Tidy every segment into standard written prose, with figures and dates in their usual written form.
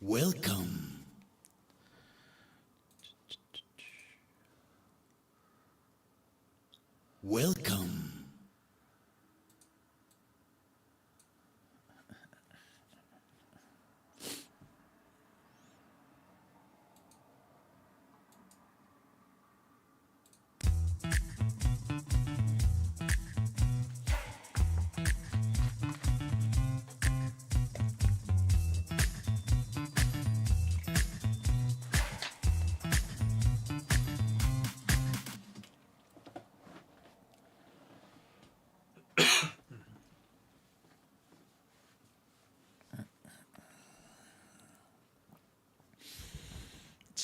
Welcome. Welcome.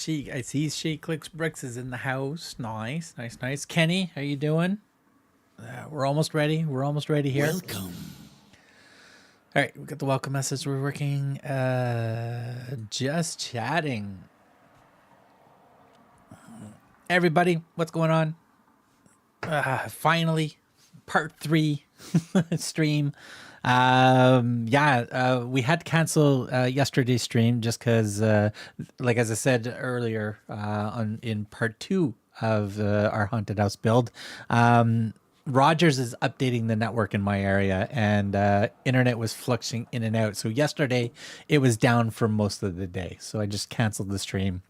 I see She Clicks Bricks is in the house. Nice. Kenny, how you doing? We're almost ready. Here. Welcome. All right, we got the welcome message. We're working. Just chatting. Everybody, what's going on? Finally, part 3 stream. We had to cancel yesterday's stream just because, like as I said earlier, in part 2 of our haunted house build, Rogers is updating the network in my area, and internet was fluctuating in and out. So yesterday it was down for most of the day, so I just canceled the stream,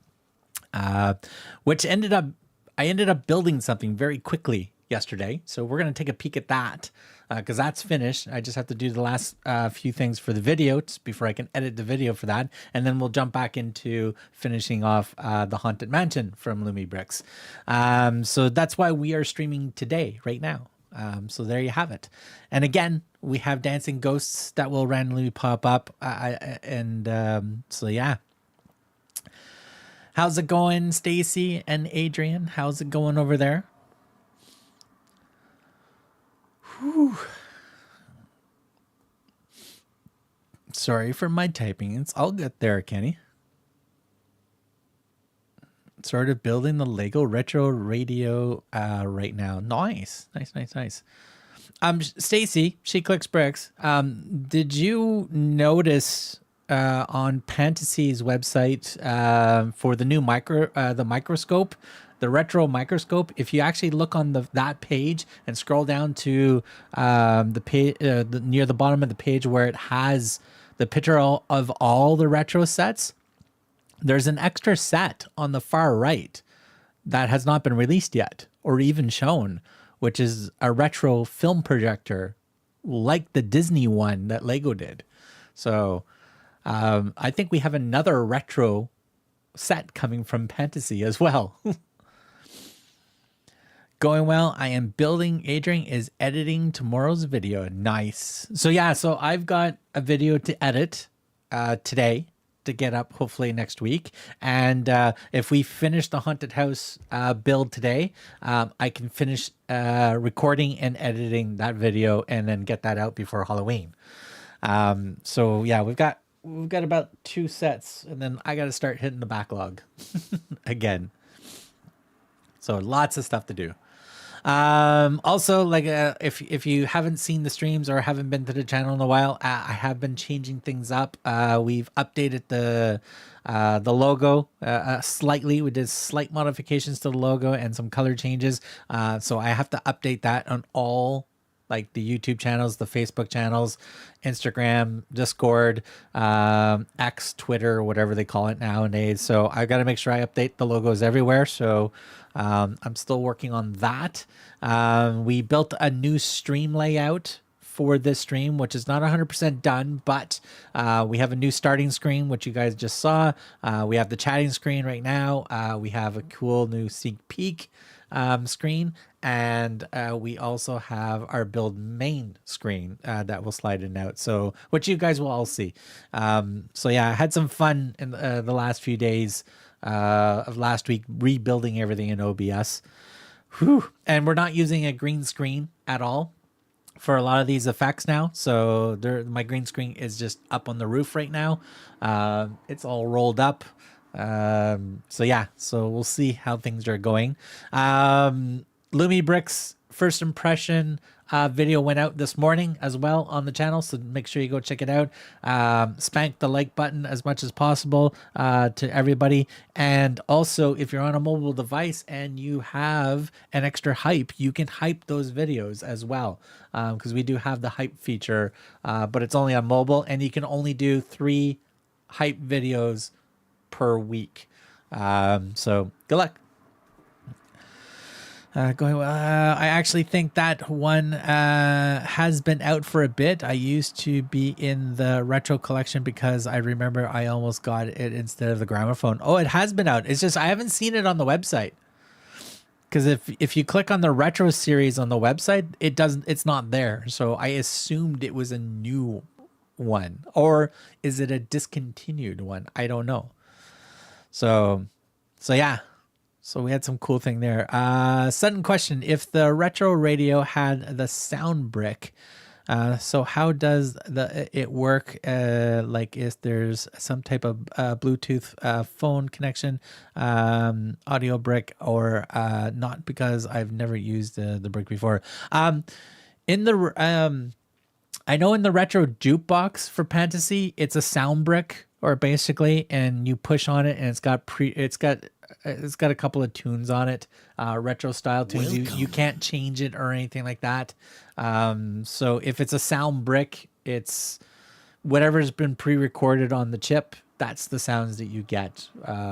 which I ended up building something very quickly yesterday. So we're going to take a peek at that because that's finished. I just have to do the last few things for the video before I can edit the video for that. And then we'll jump back into finishing off the Haunted Mansion from Lumibricks. So that's why we are streaming today, right now. So there you have it. And again, we have dancing ghosts that will randomly pop up. So yeah. How's it going, Stacy and Adrian? How's it going over there? Whew. Sorry for my typing. It's all good there, Kenny. Sort of building the Lego retro radio right now. Nice. Stacy, She Clicks Bricks. Did you notice on Pantasy's website for the new microscope, the retro microscope, if you actually look on that page and scroll down to the page near the bottom of the page where it has the picture of all the retro sets, there's an extra set on the far right that has not been released yet or even shown, which is a retro film projector like the Disney one that Lego did. So I think we have another retro set coming from Pantasy as well. Going well. I am building. Adrian is editing tomorrow's video. Nice. So yeah, so I've got a video to edit today to get up hopefully next week. And if we finish the haunted house build today, I can finish recording and editing that video and then get that out before Halloween. So yeah, we've got about 2 sets, and then I got to start hitting the backlog again. So lots of stuff to do. Also, like if you haven't seen the streams or haven't been to the channel in a while, I have been changing things up. We've updated the logo slightly. We did slight modifications to the logo and some color changes. So I have to update that on all, like the YouTube channels, the Facebook channels, Instagram, Discord, X, Twitter, whatever they call it nowadays. So I got to make sure I update the logos everywhere. So I'm still working on that. We built a new stream layout for this stream, which is not 100% done, but we have a new starting screen, which you guys just saw. We have the chatting screen right now. We have a cool new sneak peek screen, and we also have our build main screen that will slide in and out, so which you guys will all see. So yeah, I had some fun in the last few days of last week rebuilding everything in OBS. Whew. And we're not using a green screen at all for a lot of these effects now, so my green screen is just up on the roof right now. It's all rolled up. So yeah, so we'll see how things are going. Lumibricks first impression video went out this morning as well on the channel, so make sure you go check it out. Spank the like button as much as possible to everybody. And also, if you're on a mobile device and you have an extra hype, you can hype those videos as well, because we do have the hype feature, but it's only on mobile, and you can only do 3 hype videos per week. So good luck. I actually think that one has been out for a bit. I used to be in the retro collection because I remember I almost got it instead of the gramophone. Oh, it has been out. It's just I haven't seen it on the website. Because if you click on the retro series on the website, it's not there. So I assumed it was a new one, or is it a discontinued one? I don't know. So yeah. So we had some cool thing there. Sudden question: if the retro radio had the sound brick, so how does it work? Like, if there's some type of Bluetooth phone connection, audio brick, or not? Because I've never used the brick before. In the I know in the retro jukebox for Fantasy, it's a sound brick, or basically, and you push on it, and it's got a couple of tunes on it, retro style tunes. You can't change it or anything like that. So if it's a sound brick, it's whatever's been pre-recorded on the chip. That's the sounds that you get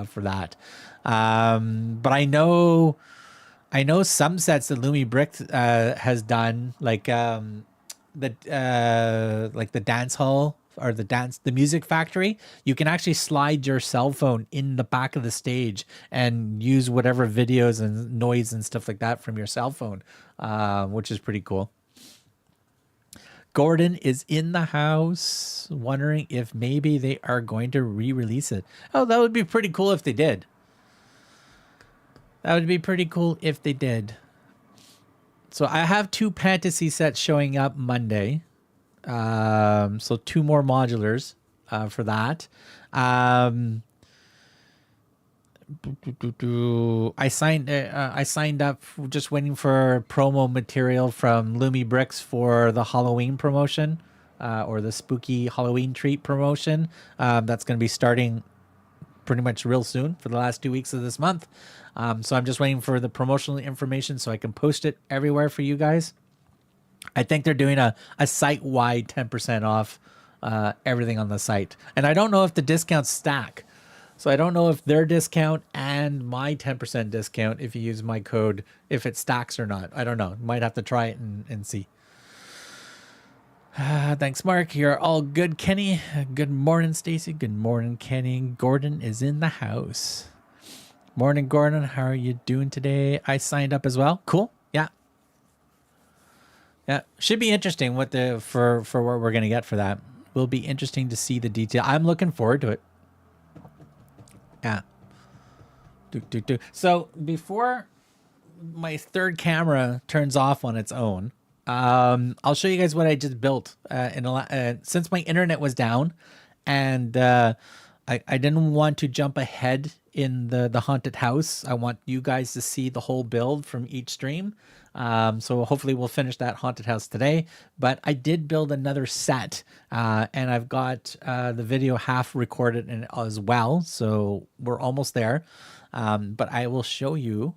for that. But I know some sets that Lumibricks has done, like the dance hall, or the music factory. You can actually slide your cell phone in the back of the stage and use whatever videos and noise and stuff like that from your cell phone, which is pretty cool. Gordon is in the house, wondering if maybe they are going to re-release it. Oh, that would be pretty cool if they did. That would be pretty cool if they did. So I have 2 fantasy sets showing up Monday. So 2 more modulars for that. I signed up, just waiting for promo material from Lumibricks for the Halloween promotion, or the spooky Halloween treat promotion. That's going to be starting pretty much real soon, for the last 2 weeks of this month. So I'm just waiting for the promotional information so I can post it everywhere for you guys. I think they're doing a site-wide 10% off everything on the site. And I don't know if the discounts stack. So I don't know if their discount and my 10% discount, if you use my code, if it stacks or not. I don't know. Might have to try it and see. Thanks, Mark. You're all good, Kenny. Good morning, Stacy. Good morning, Kenny. Gordon is in the house. Morning, Gordon. How are you doing today? I signed up as well. Cool. Yeah. Yeah, should be interesting what for what we're gonna get for that. Will be interesting to see the detail. I'm looking forward to it. Yeah. So before my third camera turns off on its own, I'll show you guys what I just built. Since my internet was down, and I didn't want to jump ahead in the haunted house. I want you guys to see the whole build from each stream. So hopefully we'll finish that haunted house today. But I did build another set, and I've got the video half recorded in as well. So we're almost there. But I will show you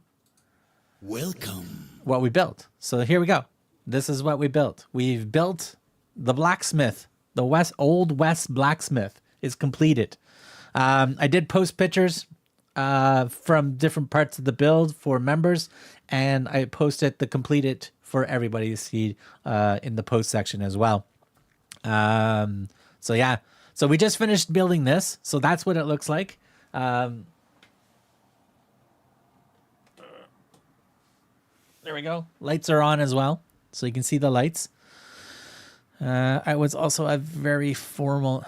what we built. So here we go. This is what we built. We've built the blacksmith. The Old West blacksmith is completed. I did post pictures from different parts of the build for members, and I posted the completed for everybody to see in the post section as well. So yeah, so we just finished building this, so that's what it looks like. There we go. Lights are on as well, so you can see the lights. I was also a very formal...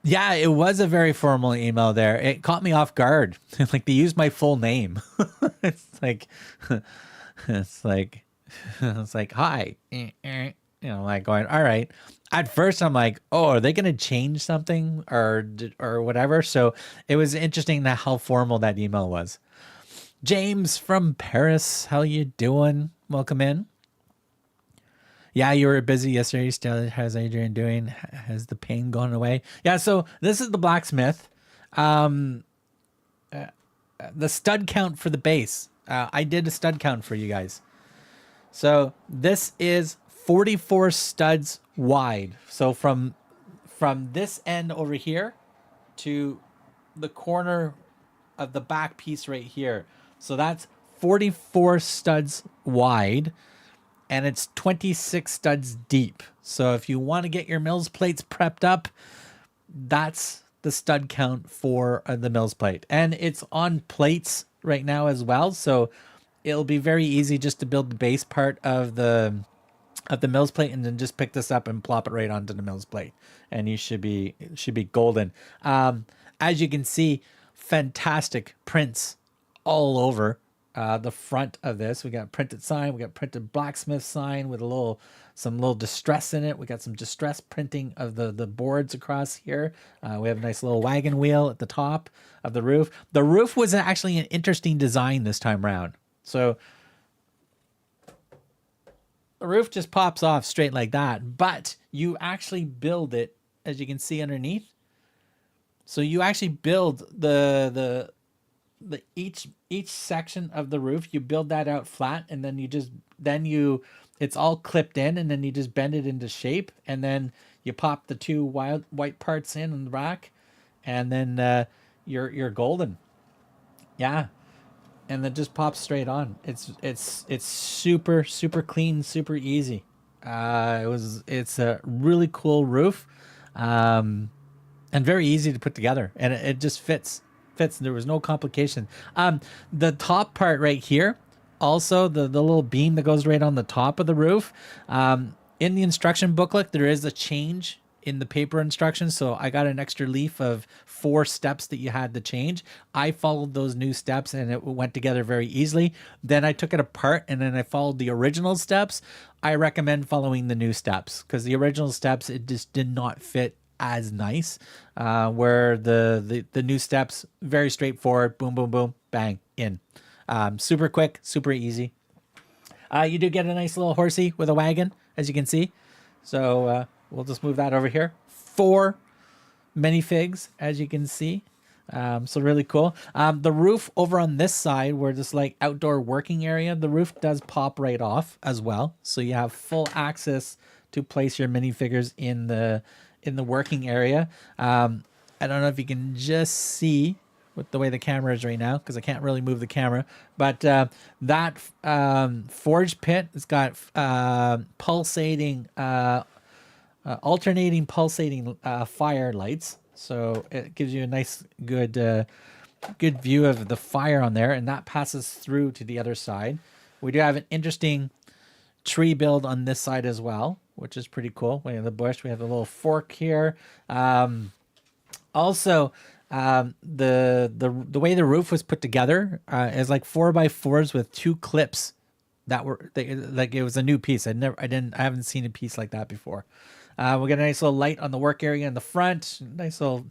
Yeah, it was a very formal email there. It caught me off guard. Like, they used my full name. It's like, hi. You know, like going, all right. At first, I'm like, oh, are they going to change something or whatever? So it was interesting how formal that email was. James from Paris, how you doing? Welcome in. Yeah, you were busy yesterday. Still, how's Adrian doing? Has the pain gone away? Yeah, so this is the blacksmith. Um, the stud count for the base. I did a stud count for you guys. So this is 44 studs wide. So from this end over here to the corner of the back piece right here. So that's 44 studs wide, and it's 26 studs deep. So if you want to get your mills plates prepped up, that's the stud count for the mills plate. And it's on plates right now as well. So it'll be very easy just to build the base part of the mills plate and then just pick this up and plop it right onto the mills plate. And you should be golden. As you can see, fantastic prints all over the front of this. We got printed sign, we got printed blacksmith sign with some little distress in it. We got some distress printing of the boards across here. We have a nice little wagon wheel at the top of the roof. The roof was actually an interesting design this time around. So the roof just pops off straight like that, but you actually build it, as you can see underneath. So you actually build the each section of the roof, you build that out flat, and then it's all clipped in, and then you just bend it into shape, and then you pop the two white parts in the rack, and then you're golden. Yeah. And then just pops straight on. It's super clean, super easy. It's a really cool roof, and very easy to put together, and it just fits. There was no complication. The top part right here, also the little beam that goes right on the top of the roof. In the instruction booklet, there is a change in the paper instructions, so I got an extra leaf of 4 steps that you had to change. I followed those new steps and it went together very easily. Then I took it apart and then I followed the original steps. I recommend following the new steps because the original steps, it just did not fit as nice, where the new steps, very straightforward, boom boom boom, bang, in. Super quick, super easy. You do get a nice little horsey with a wagon, as you can see. So we'll just move that over here. 4 minifigs, as you can see. So really cool. The roof over on this side, where this like outdoor working area, the roof does pop right off as well. So you have full access to place your minifigures in the working area. I don't know if you can just see with the way the camera is right now, because I can't really move the camera, but that forge pit has got pulsating alternating pulsating fire lights, so it gives you a nice good view of the fire on there, and that passes through to the other side. We do have an interesting tree build on this side as well, which is pretty cool. We have the bush, we have a little fork here. Also, the way the roof was put together is like 4x4s with 2 clips that were like, it was a new piece. I haven't seen a piece like that before. We got a nice little light on the work area in the front. Nice little,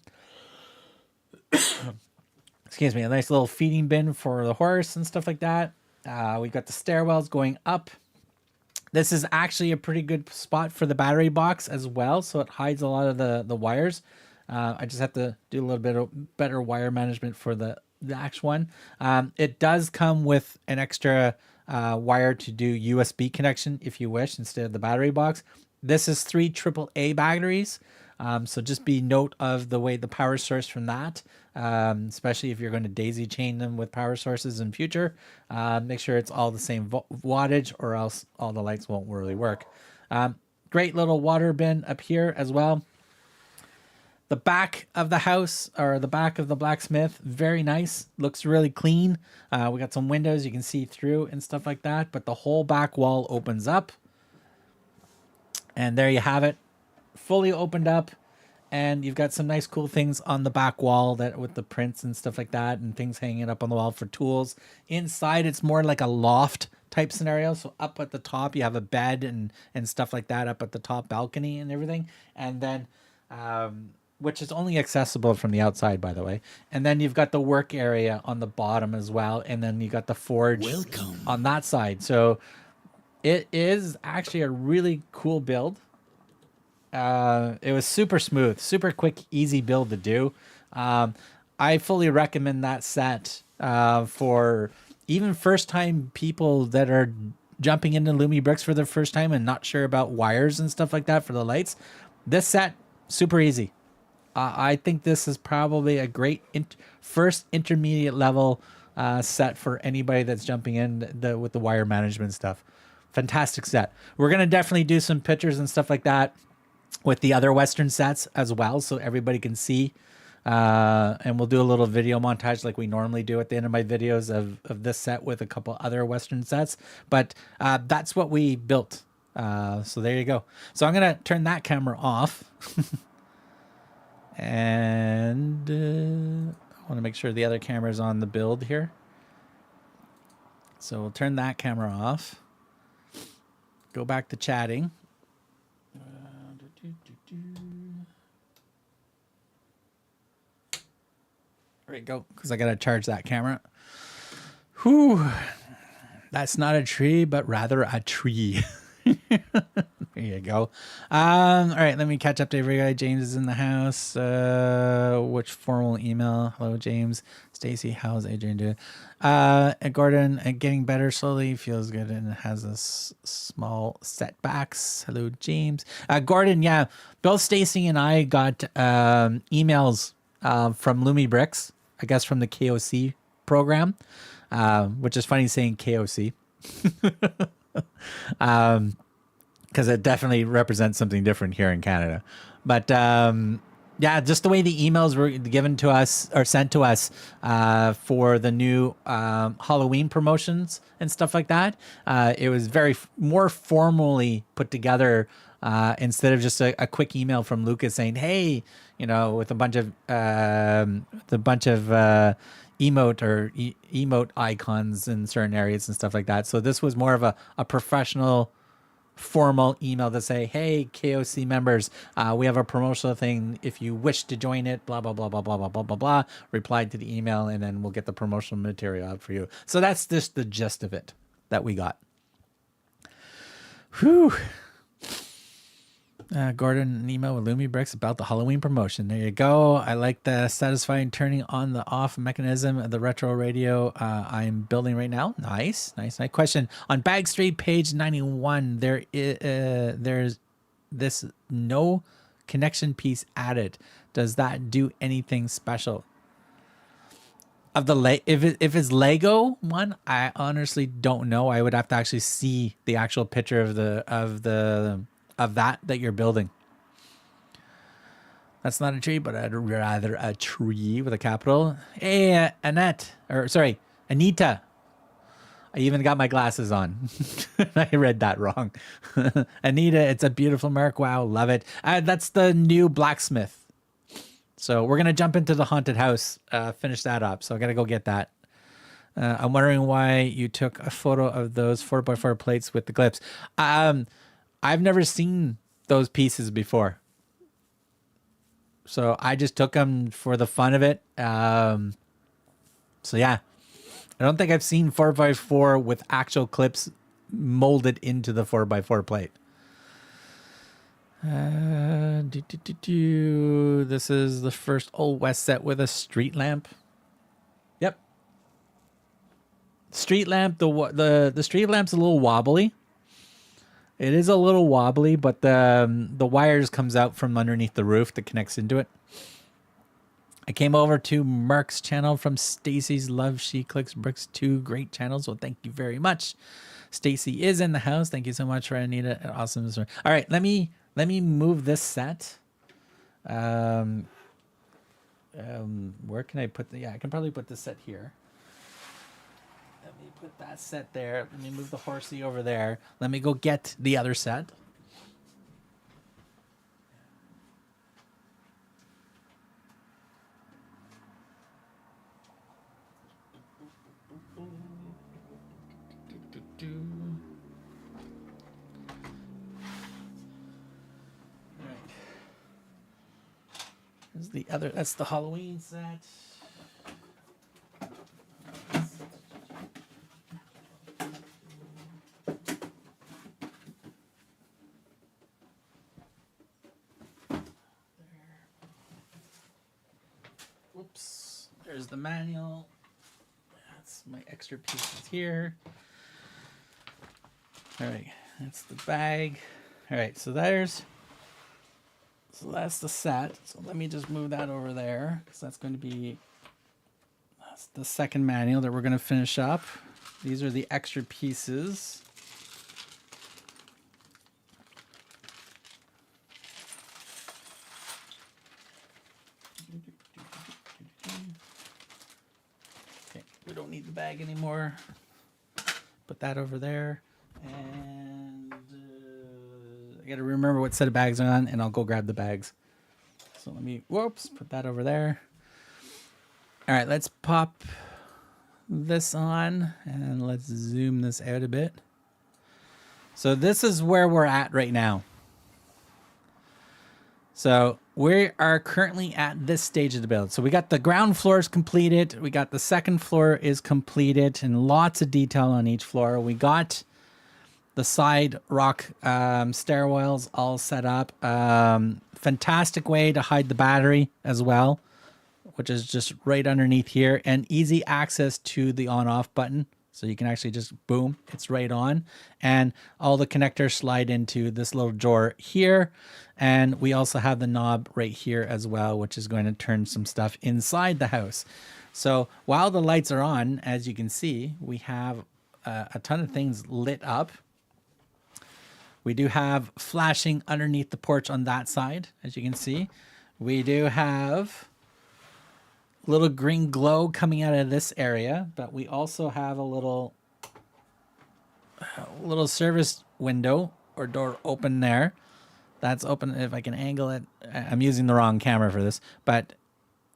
excuse me, a nice little feeding bin for the horse and stuff like that. We've got the stairwells going up. This is actually a pretty good spot for the battery box as well, so it hides a lot of the wires. I just have to do a little bit of better wire management for the actual one. It does come with an extra wire to do USB connection if you wish, instead of the battery box. This is 3 AAA batteries, so just be note of the way the power source from that, especially if you're going to daisy chain them with power sources in future. Make sure it's all the same wattage, or else all the lights won't really work. Great little water bin up here as well. The back of the house, or the back of the blacksmith, very nice. Looks really clean. We got some windows you can see through and stuff like that, but the whole back wall opens up. And there you have it, fully opened up. And you've got some nice cool things on the back wall that with the prints and stuff like that, and things hanging up on the wall for tools. Inside, it's more like a loft type scenario. So up at the top, you have a bed and stuff like that up at the top balcony and everything. And then, which is only accessible from the outside, by the way. And then you've got the work area on the bottom as well. And then you got the forge on that side. So It is actually a really cool build. It was super smooth, super quick, easy build to do. I fully recommend that set for even first-time people that are jumping into Lumibricks for the first time and not sure about wires and stuff like that for the lights. This set, super easy. I think this is probably a great first intermediate level set for anybody that's jumping in with the wire management stuff. Fantastic set. We're going to definitely do some pictures and stuff like that with the other Western sets as well, so everybody can see. And we'll do a little video montage like we normally do at the end of my videos of this set with a couple other Western sets. But that's what we built. So there you go. So I'm going to turn that camera off. And I want to make sure the other camera's on the build here. So we'll turn that camera off. Go back to chatting. There we go, because I got to charge that camera. Whew. That's not a tree, but rather a tree. There you go. All right, let me catch up to everybody. James is in the house. Which formal email? Hello, James. Stacy, how's Adrian doing? Gordon, getting better slowly. Feels good and has a small setbacks. Hello, James. Gordon, yeah. Both Stacy and I got emails from Lumibricks, I guess from the KOC program, which is funny saying KOC. Because it definitely represents something different here in Canada. But yeah, just the way the emails were given to us or sent to us for the new Halloween promotions and stuff like that, it was very more formally put together instead of just a quick email from Lucas saying, "Hey," you know, with a bunch of emote or emote icons in certain areas and stuff like that. So this was more of a professional, formal email to say, "Hey, KOC members, we have a promotional thing. If you wish to join it, blah, blah, blah, blah, blah, blah, blah, blah, blah." Replied to the email, and then we'll get the promotional material out for you. So that's just the gist of it that we got. Whew. Gordon, an email with Lumibricks about the Halloween promotion. There you go. I like the satisfying turning on the off mechanism of the retro radio I'm building right now. Nice. Question. On Bag Street, page 91, there's this no connection piece added. Does that do anything special? Of the if it's Lego one, I honestly don't know. I would have to actually see the actual picture of that you're building. That's not a tree, but I'd rather a tree with a capital. Hey, Anita. I even got my glasses on. I read that wrong. Anita, it's a beautiful Merc. Wow, love it. That's the new blacksmith. So we're going to jump into the haunted house, finish that up. So I got to go get that. I'm wondering why you took a photo of those 4x4 plates with the clips. I've never seen those pieces before. So I just took them for the fun of it. So yeah, I don't think I've seen 4x4 with actual clips molded into the 4x4 plate. This is the first Old West set with a street lamp. Yep. Street lamp, the street lamp's a little wobbly. It is a little wobbly, but the wires comes out from underneath the roof that connects into it. I came over to Mark's channel from Stacy's Love. She clicks bricks 2 great channels. Well, thank you very much. Stacy is in the house. Thank you so much for Anita. Awesome. All right, let me move this set. Where can I put I can probably put this set here. Let me put that set there. Let me move the horsey over there. Let me go get the other set. There's the other, that's the Halloween set. There's the manual. That's my extra pieces here. All right, that's the bag. All right, so that's the set. So let me just move that over there because that's the second manual that we're going to finish up. These are the extra pieces. Okay, we don't need the bag anymore. Put that over there. And I got to remember what set of bags are on, and I'll go grab the bags. So let me, put that over there. All right, let's pop this on, and let's zoom this out a bit. So this is where we're at right now. So we are currently at this stage of the build. So we got the ground floor is completed. We got the second floor is completed, and lots of detail on each floor. We got the side rock stairwells all set up. Fantastic way to hide the battery as well, which is just right underneath here, and easy access to the on-off button. So you can actually just, boom, it's right on. And all the connectors slide into this little drawer here. And we also have the knob right here as well, which is going to turn some stuff inside the house. So while the lights are on, as you can see, we have a ton of things lit up. We do have flashing underneath the porch on that side, as you can see. We do have a little green glow coming out of this area, but we also have a little service window or door open there. That's open. If I can angle it, I'm using the wrong camera for this, but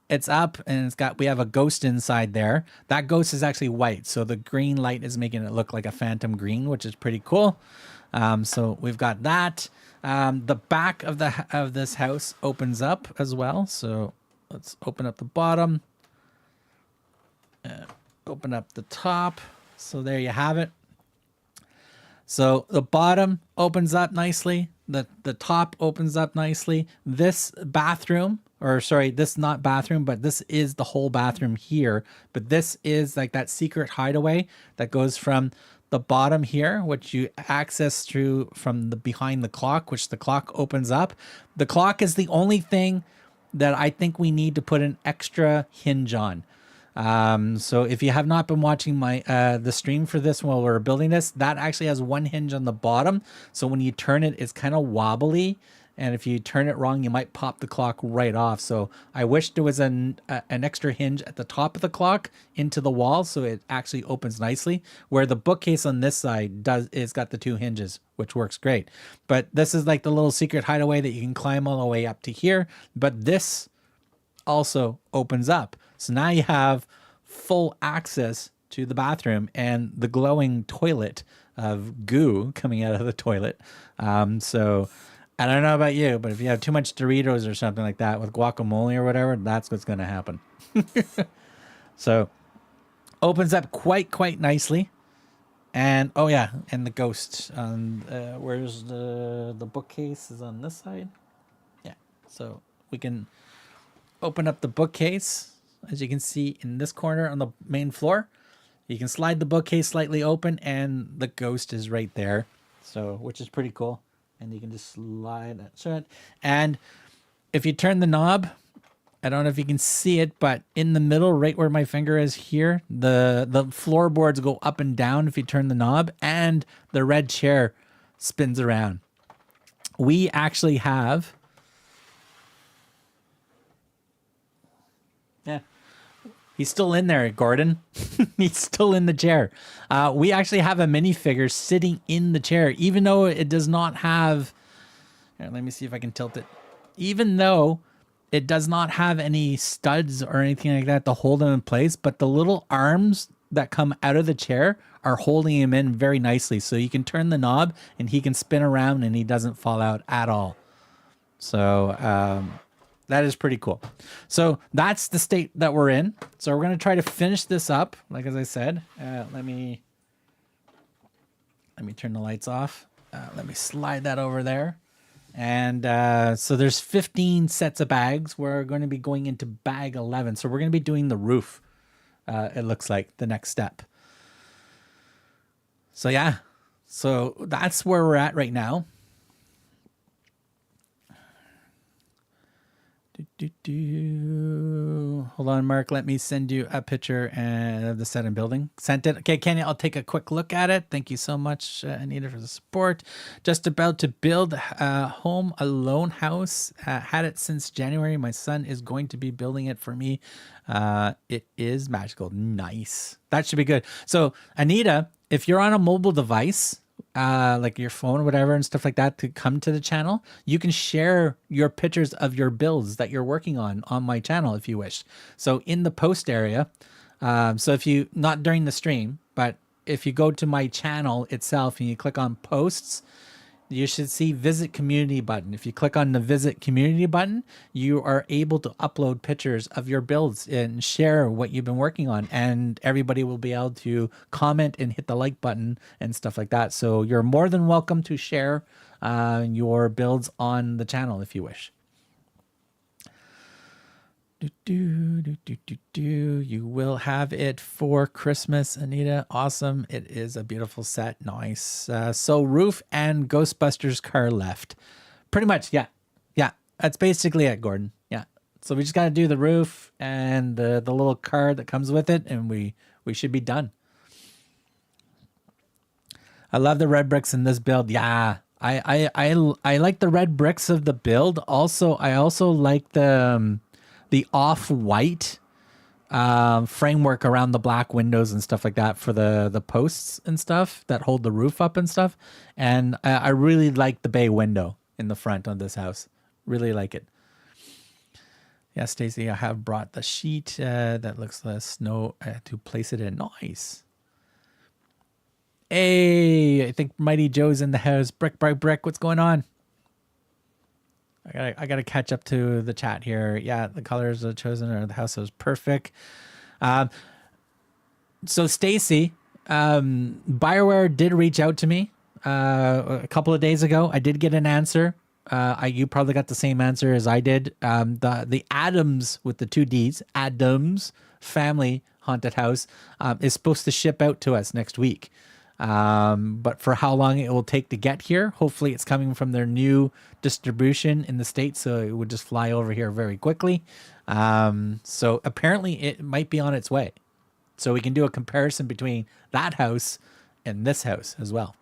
it's up and we have a ghost inside there. That ghost is actually white, so the green light is making it look like a phantom green, which is pretty cool. So we've got that. The back of this house opens up as well. So let's open up the bottom, open up the top. So there you have it. So the bottom opens up nicely. The top opens up nicely. This bathroom, or sorry, this not bathroom, but this is the whole bathroom here. But this is like that secret hideaway that goes from the bottom here, which you access through from the behind the clock, which the clock opens up. The clock is the only thing that I think we need to put an extra hinge on. So if you have not been watching my the stream for this while we're building this, that actually has one hinge on the bottom. So when you turn it, it's kind of wobbly. And if you turn it wrong, you might pop the clock right off. So I wish there was an extra hinge at the top of the clock into the wall so it actually opens nicely. Where the bookcase on this side is got the two hinges, which works great. But this is like the little secret hideaway that you can climb all the way up to here. But this also opens up. So now you have full access to the bathroom and the glowing toilet of goo coming out of the toilet. So I don't know about you, but if you have too much Doritos or something like that with guacamole or whatever, that's what's going to happen. So opens up quite nicely. And oh yeah, and the ghost. Where's the bookcase is on this side. Yeah, so we can open up the bookcase, as you can see in this corner on the main floor. You can slide the bookcase slightly open, and the ghost is right there. So, which is pretty cool. And you can just slide that shut. And if you turn the knob, I don't know if you can see it, but in the middle, right where my finger is here, the floorboards go up and down if you turn the knob, and the red chair spins around. We actually have, yeah, he's still in there, Gordon. He's still in the chair. We actually have a minifigure sitting in the chair, even though it does not have, here, let me see if I can tilt it. Even though it does not have any studs or anything like that to hold him in place, but the little arms that come out of the chair are holding him in very nicely. So you can turn the knob and he can spin around and he doesn't fall out at all. So that is pretty cool. So that's the state that we're in. So we're going to try to finish this up. Like, as I said, let me turn the lights off. Let me slide that over there. And so there's 15 sets of bags. We're going to be going into bag 11. So we're going to be doing the roof. It looks like the next step. So yeah, so that's where we're at right now. Hold on, Mark. Let me send you a picture of the set I'm building. Sent it. Okay, Kenny, I'll take a quick look at it. Thank you so much, Anita, for the support. Just about to build a home alone house. Had it since January. My son is going to be building it for me. It is magical. Nice. That should be good. So, Anita, if you're on a mobile device, like your phone or whatever and stuff like that, to come to the channel, you can share your pictures of your builds that you're working on my channel if you wish. So in the post area, so if you, not during the stream, but if you go to my channel itself and you click on posts, you should see visit community button. If you click on the visit community button, you are able to upload pictures of your builds and share what you've been working on, and everybody will be able to comment and hit the like button and stuff like that. So you're more than welcome to share your builds on the channel if you wish. You will have it for Christmas, Anita. Awesome. It is a beautiful set. Nice. So roof and Ghostbusters car left. Pretty much, yeah. Yeah, that's basically it, Gordon. Yeah. So we just got to do the roof and the little car that comes with it, and we should be done. I love the red bricks in this build. Yeah. I like the red bricks of the build. I also like the off-white framework around the black windows and stuff like that for the posts and stuff that hold the roof up and stuff. And I really like the bay window in the front of this house. Really like it. Yeah, Stacy, I have brought the sheet that looks like snow to place it in. Nice. Hey, I think Mighty Joe's in the house. Brick by brick, what's going on? I gotta catch up to the chat here. Yeah, the colors chosen or the house was perfect. So Stacy, barweer did reach out to me a couple of days ago. I did get an answer. You probably got the same answer as I did. The Adams with the 2 D's, Adams family haunted house, is supposed to ship out to us next week. But for how long it will take to get here, hopefully it's coming from their new distribution in the States, so it would just fly over here very quickly. So apparently it might be on its way, so we can do a comparison between that house and this house as well.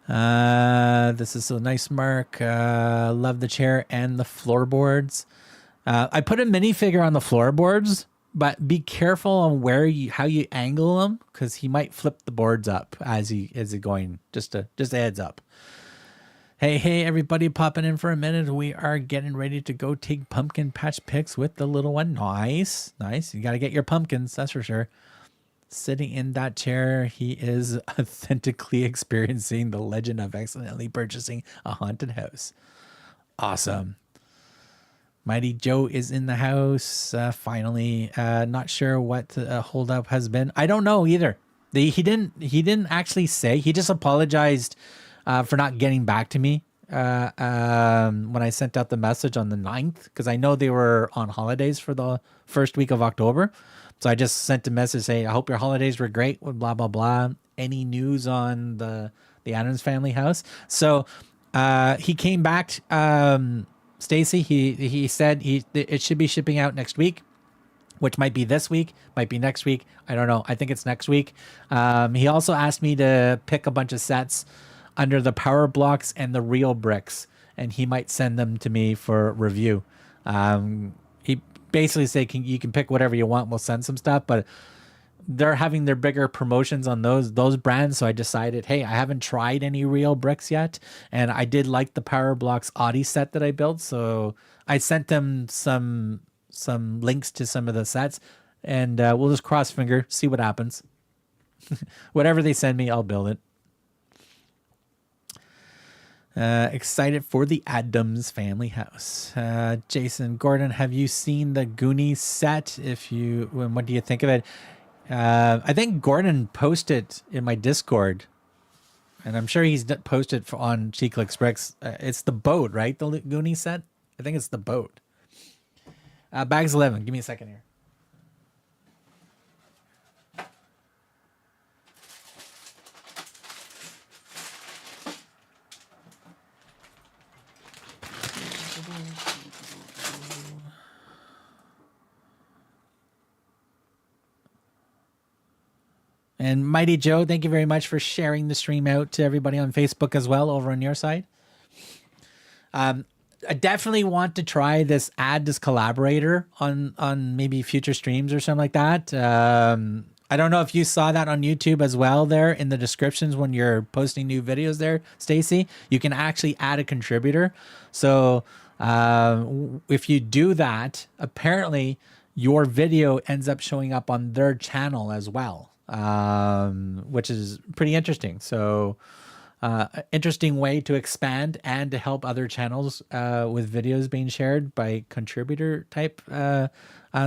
This is so nice, Mark. Love the chair and the floorboards. I put a minifigure on the floorboards, but be careful on how you angle them, because he might flip the boards up as he going. Just a heads up. Hey, everybody popping in for a minute. We are getting ready to go take pumpkin patch pics with the little one. Nice. You got to get your pumpkins, that's for sure. Sitting in that chair, he is authentically experiencing the legend of accidentally purchasing a haunted house. Awesome. Mighty Joe is in the house, finally. Not sure what the holdup has been. I don't know either. He didn't actually say. He just apologized for not getting back to me when I sent out the message on the 9th, because I know they were on holidays for the first week of October. So I just sent a message saying, I hope your holidays were great, blah, blah, blah. Any news on the Adams family house? So he came back, Stacy. He said it should be shipping out next week, which might be this week, might be next week. I don't know. I think it's next week. He also asked me to pick a bunch of sets under the power blocks and the reobricks, and he might send them to me for review. He basically said, you can pick whatever you want. We'll send some stuff, but they're having their bigger promotions on those brands. So I decided, hey, I haven't tried any reobricks yet, and I did like the power blocks Audi set that I built. So I sent them some links to some of the sets, and we'll just cross finger, see what happens. Whatever they send me, I'll build it. Excited for the Adams family house. Jason Gordon, have you seen the Goonies set? What do you think of it? I think Gordon posted in my Discord And I'm sure he's posted on BRIX. It's the boat, right? The Goonie set? I think it's the boat. Bags 11. Give me a second here. And Mighty Joe, thank you very much for sharing the stream out to everybody on Facebook as well over on your side. I definitely want to try this add this collaborator on maybe future streams or something like that. I don't know if you saw that on YouTube as well there in the descriptions when you're posting new videos there, Stacy. You can actually add a contributor. So if you do that, apparently your video ends up showing up on their channel as well. Which is pretty interesting. So interesting way to expand and to help other channels with videos being shared by contributor type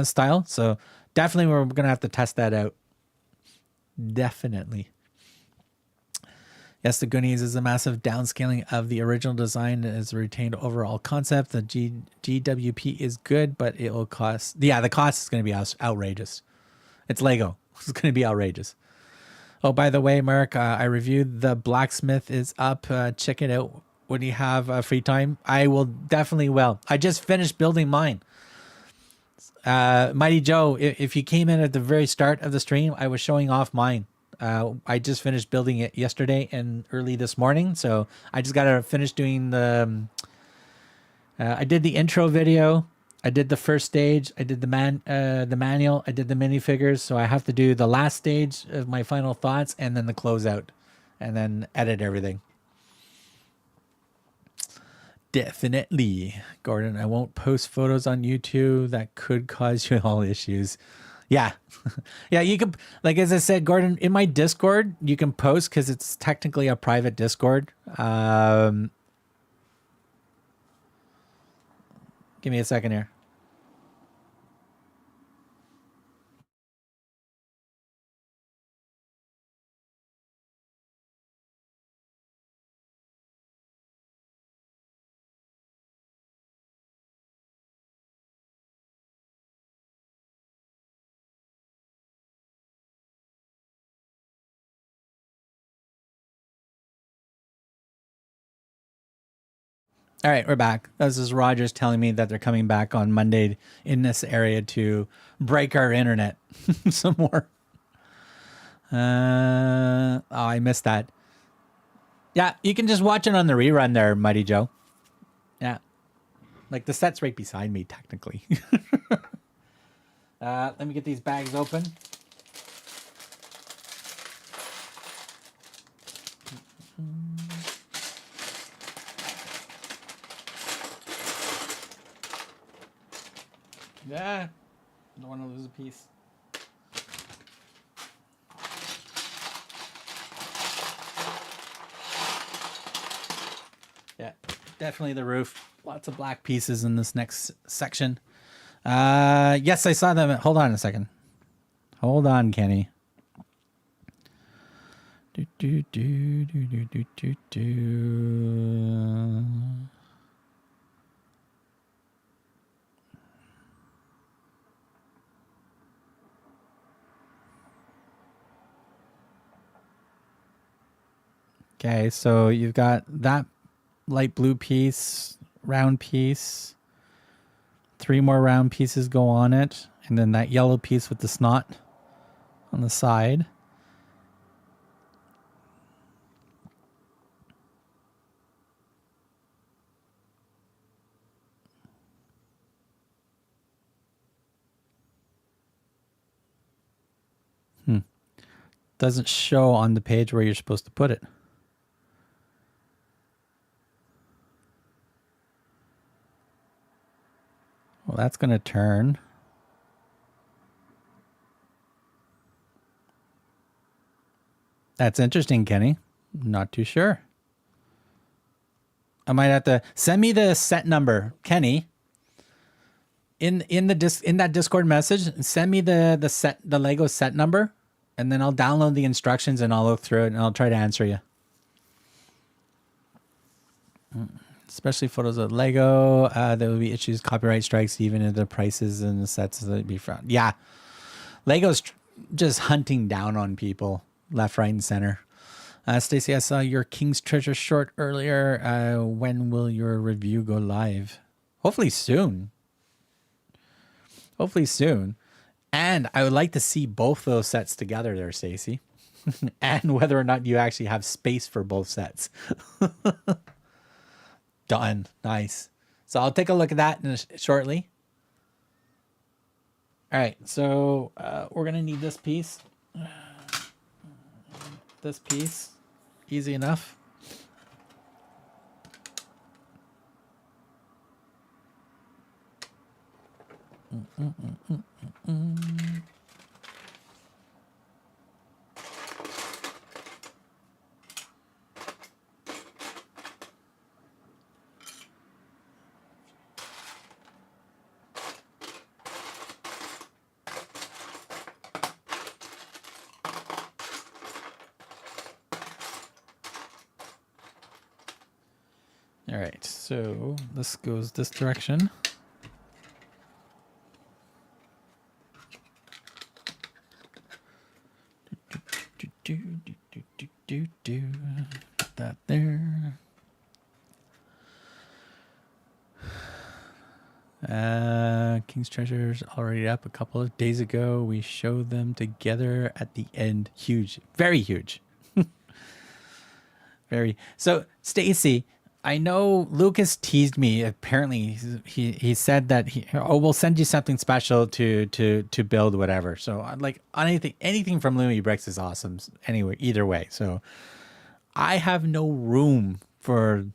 style. So definitely we're going to have to test that out. Definitely. Yes, the Goonies is a massive downscaling of the original design as a retained overall concept. The GWP is good, but it will cost... Yeah, the cost is going to be outrageous. It's Lego. It's going to be outrageous. Oh, by the way, Mark, I reviewed the blacksmith is up. Check it out when you have free time. I will definitely will. I just finished building mine. Mighty Joe, if you came in at the very start of the stream, I was showing off mine. I just finished building it yesterday and early this morning. So I just got to finish doing the... I did the intro video. I did the first stage. I did the manual. I did the minifigures. So I have to do the last stage of my final thoughts and then the closeout and then edit everything. Definitely. Gordon, I won't post photos on YouTube. That could cause you all issues. Yeah. Yeah, you can, like, as I said, Gordon, in my Discord, you can post because it's technically a private Discord. Give me a second here. All right, we're back. This is Rogers telling me that they're coming back on Monday in this area to break our internet some more. Oh, I missed that. Yeah, you can just watch it on the rerun there, Mighty Joe. Yeah. Like the set's right beside me, technically. Let me get these bags open. Yeah, don't want to lose a piece. Yeah, definitely the roof. Lots of black pieces in this next section. Yes, I saw them. Hold on a second. Hold on, Kenny. Do, do, do, do, do, do, do, do. Okay, so you've got that light blue piece, round piece. 3 more round pieces go on it. And then that yellow piece with the snot on the side. Doesn't show on the page where you're supposed to put it. Well, that's going to turn. That's interesting, Kenny. Not too sure. I might have to send me the set number, Kenny. In that Discord message, send me the Lego set number, and then I'll download the instructions and I'll look through it and I'll try to answer you. Especially photos of Lego. There will be issues, copyright strikes, even if the prices and the sets that be found. Yeah, Lego's just hunting down on people left, right, and center. Stacy, I saw your King's Treasure short earlier. When will your review go live? Hopefully soon. Hopefully soon. And I would like to see both those sets together there, Stacy. And whether or not you actually have space for both sets. Done. Nice. So I'll take a look at that shortly. All right. So we're going to need this piece. This piece. Easy enough. All right, so this goes this direction. Put that there. King's Treasure's already up a couple of days ago. We showed them together at the end. Huge, very huge. Very. So, Stacy, I know Lucas teased me. Apparently, he said that we'll send you something special to build whatever. So like anything from Lumibricks is awesome. Anyway, either way. So I have no room for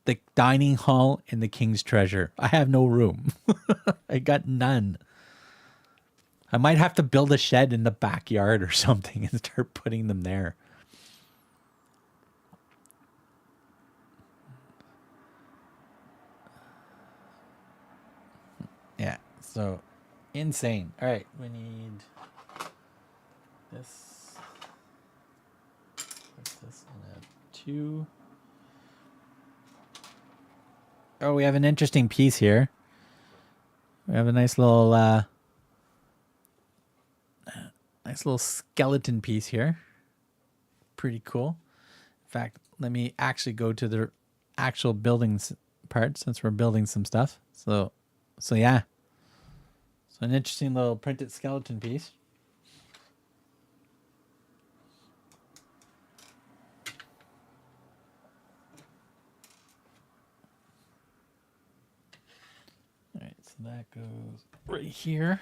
the dining hall in the King's Treasure. I have no room. I got none. I might have to build a shed in the backyard or something and start putting them there. Yeah, so insane. All right, we need this. What's this? Two. Oh, we have an interesting piece here. We have a nice little skeleton piece here. Pretty cool. In fact, let me actually go to the actual buildings part since we're building some stuff. So yeah. So an interesting little printed skeleton piece. All right, so that goes right here.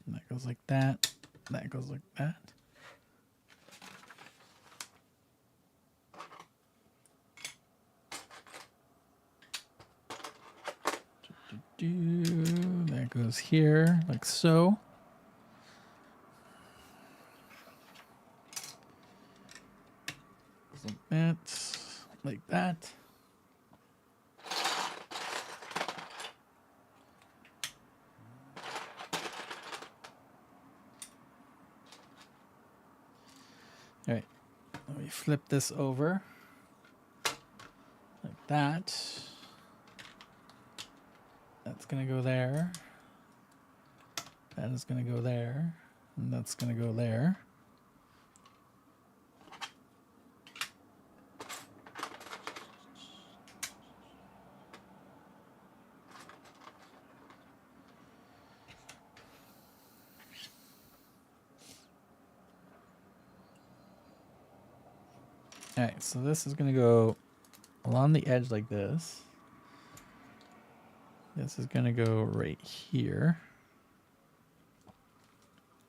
And that goes like that. That goes like that. That goes here, like so. Like that, like that. All right, let me flip this over like that. That's gonna go there. That is gonna go there. And that's gonna go there. All right, so this is gonna go along the edge like this. This is going to go right here.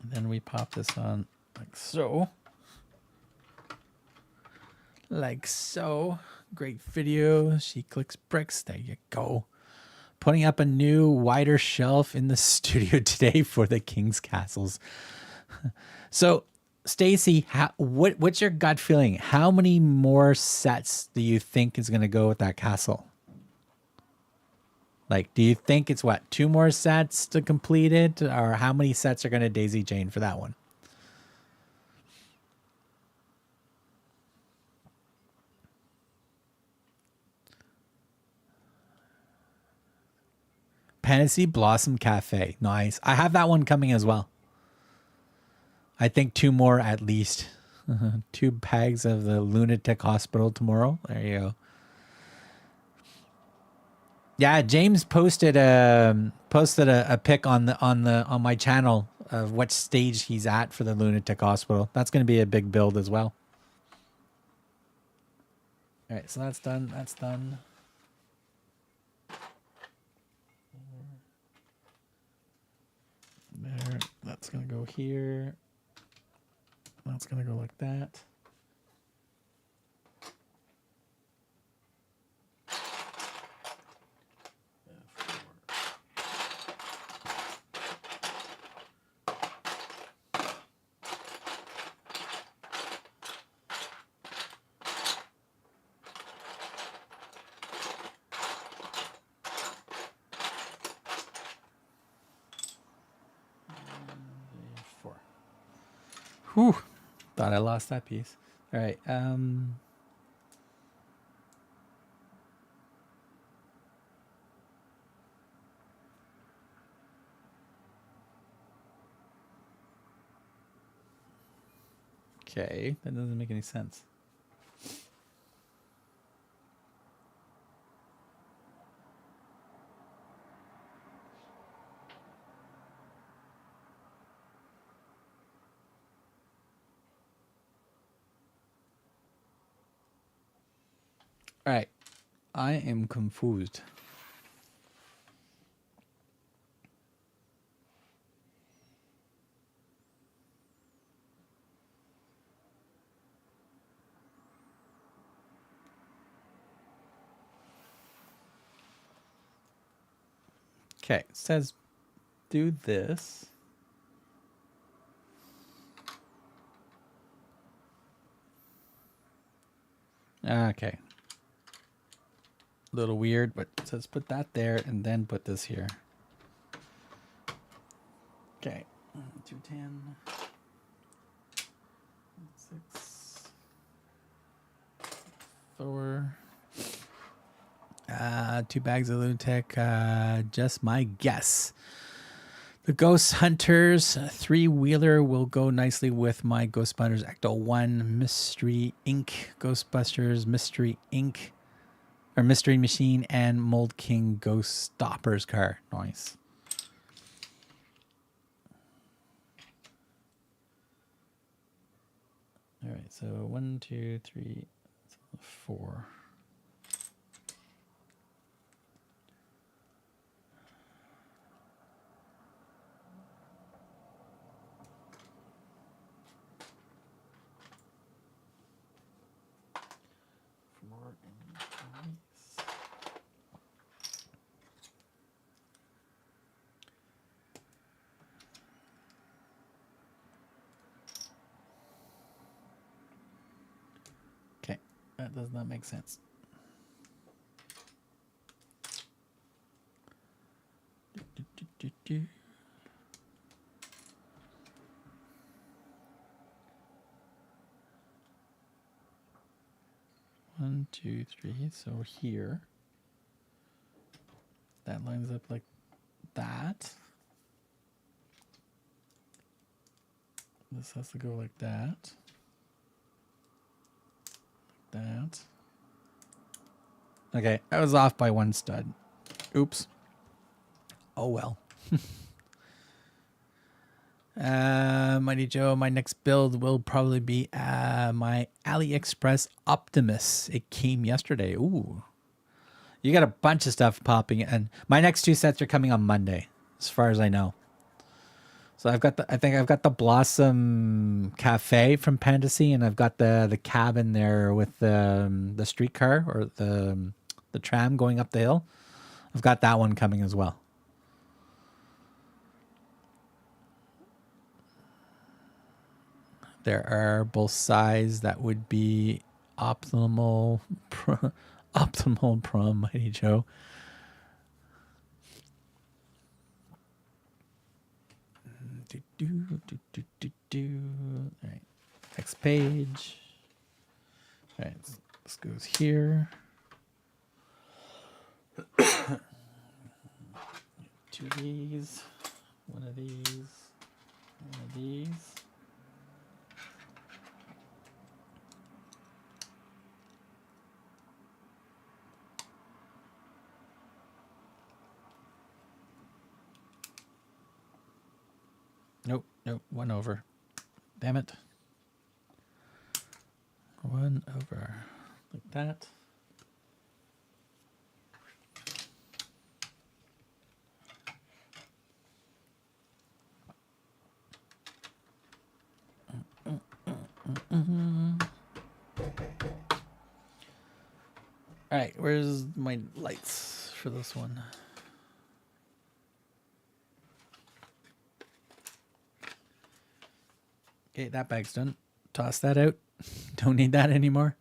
And then we pop this on like so. Like so. Great video. She clicks bricks. There you go. Putting up a new, wider shelf in the studio today for the King's Castles. So, Stacy, what's your gut feeling? How many more sets do you think is going to go with that castle? Like, do you think it's what, 2 more sets to complete it? Or how many sets are going to daisy chain for that one? Pantasy Blossom Cafe. Nice. I have that one coming as well. I think 2 more at least. 2 bags of the lunatic hospital tomorrow. There you go. Yeah, James posted a pic on my channel of what stage he's at for the lunatic hospital. That's going to be a big build as well. All right, so that's done. That's done. There. That's going to go here. That's going to go like that. Whew. Thought I lost that piece. All right. Okay, that doesn't make any sense. All right. I am confused. Okay, it says do this. Okay. A little weird, but it says put that there and then put this here. Okay. 210. 6. 4. 2 bags of lunatic. Just my guess. The Ghost Hunters 3-wheeler will go nicely with my Ghostbusters Ecto 1 Mystery Inc. Ghostbusters Mystery Inc. Or Mystery Machine and Mold King Ghost Stoppers car. Nice. All right, so 1, 2, 3, 4. Okay, that does not make sense. One, 2, 3. So here, that lines up like that. This has to go like that. Like that. Okay, I was off by 1 stud. Oops. Oh well. Mighty Joe, my next build will probably be my AliExpress Optimus. It came yesterday. Ooh. You got a bunch of stuff popping in. And my next 2 sets are coming on Monday, as far as I know. So I think I've got the Blossom Cafe from Pantasy, and I've got the cabin there with the streetcar or the tram going up the hill. I've got that one coming as well. There are both sides that would be optimal prom, Mighty Joe. All right, next page. All right, this goes here. Two of these, one of these, one of these. Nope, nope, one over. Damn it. One over. Like that. All right, where's my lights for this one? Okay, that bag's done. Toss that out. Don't need that anymore.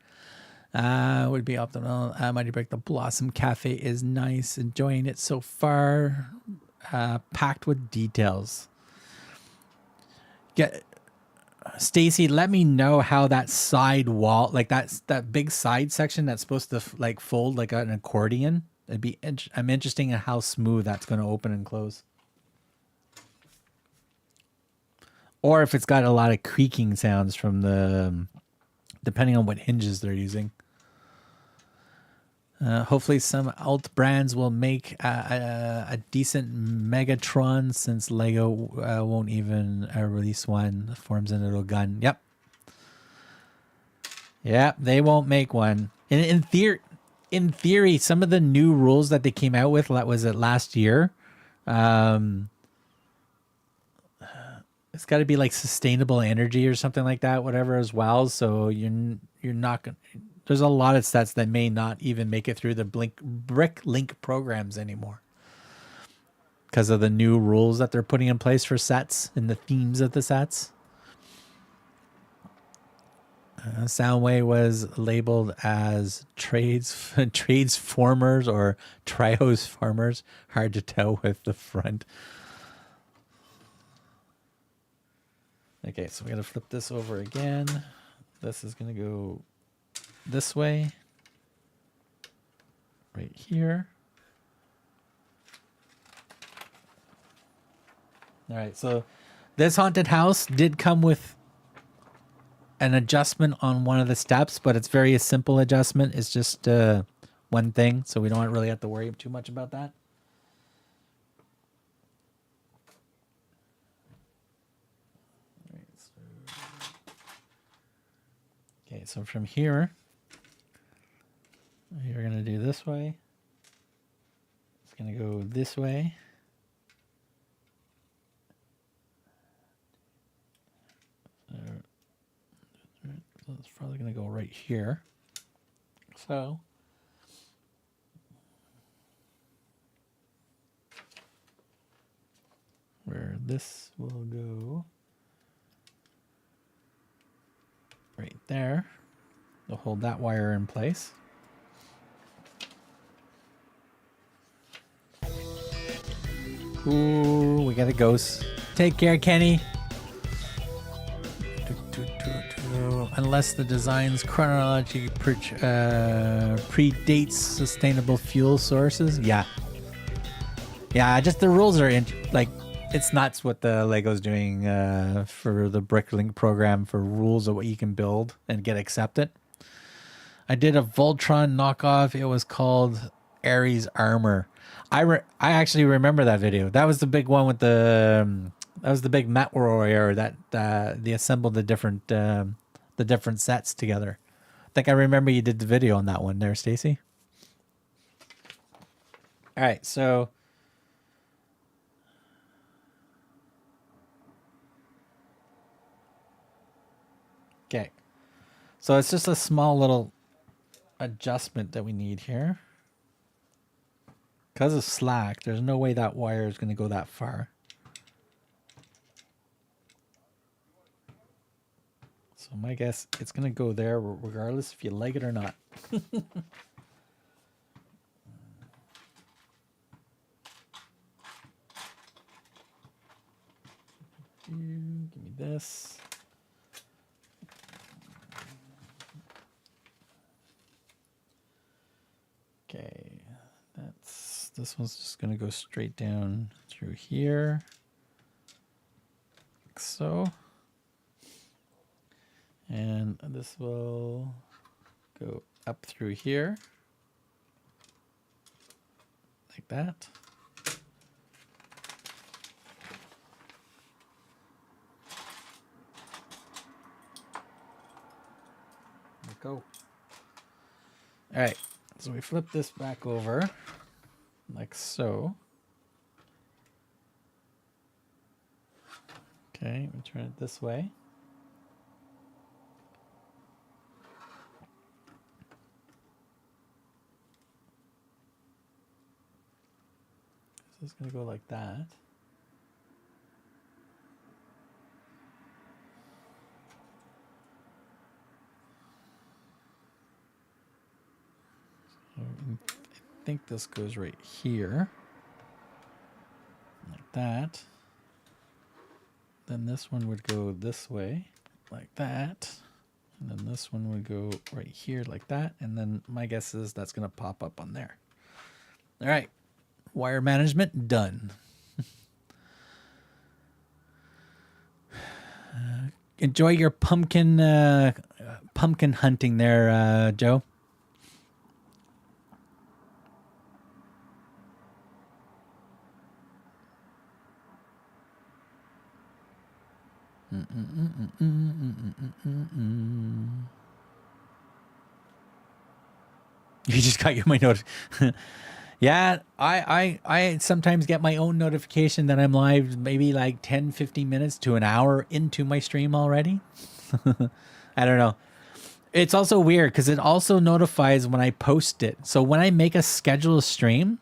Would be optimal. Mighty Break the Blossom Cafe is nice. Enjoying it so far. Packed with details. Get Stacy, let me know how that side wall, like that big side section that's supposed to like fold like an accordion. I'm interested in how smooth that's going to open and close. Or if it's got a lot of creaking sounds from the, depending on what hinges they're using. Hopefully some alt brands will make a decent Megatron, since Lego won't even release one that forms into a little gun. Yep. Yep, they won't make one. In theory, some of the new rules that they came out with, was it last year? It's got to be like sustainable energy or something like that, whatever, as well. So you're not going to... There's a lot of sets that may not even make it through the BRIC link programs anymore because of the new rules that they're putting in place for sets and the themes of the sets. Soundwave was labeled as tradesformers or trios farmers. Hard to tell with the front. Okay, so we got to flip this over again. This is going to go this way, right here. All right, so this haunted house did come with an adjustment on one of the steps, but it's very a simple adjustment. It's just one thing, so we don't really have to worry too much about that. All right, okay, so from here, you're going to do this way. It's going to go this way. So it's probably going to go right here. So where this will go right there. We'll hold that wire in place. Ooh, we got a ghost. Take care, Kenny. Unless the design's chronology predates sustainable fuel sources. Yeah. Yeah, just the rules are it's nuts what the Lego's doing for the BRIC program for rules of what you can build and get accepted. I did a Voltron knockoff. It was called Ares Armor. I actually remember that video. That was the big one with the that was the big Met Warrior that they assembled the different sets together. I think I remember you did the video on that one there, Stacy. All right, so okay. So it's just a small little adjustment that we need here. Because of slack, there's no way that wire is going to go that far. So my guess, it's going to go there regardless if you like it or not. Give me this. Okay, that's this one's just going to go straight down through here. Like so. And this will go up through here. Like that. There we go. All right, so we flip this back over like so. Okay, we turn it this way. So it's going to go like that. So I think this goes right here. Like that. Then this one would go this way, like that. And then this one would go right here like that. And then my guess is that's going to pop up on there. All right. Wire management done. Enjoy your pumpkin hunting there, Joe. You just got my note. Yeah, I sometimes get my own notification that I'm live maybe like 10, 15 minutes to an hour into my stream already. I don't know. It's also weird because it also notifies when I post it. So when I make a scheduled stream,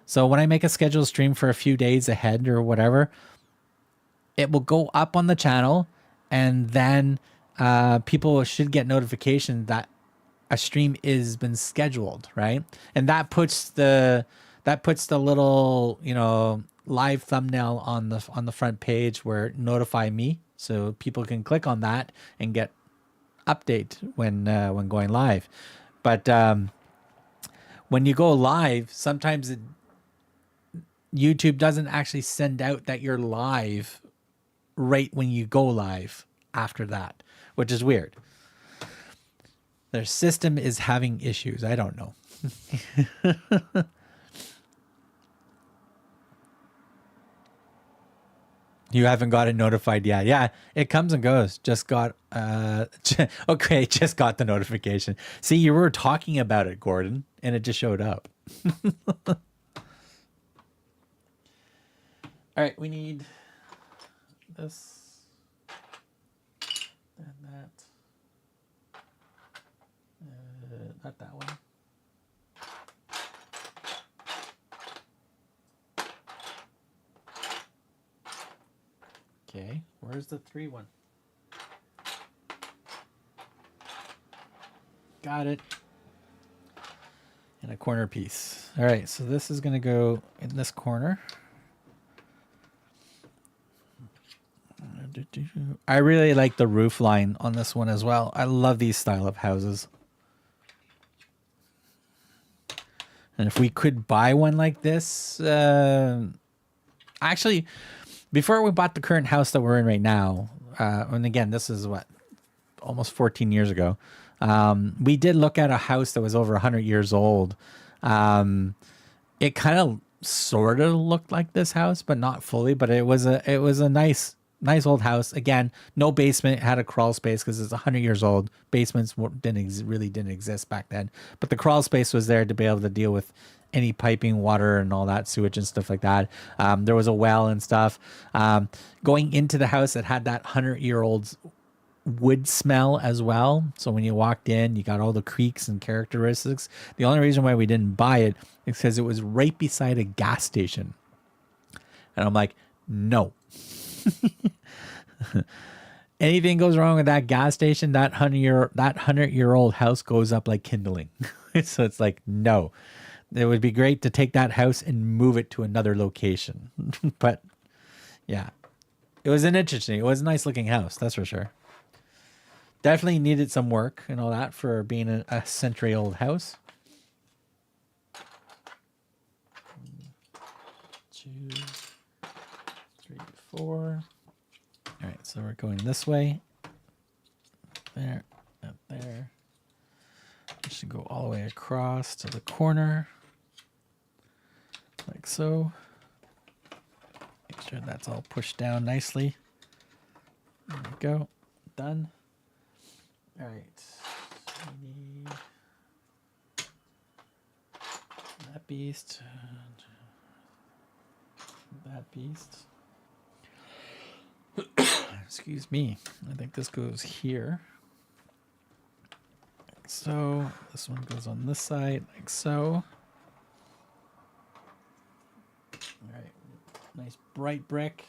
for a few days ahead or whatever, it will go up on the channel, and then people should get notification that a stream is been scheduled, right? And that puts the little, you know, live thumbnail on the front page where notify me, so people can click on that and get update when going live. But when you go live, sometimes YouTube doesn't actually send out that you're live right when you go live after that, which is weird. Their system is having issues. I don't know. You haven't got it notified yet. Yeah, it comes and goes. Just got okay, just got the notification. See, you were talking about it, Gordon, and it just showed up. All right, we need this and that. Not that one. Okay, where's the 3 one? Got it. And a corner piece. All right, so this is going to go in this corner. I really like the roof line on this one as well. I love these style of houses. And if we could buy one like this, actually, before we bought the current house that we're in right now, and again, this is what, almost 14 years ago, we did look at a house that was over 100 years old. It kind of sort of looked like this house, but not fully. But it was a nice old house. Again, no basement. It had a crawl space because it's 100 years old. Basements really didn't exist back then. But the crawl space was there to be able to deal with any piping, water, and all that, sewage and stuff like that. There was a well and stuff. Going into the house, it had that 100-year-old wood smell as well. So when you walked in, you got all the creaks and characteristics. The only reason why we didn't buy it is because it was right beside a gas station. And I'm like, no. Anything goes wrong with that gas station, that 100-year-old house goes up like kindling. So it's like, no. It would be great to take that house and move it to another location. But yeah, it was a nice looking house, that's for sure. Definitely needed some work and all that for being a century old house. 2, 3, 4. All right, so we're going this way. There, up there. We should go all the way across to the corner, like so. Make sure that's all pushed down nicely. There we go. Done. All right. We need that beast. That beast. Excuse me. I think this goes here. Like so. This one goes on this side, like so. All right. Nice bright brick.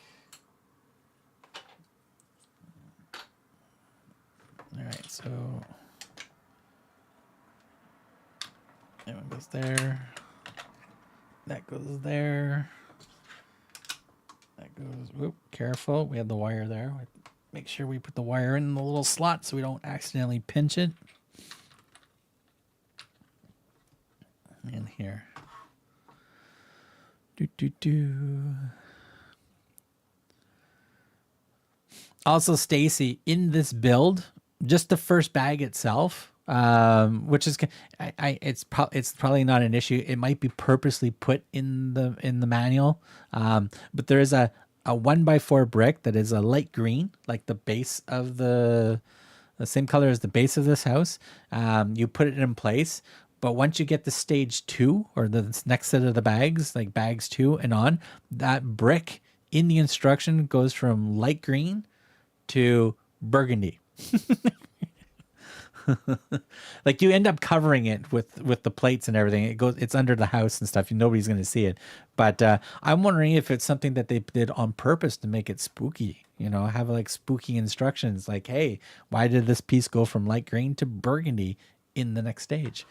All right, so that one goes there. That goes there. That goes, whoop, careful. We have the wire there. Make sure we put the wire in the little slot so we don't accidentally pinch it. In here. Also, Stacy, in this build, just the first bag itself, which is, it's probably not an issue. It might be purposely put in the manual, but there is a 1x4 brick that is a light green, like the base of the same color as the base of this house. You put it in place, but once you get the stage 2 or the next set of the bags, like bags 2 and on, that brick in the instruction goes from light green to burgundy. Like you end up covering it with the plates and everything. It's under the house and stuff. Nobody's going to see it. But I'm wondering if it's something that they did on purpose to make it spooky. Have like spooky instructions. Like, hey, why did this piece go from light green to burgundy in the next stage?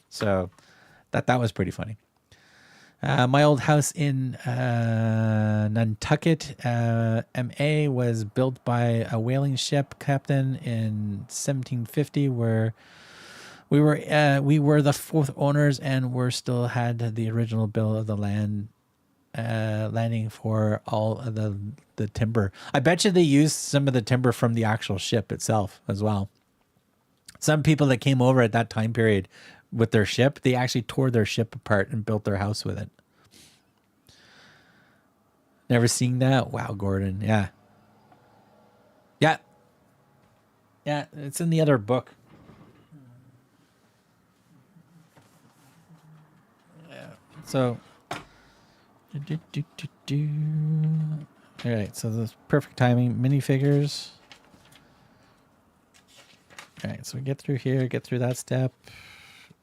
So that was pretty funny. My old house in Nantucket, MA, was built by a whaling ship captain in 1750, where we were the 4th owners, and we still had the original bill of the landing for all of the timber. I bet you they used some of the timber from the actual ship itself as well. Some people that came over at that time period with their ship, they actually tore their ship apart and built their house with it. Never seen that? Wow, Gordon. Yeah. Yeah. Yeah, it's in the other book. Yeah. So. All right, so this perfect timing. Minifigures. All right, so we get through here, get through that step.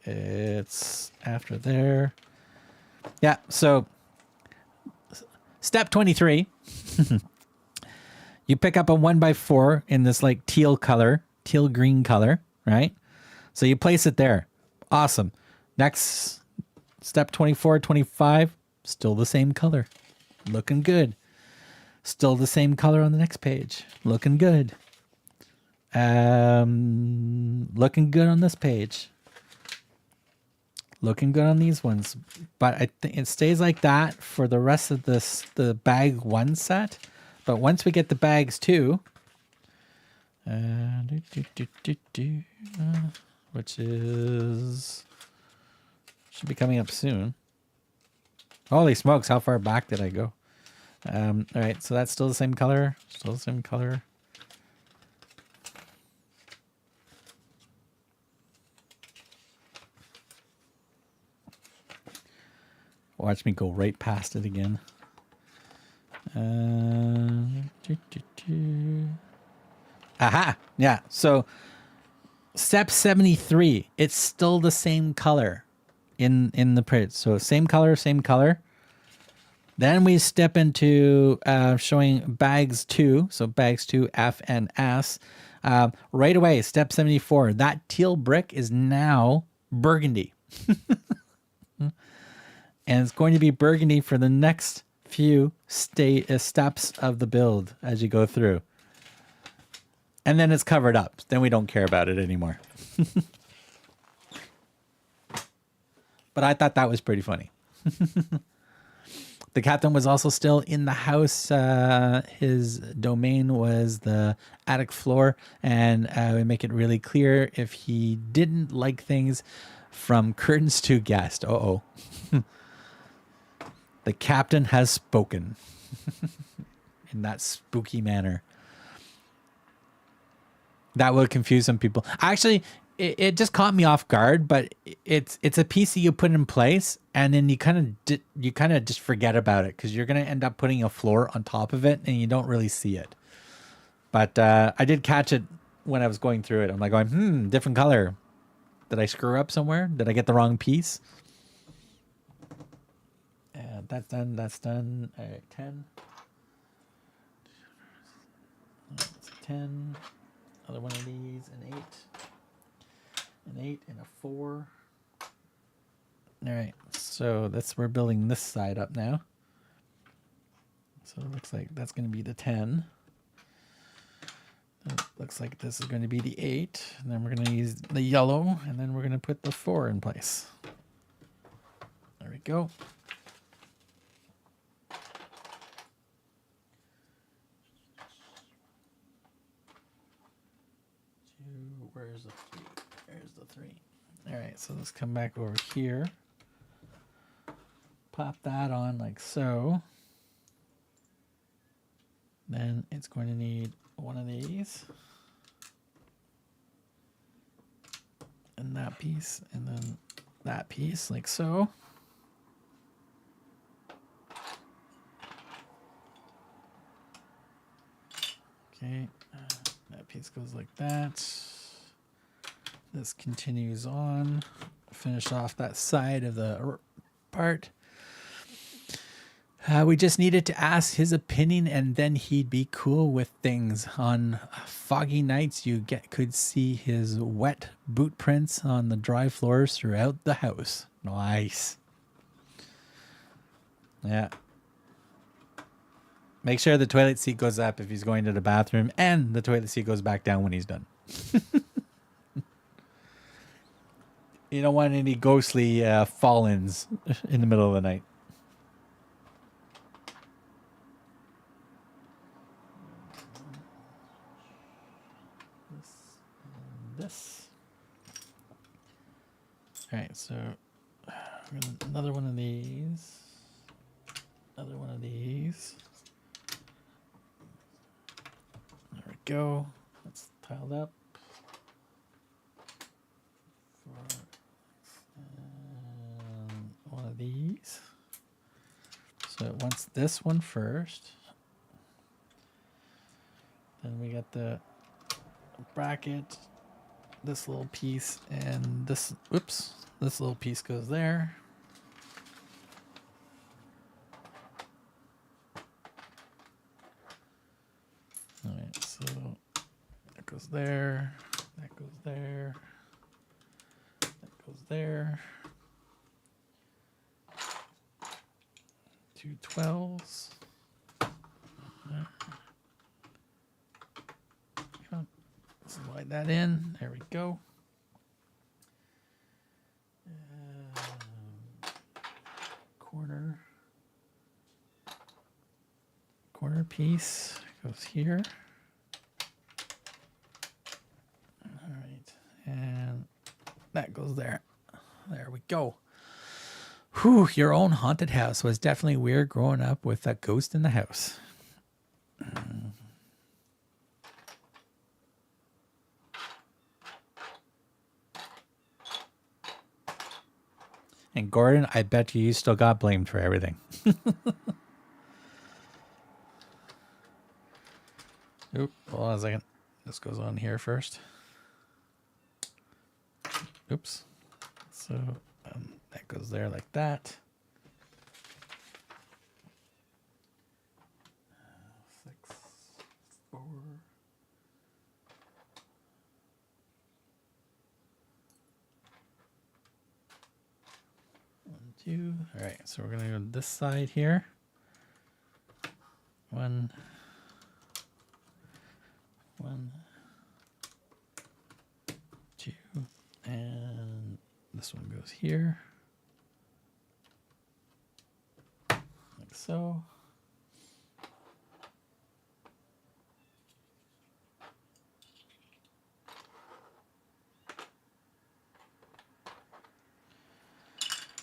It's after there. Yeah, so step 23. You pick up a 1x4 in this like teal green color, right? So you place it there. Awesome. Next, step 24, 25, still the same color. Looking good. Still the same color on the next page. Looking good. Looking good on this page. Looking good on these ones. But I think it stays like that for the rest of the bag 1 set. But once we get the bags 2, which should be coming up soon. Holy smokes, how far back did I go? All right, so that's still the same color. Still the same color. Watch me go right past it again. Aha! Yeah, so step 73, it's still the same color in the print. So same color, same color. Then we step into showing bags 2. So bags 2, F and S. Right away, step 74, that teal brick is now burgundy. And it's going to be burgundy for the next few steps of the build as you go through. And then it's covered up. Then we don't care about it anymore. But I thought that was pretty funny. The captain was also still in the house. His domain was the attic floor, and we make it really clear if he didn't like things from curtains to guest. Uh-oh. The captain has spoken in that spooky manner. That would confuse some people. Actually, it just caught me off guard, but it's a piece that you put in place, and then you kind of just forget about it because you're gonna end up putting a floor on top of it, and you don't really see it. But I did catch it when I was going through it. I'm like going, different color. Did I screw up somewhere? Did I get the wrong piece? And that's done. That's done. All right, 10. That's a 10. Another one of these, an 8. An 8 and a 4. All right, so we're building this side up now. So it looks like that's going to be the 10. It looks like this is going to be the 8. And then we're going to use the yellow, and then we're going to put the 4 in place. There we go. Where's the 3? There's the 3. All right, so let's come back over here. Pop that on like so. Then it's going to need one of these. And that piece, and then that piece like so. Okay, that piece goes like that. This continues on. Finish off that side of the part. We just needed to ask his opinion, and then he'd be cool with things. On foggy nights, you could see his wet boot prints on the dry floors throughout the house. Nice. Yeah. Make sure the toilet seat goes up if he's going to the bathroom, and the toilet seat goes back down when he's done. You don't want any ghostly fall-ins in the middle of the night. This. All right, so another one of these. Another one of these. There we go. That's tiled up. One of these. So it wants this one first. Then we got the bracket, this little piece, and this, whoops, this little piece goes there. All right, so that goes there, that goes there, that goes there. 2 12s. Slide that in. There we go. Corner piece goes here. All right, and that goes there. There we go. Whew, your own haunted house was definitely weird growing up with a ghost in the house. And Gordon, I bet you still got blamed for everything. Oop, hold on a second. This goes on here first. Oops. So that goes there like that. 6, 4. 1, 2. All right, so we're gonna go this side here. 1, 2, and this one goes here, like so.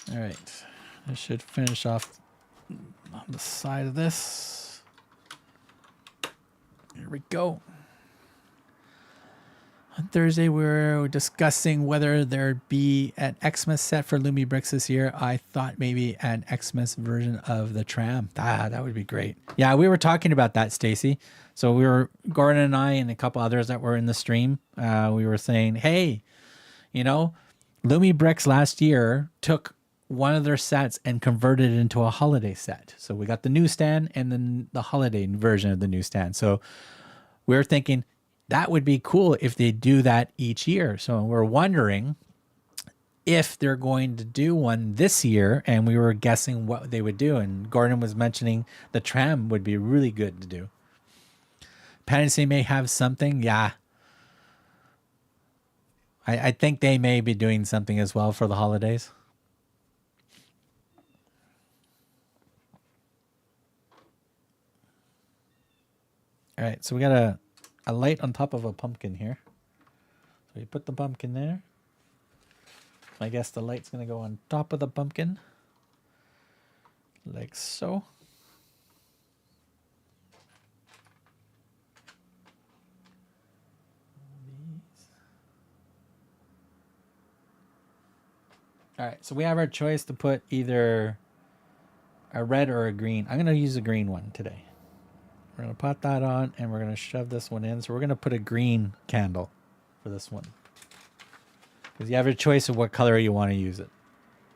All right, I should finish off on the side of this. Here we go. On Thursday, we were discussing whether there'd be an Xmas set for Lumibricks this year. I thought maybe an Xmas version of the tram. That would be great. Yeah, we were talking about that, Stacy. So we were, Gordon and I and a couple others that were in the stream, we were saying, hey, you know, Lumibricks last year took one of their sets and converted it into a holiday set. So we got the newsstand and then the holiday version of the newsstand. So we were thinking that would be cool if they do that each year. So we're wondering if they're going to do one this year, and we were guessing what they would do. And Gordon was mentioning the tram would be really good to do. Pantasy may have something. Yeah. I think they may be doing something as well for the holidays. All right, so we got a light on top of a pumpkin here. So you put the pumpkin there. I guess the light's going to go on top of the pumpkin. Like so. All right, so we have our choice to put either a red or a green. I'm going to use a green one today. We're going to put that on, and we're going to shove this one in. So we're going to put a green candle for this one. Because you have a choice of what color you want to use it.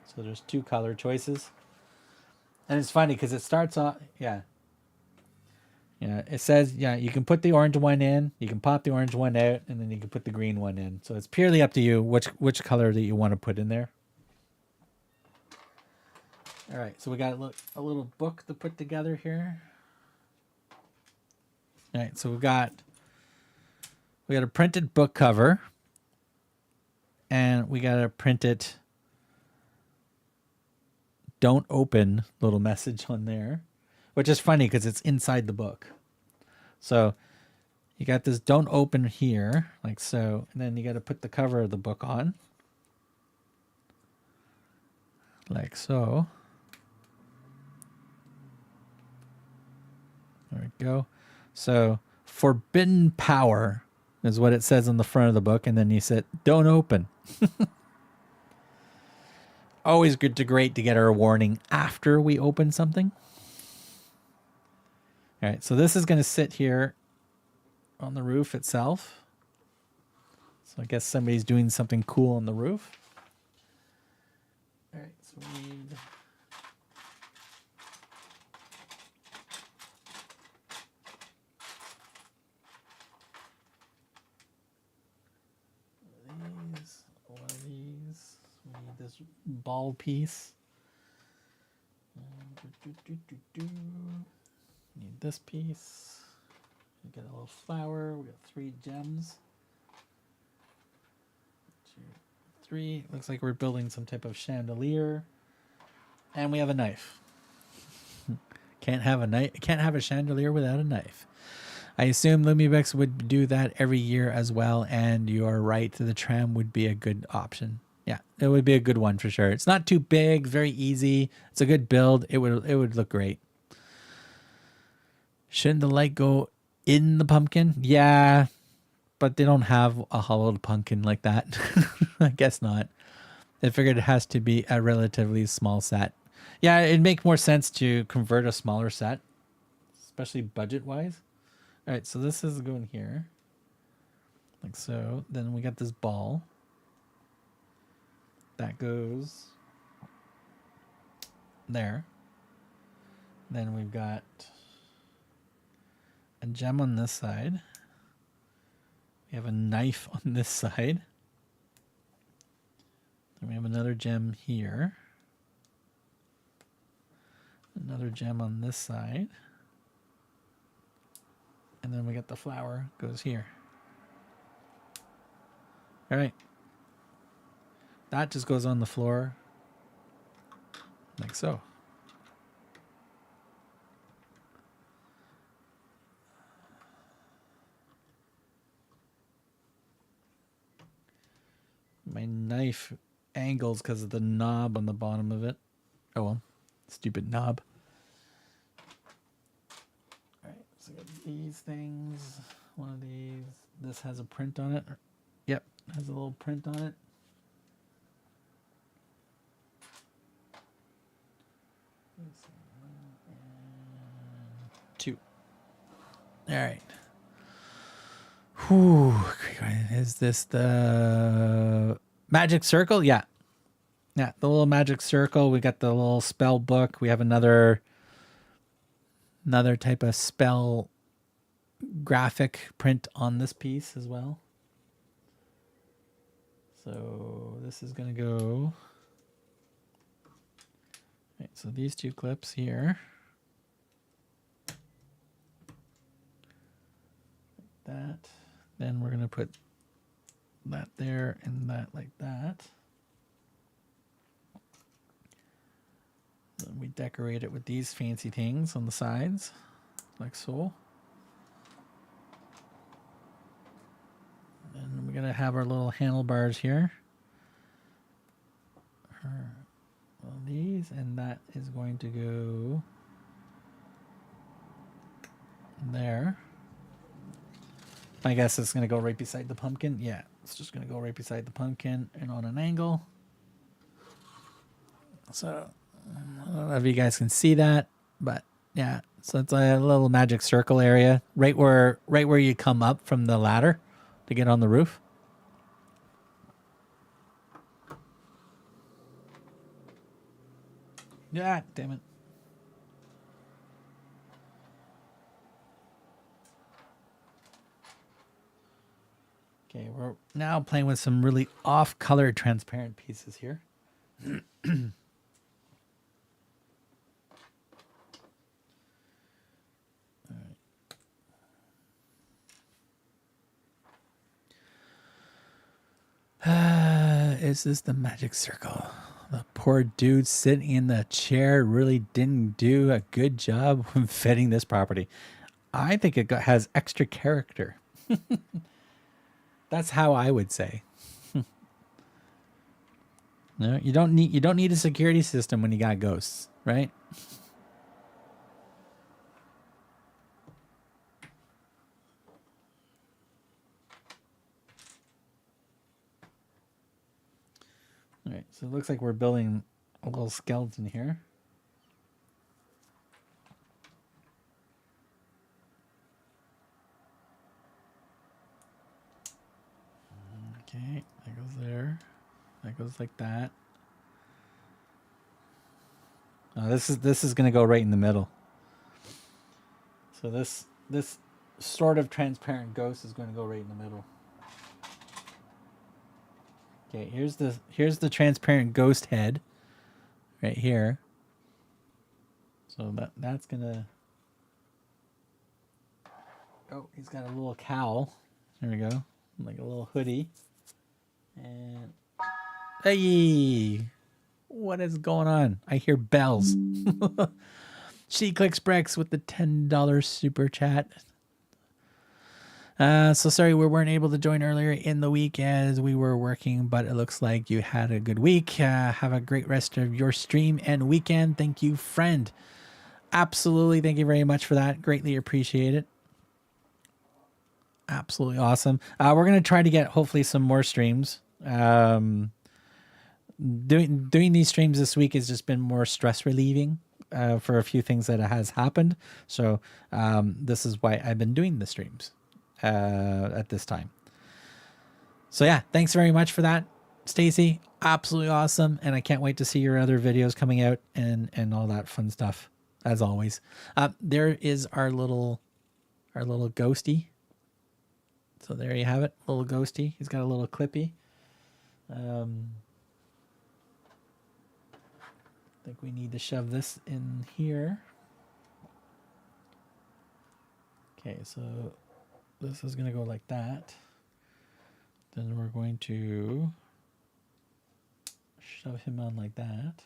So there's two color choices. And it's funny because it starts off, yeah. Yeah, it says, yeah, you can put the orange one in, you can pop the orange one out, and then you can put the green one in. So it's purely up to you which color that you want to put in there. All right, so we got a little book to put together here. All right, so we got a printed book cover, and we got a printed "Don't open" little message on there, which is funny because it's inside the book. So you got this "Don't open" here, like so, and then you got to put the cover of the book on, like so. There we go. So forbidden power is what it says on the front of the book. And then you said, don't open. Always great to get our warning after we open something. All right. So this is going to sit here on the roof itself. So I guess somebody's doing something cool on the roof. All right. So we need... this ball piece. Need this piece. We get a little flower. We got 3 gems. 2, 3. Looks like we're building some type of chandelier. And we have a knife. Can't have a chandelier without a knife. I assume Lumibricks would do that every year as well, and you are right. The tram would be a good option. Yeah, it would be a good one for sure. It's not too big, very easy. It's a good build. It would look great. Shouldn't the light go in the pumpkin? Yeah, but they don't have a hollowed pumpkin like that. I guess not. I figured it has to be a relatively small set. Yeah, it'd make more sense to convert a smaller set, especially budget-wise. All right, so this is going here, like so. Then we got this ball. That goes there. Then we've got a gem on this side. We have a knife on this side. Then we have another gem here. Another gem on this side. And then we got the flower goes here. All right. That just goes on the floor like so. My knife angles because of the knob on the bottom of it. Oh well, stupid knob. All right, so I got these things. One of these. This has a print on it. Yep, has a little print on it. And 2. All right. Whew. Is this the magic circle? Yeah. Yeah, the little magic circle. We got the little spell book. We have another type of spell graphic print on this piece as well. So this is going to go. Right, so these 2 clips here. Like that. Then we're going to put that there and that like that. Then we decorate it with these fancy things on the sides, like so. And we're going to have our little handlebars here. Well, these, and that is going to go there. I guess it's going to go right beside the pumpkin. Yeah, it's just going to go right beside the pumpkin and on an angle. So I don't know if you guys can see that, but yeah. So it's a little magic circle area right where you come up from the ladder to get on the roof. Yeah, damn it. Okay, we're now playing with some really off-color transparent pieces here. Is this the magic circle? The poor dude sitting in the chair really didn't do a good job of fitting this property. I think it has extra character. That's how I would say. No, you don't need a security system when you got ghosts, right? All right, so it looks like we're building a little skeleton here. Okay, that goes there. That goes like that. This is going to go right in the middle. So this sort of transparent ghost is going to go right in the middle. Okay, here's the transparent ghost head right here. So that's gonna. Oh, he's got a little cowl. There we go, like a little hoodie. And hey, what is going on? I hear bells. She clicks BRIX with the $10 super chat. So sorry we weren't able to join earlier in the week as we were working, but it looks like you had a good week. Have a great rest of your stream and weekend. Thank you, friend. Absolutely. Thank you very much for that. Greatly appreciate it. Absolutely awesome. We're going to try to get hopefully some more streams. Doing these streams this week has just been more stress relieving for a few things that has happened. So this is why I've been doing the streams at this time. So yeah, thanks very much for that, Stacy. Absolutely awesome, and I can't wait to see your other videos coming out and all that fun stuff as always. There is our little ghosty. So there you have it, little ghosty. He's got a little clippy. I think we need to shove this in here. Okay, so this is going to go like that. Then we're going to shove him on like that.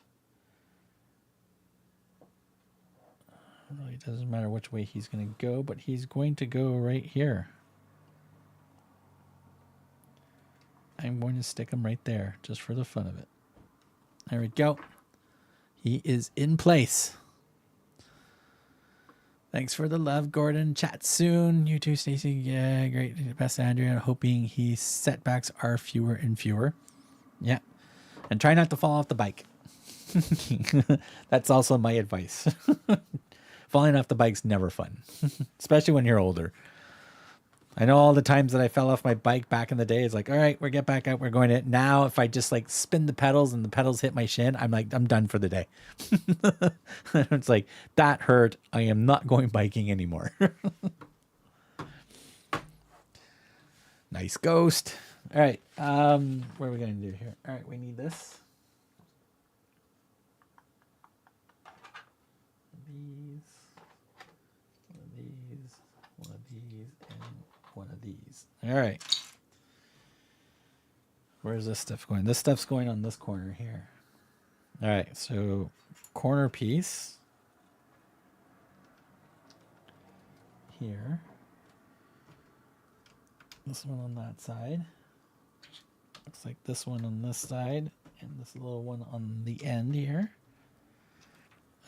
It really doesn't matter which way he's going to go, but he's going to go right here. I'm going to stick him right there just for the fun of it. There we go. He is in place. Thanks for the love, Gordon. Chat soon. You too, Stacy. Yeah, great. Best Andrea. Hoping his setbacks are fewer and fewer. Yeah. And try not to fall off the bike. That's also my advice. Falling off the bike's never fun, especially when you're older. I know all the times that I fell off my bike back in the day. It's like, all right, we're get back out. We're going to now. If I just like spin the pedals and the pedals hit my shin, I'm like, I'm done for the day. It's like, that hurt. I am not going biking anymore. Nice ghost. All right. What are we going to do here? All right. We need this. One of these, and one of these. All right. Where's this stuff going? This stuff's going on this corner here. All right. So corner piece here. This one on that side. Looks like this one on this side, and this little one on the end here.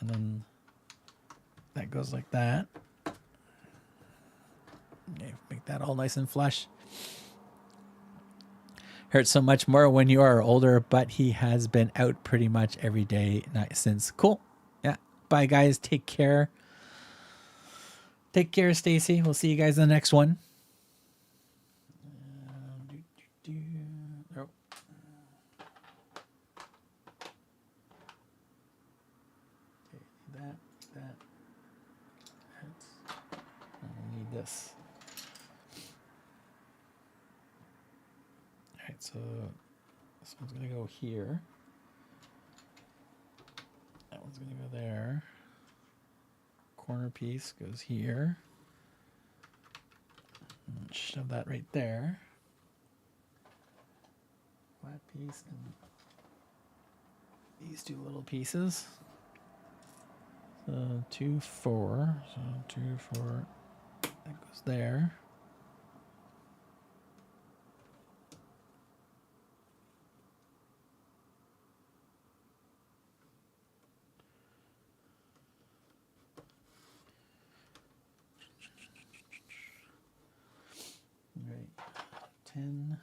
And then that goes like that. Okay, make that all nice and flush. Hurts so much more when you are older, but he has been out pretty much every day since. Cool. Yeah. Bye, guys. Take care. Take care, Stacy. We'll see you guys in the next one. Oh. Okay, that. I need this. All right, so this one's gonna go here. That one's gonna go there. Corner piece goes here. And shove that right there. Flat piece and these two little pieces. So 2, 4. So 2, 4. That goes there. Right, 10.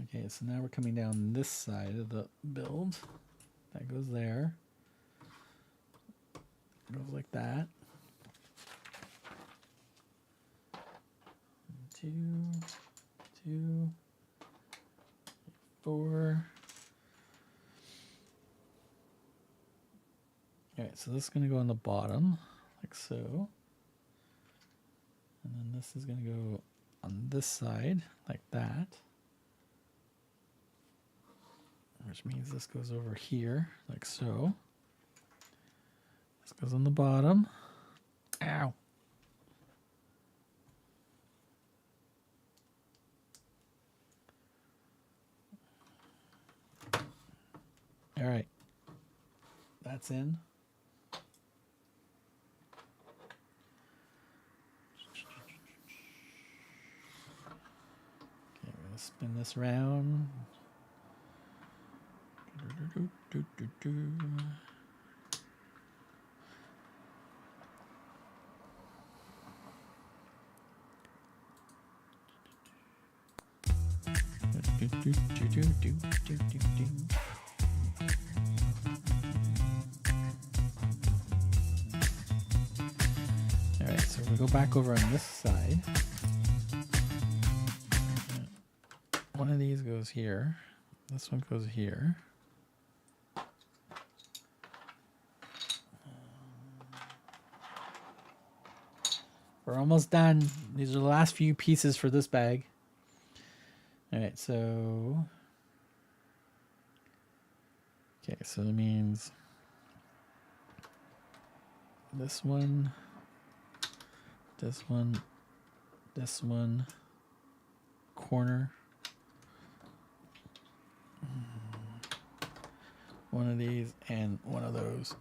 Okay, so now we're coming down this side of the build. That goes there. Goes like that. 2, 2, 4. All right, so this is going to go on the bottom, like so. And then this is going to go on this side, like that. Which means this goes over here, like so. This goes on the bottom. Ow. All right. That's in. Okay, we're going to spin this around. All right, so we'll go back over on this side. One of these goes here. This one goes here. We're almost done. These are the last few pieces for this bag. All right, so... Okay, so that means this one, corner, one of these, and one of those.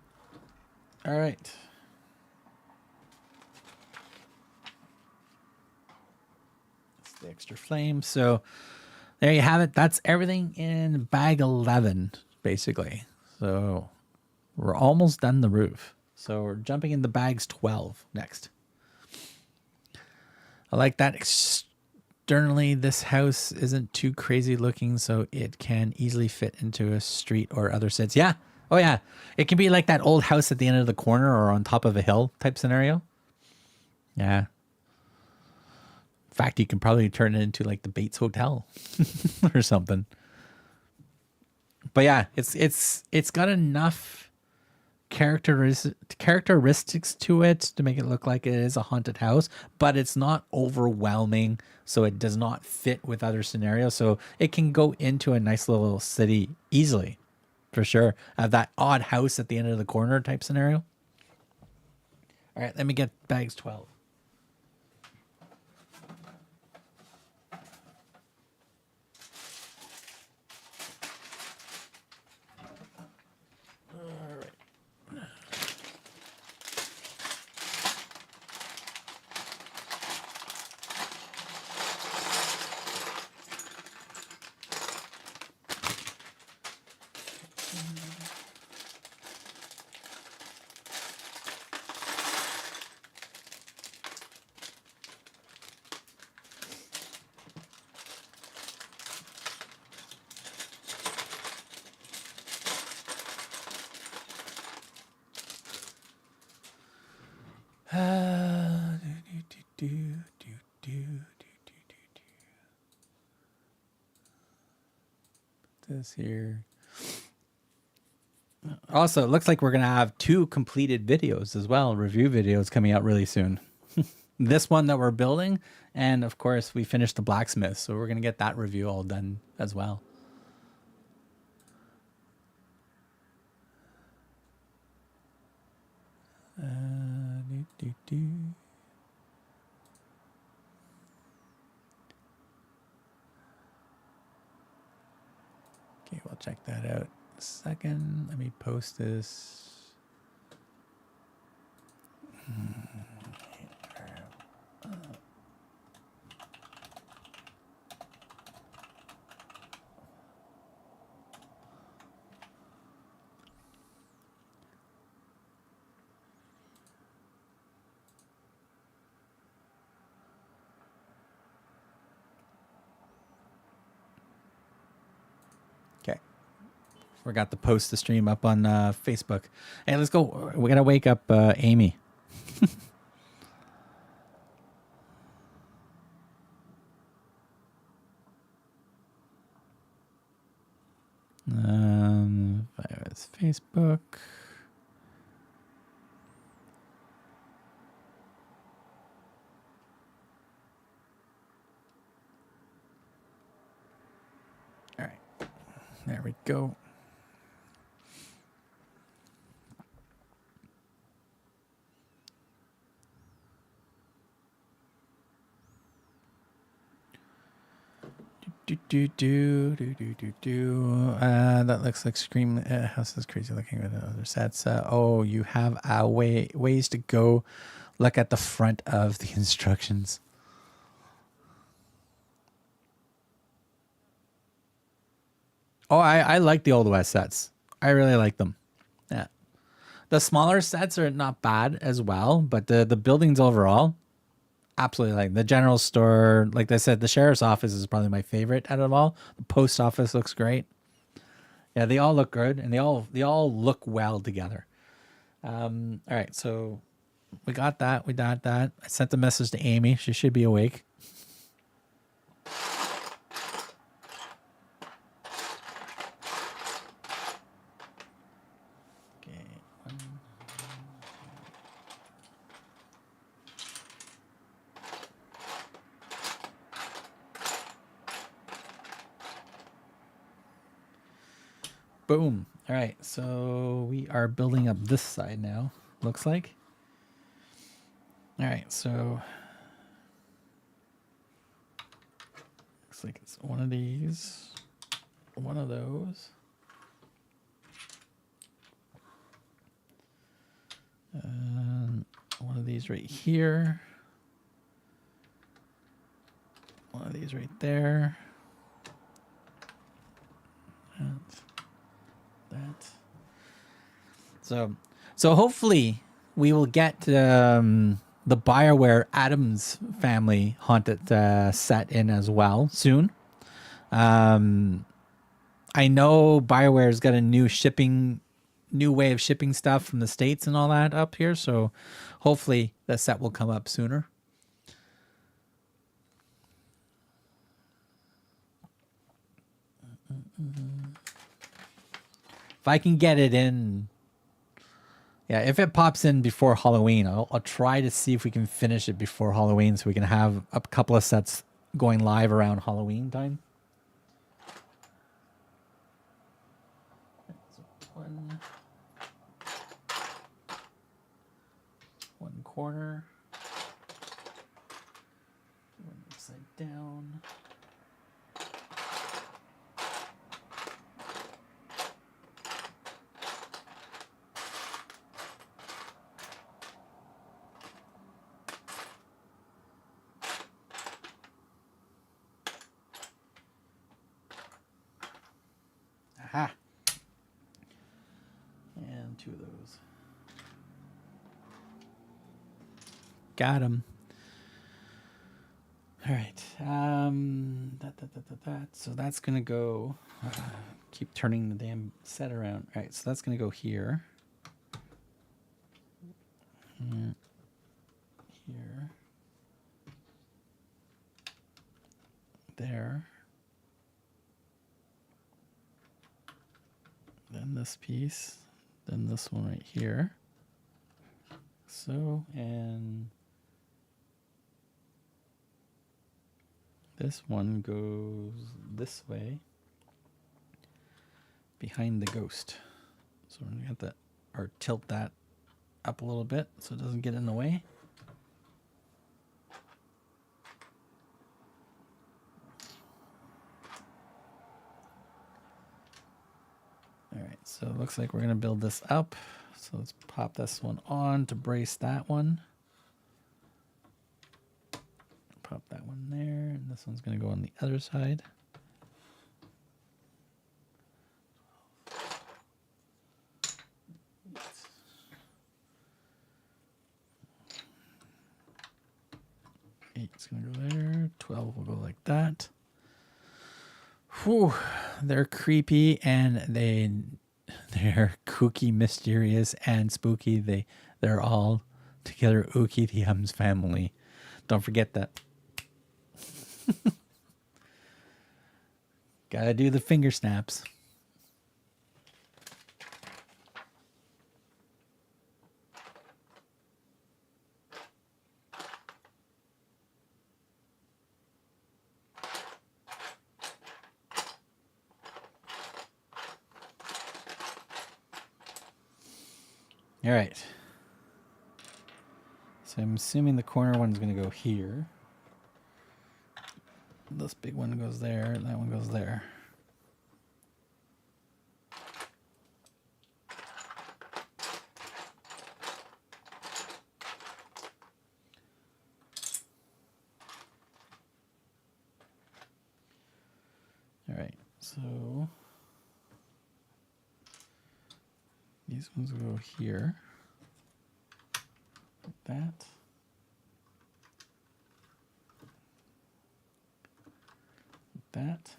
All right. Stay extra flame. So there you have it. That's everything in bag 11, basically. So we're almost done the roof. So we're jumping into bags 12 next. I like that externally this house isn't too crazy looking, so it can easily fit into a street or other sets. Yeah. Oh yeah. It can be like that old house at the end of the corner or on top of a hill type scenario. Yeah. In fact, you can probably turn it into like the Bates Hotel or something. But yeah, it's got enough characteristics to it to make it look like it is a haunted house, but it's not overwhelming, so it does not fit with other scenarios. So it can go into a nice little city easily, for sure. That odd house at the end of the corner type scenario. All right, let me get bags 12. This here. Also, it looks like we're going to have 2 completed videos as well, review videos coming out really soon. This one that we're building, and of course we finished the blacksmith, so we're going to get that review all done as well. Okay, we'll check that out a second. Let me post this. Okay. Forgot to post the stream up on Facebook. Hey, let's go. We got to wake up Amy. It's Facebook. All right. There we go. That looks like Scream House is crazy looking with other sets. Oh, you have ways to go. Look at the front of the instructions. Oh, I like the Old West sets. I really like them. Yeah. The smaller sets are not bad as well, but the buildings overall, absolutely like the general store. Like I said, the sheriff's office is probably my favorite out of all. The post office looks great. Yeah, they all look good, and they all look well together. All right, so we got that. We got that. I sent the message to Amy. She should be awake. Boom. All right, so we are building up this side now, looks like. All right, so looks like it's one of these, one of those. One of these right here. One of these right there. That. So hopefully we will get the BioWare Adams family haunted set in as well soon. I know BioWare's got a new way of shipping stuff from the States and all that up here, so hopefully the set will come up sooner. If I can get it in, yeah, if it pops in before Halloween, I'll try to see if we can finish it before Halloween so we can have a couple of sets going live around Halloween time. One corner, one upside down. Aha. And two of those. Got him. All right. So that's going to go... keep turning the damn set around. All right, so that's going to go here. Here. There. Then this piece. Then this one right here. So, and this one goes this way behind the ghost. So we're going to have to or tilt that up a little bit so it doesn't get in the way. All right, so it looks like we're going to build this up. So let's pop this one on to brace that one. Pop that one there, and this one's going to go on the other side. Eight's going to go there. 12 will go like that. Whew, they're creepy and they're kooky, mysterious, and spooky. They're all together Ookie the Hums family. Don't forget that. Gotta do the finger snaps. All right. So I'm assuming the corner one's going to go here. This big one goes there, and that one goes there. All right, so these ones go here, like that. That.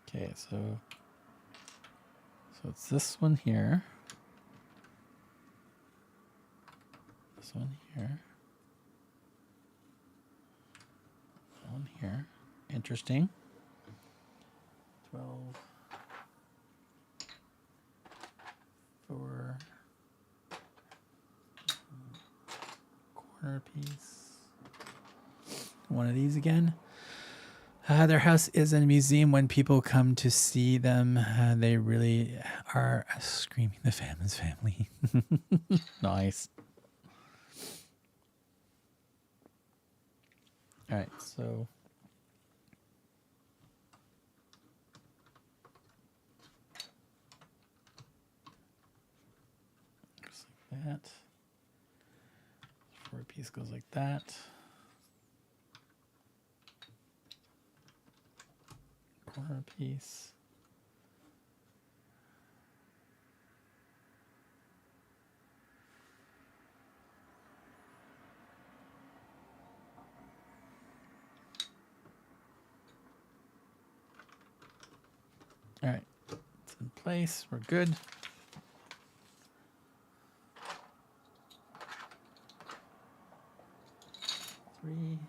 Okay, so it's this one here. This one here. That one here. Interesting. 12. 4. Corner piece. One of these again. Their house is a museum. When people come to see them, they really are screaming the Famines family. Nice. All right, so just like that. Four piece goes like that. Corner piece. All right, it's in place. We're good. Three.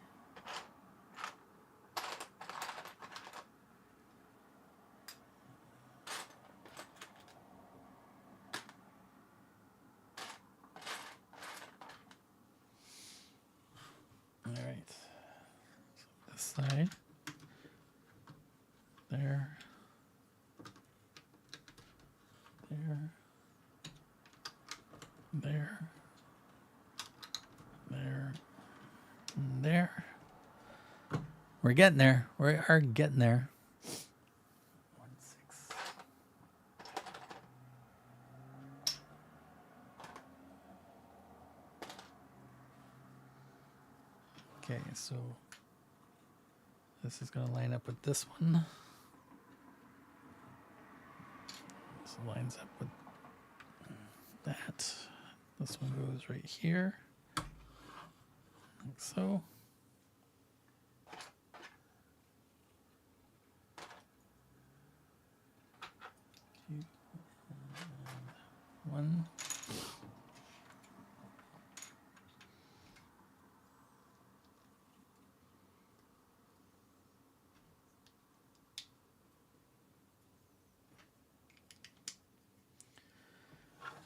All right. So this side. There. There. There. There. And there. We're getting there. We are getting there. 1, 6. Okay, so this is going to line up with this one. This lines up with that. This one goes right here, like so. Two, and 1.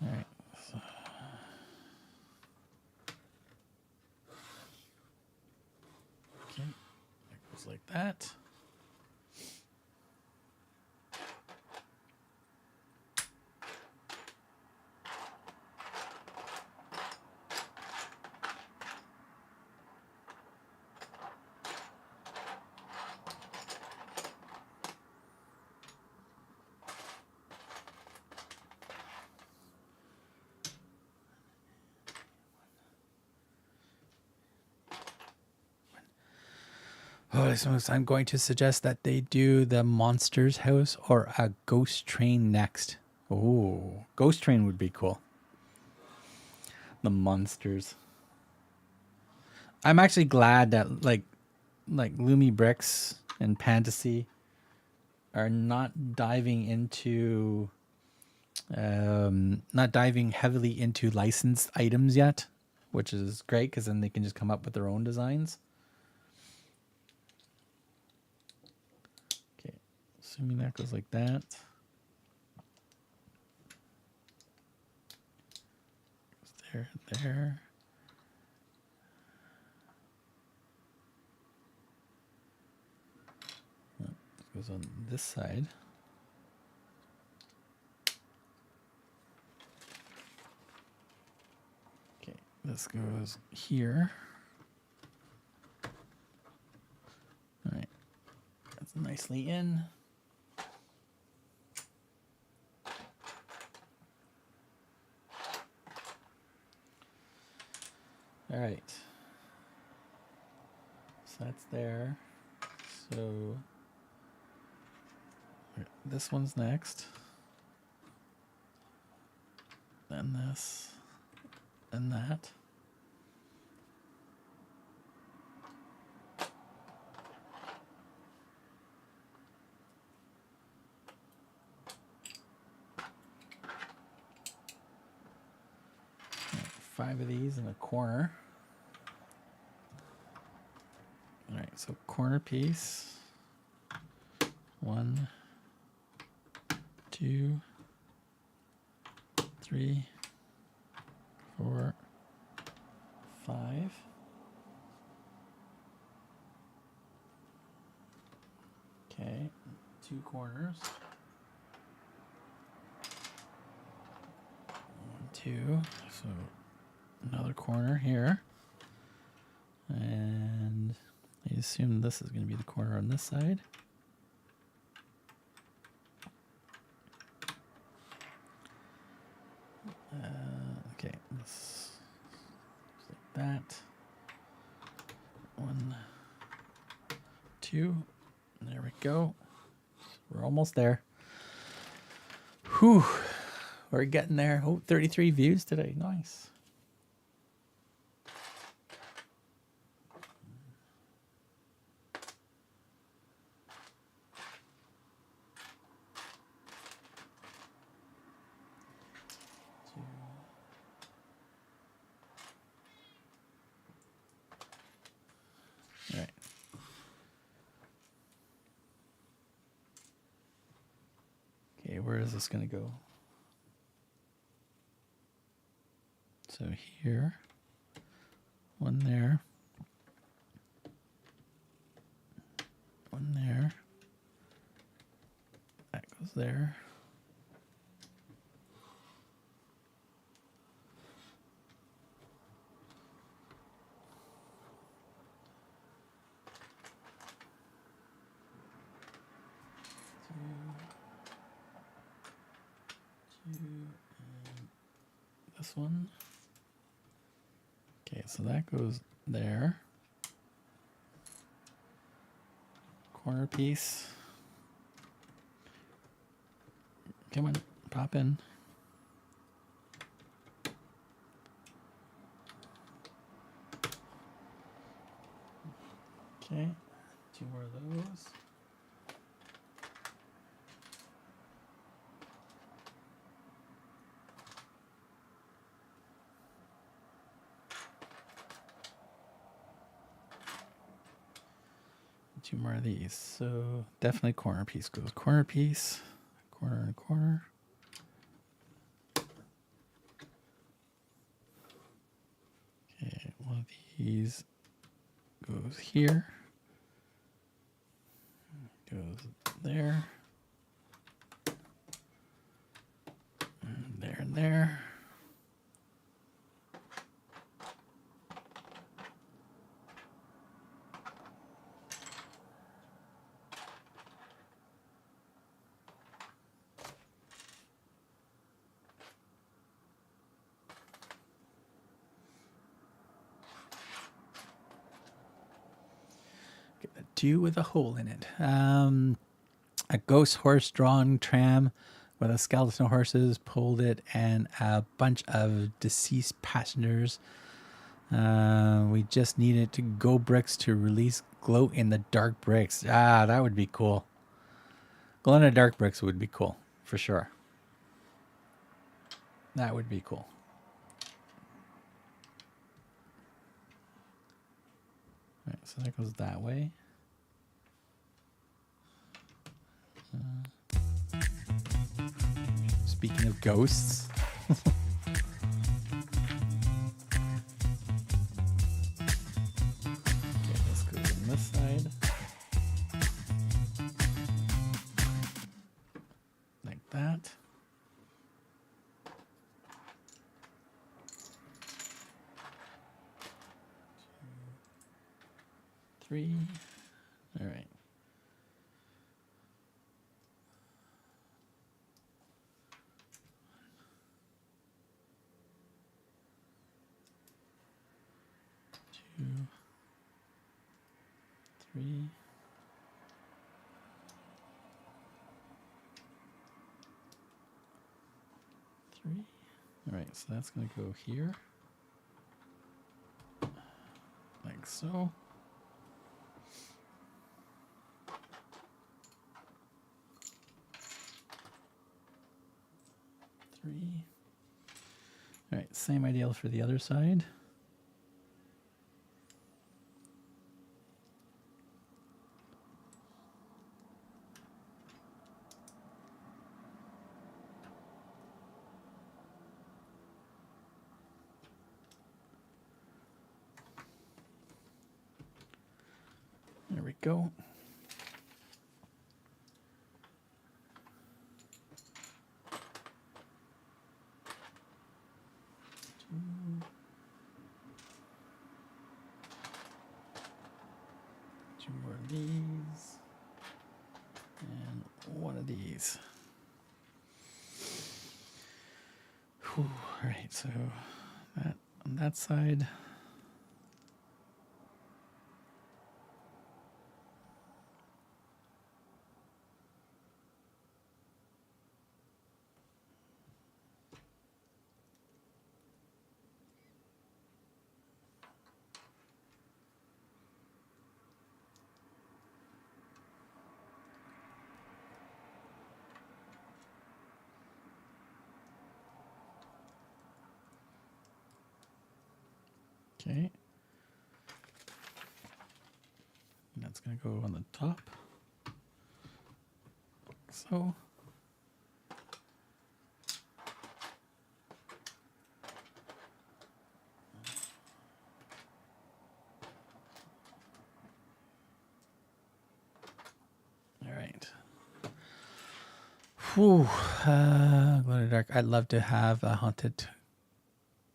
All right. So okay, that goes like that. Oh, so I'm going to suggest that they do the monster's house or a ghost train next. Oh, ghost train would be cool. The monsters. I'm actually glad that like Lumibricks and Fantasy are not diving into not diving heavily into licensed items yet, which is great because then they can just come up with their own designs. Okay, assuming that goes like that. Goes there, there. Oh, it goes on this side. Okay, this goes here. All right, that's nicely in. All right, so that's there. So this one's next. Then this, and that. Right, 5 of these in the corner. All right, so corner piece. 1, 2, 3, 4, 5. Okay, 2 corners. 2. So another corner here. And I assume this is going to be the corner on this side. Okay, this like that. 1, 2. There we go. We're almost there. Whew. We're getting there. Oh, 33 views today. Nice. All right. Okay, where is this going to go? So here, one there, one there, that goes there. And this one. Okay, so that goes there. Corner piece. Come on, pop in. Okay, 2 more of those. Two more of these. So definitely corner piece goes corner piece, corner and corner. Okay, one of these goes here, goes there, and there and there. Get a 2 with a hole in it. A ghost horse-drawn tram with a skeleton horses pulled it and a bunch of deceased passengers. We just needed to gobricks to release glow in the dark bricks. Ah, that would be cool. Glow in the dark bricks would be cool for sure. That would be cool. All right, so that goes that way. Speaking of ghosts. Okay, this goes on this side. Like that. 3. All right. Two, 3. All right, so that's going to go here. Like so. Three. All right, same idea for the other side. There we go. Two more of these. And one of these. Whew. All right, so that on that side. Okay. And that's going to go on the top. Like so. All right. Whew. Glow in the dark. I'd love to have a haunted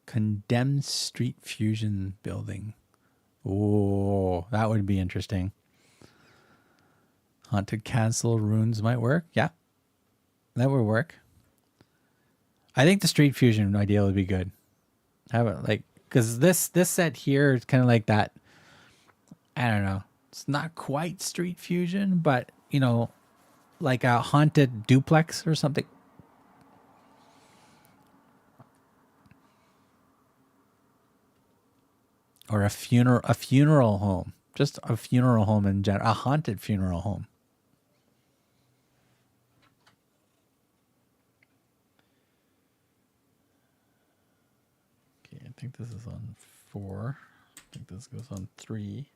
condemned street fusion building. Oh, that would be interesting. Haunted castle ruins might work. Yeah, that would work. I think the street fusion idea would be good. Have it like, because this set here is kind of like that. I don't know. It's not quite street fusion, but you know, like a haunted duplex or something. Or a funeral home. Just a funeral home in general. A haunted funeral home. Okay, I think this is on 4. I think this goes on 3.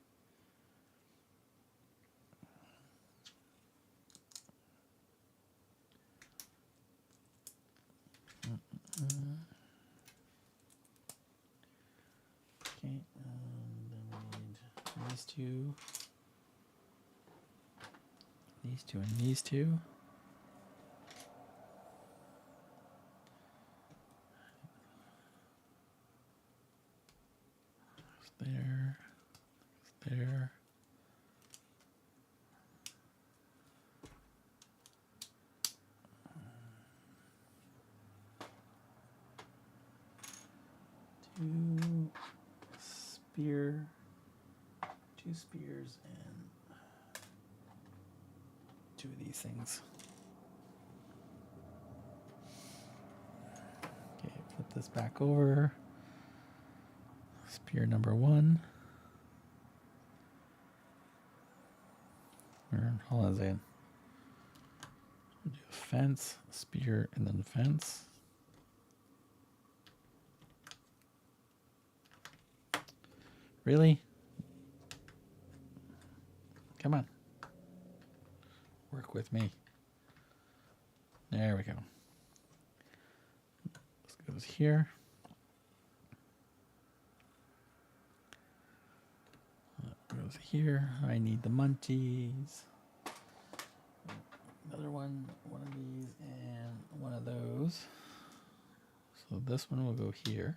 Okay, then we need these two, and these two. There, there. Two spears, and 2 of these things. Okay, flip this back over. Spear number 1. Hold on a second. We'll do a fence, spear, and then fence. Really? Come on. Work with me. There we go. This goes here. That goes here. I need the munchies. Another one of these, and one of those. So this one will go here.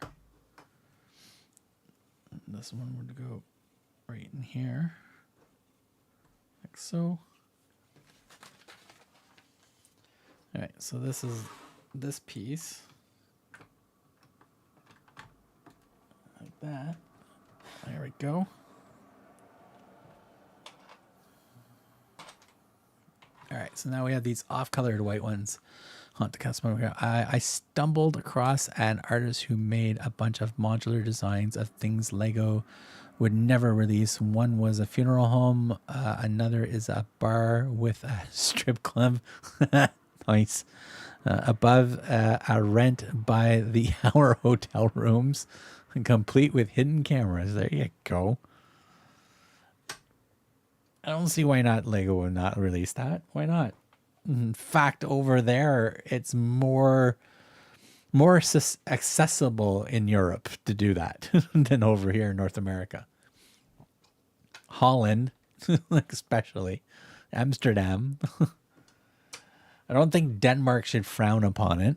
And this one would go right in here. Like so. All right, so this is this piece. Like that. There we go. All right, so now we have these off-colored white ones. Haunt the customer. I stumbled across an artist who made a bunch of modular designs of things Lego would never release. One was a funeral home. Another is a bar with a strip club. Nice. Above a rent by the hour hotel rooms, complete with hidden cameras. There you go. I don't see why not Lego would not release that. Why not? In fact, over there, it's more accessible in Europe to do that than over here in North America. Holland, especially. Amsterdam. I don't think Denmark should frown upon it.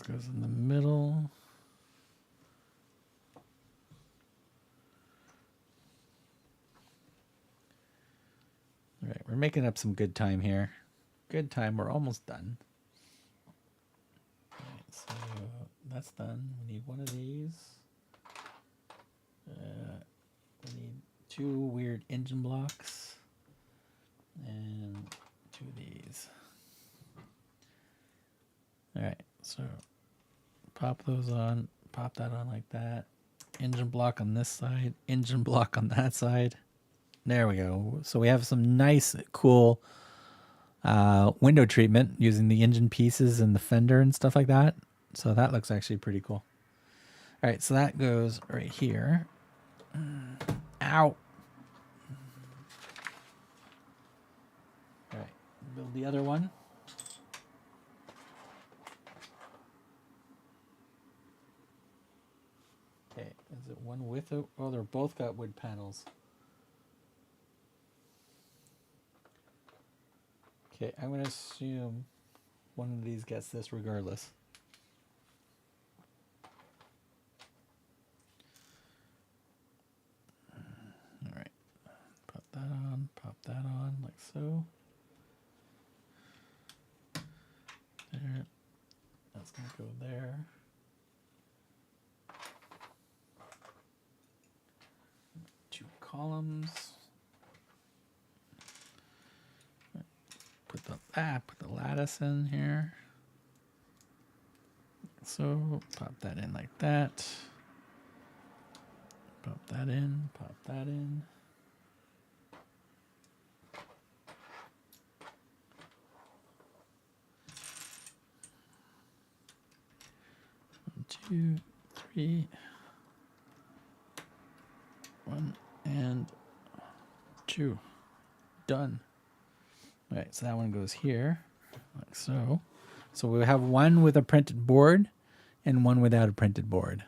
Goes in the middle. All right, we're making up some good time here. Good time. We're almost done. All right, so that's done. We need one of these. We need 2 weird engine blocks and 2 of these. All right, so pop those on, pop that on like that. Engine block on this side, engine block on that side. There we go. So we have some nice, cool window treatment using the engine pieces and the fender and stuff like that. So that looks actually pretty cool. All right, so that goes right here. Ow. All right, build the other one. Okay, is it one with a... Oh, they're both got wood panels. Okay, I'm going to assume one of these gets this regardless. All right, pop that on like so. There, that's going to go there. Two columns. Put the lattice in here. So pop that in like that. Pop that in, pop that in. One, 2, 3. 1 and 2. Done. All right, so that one goes here, like so. So we have one with a printed board and one without a printed board.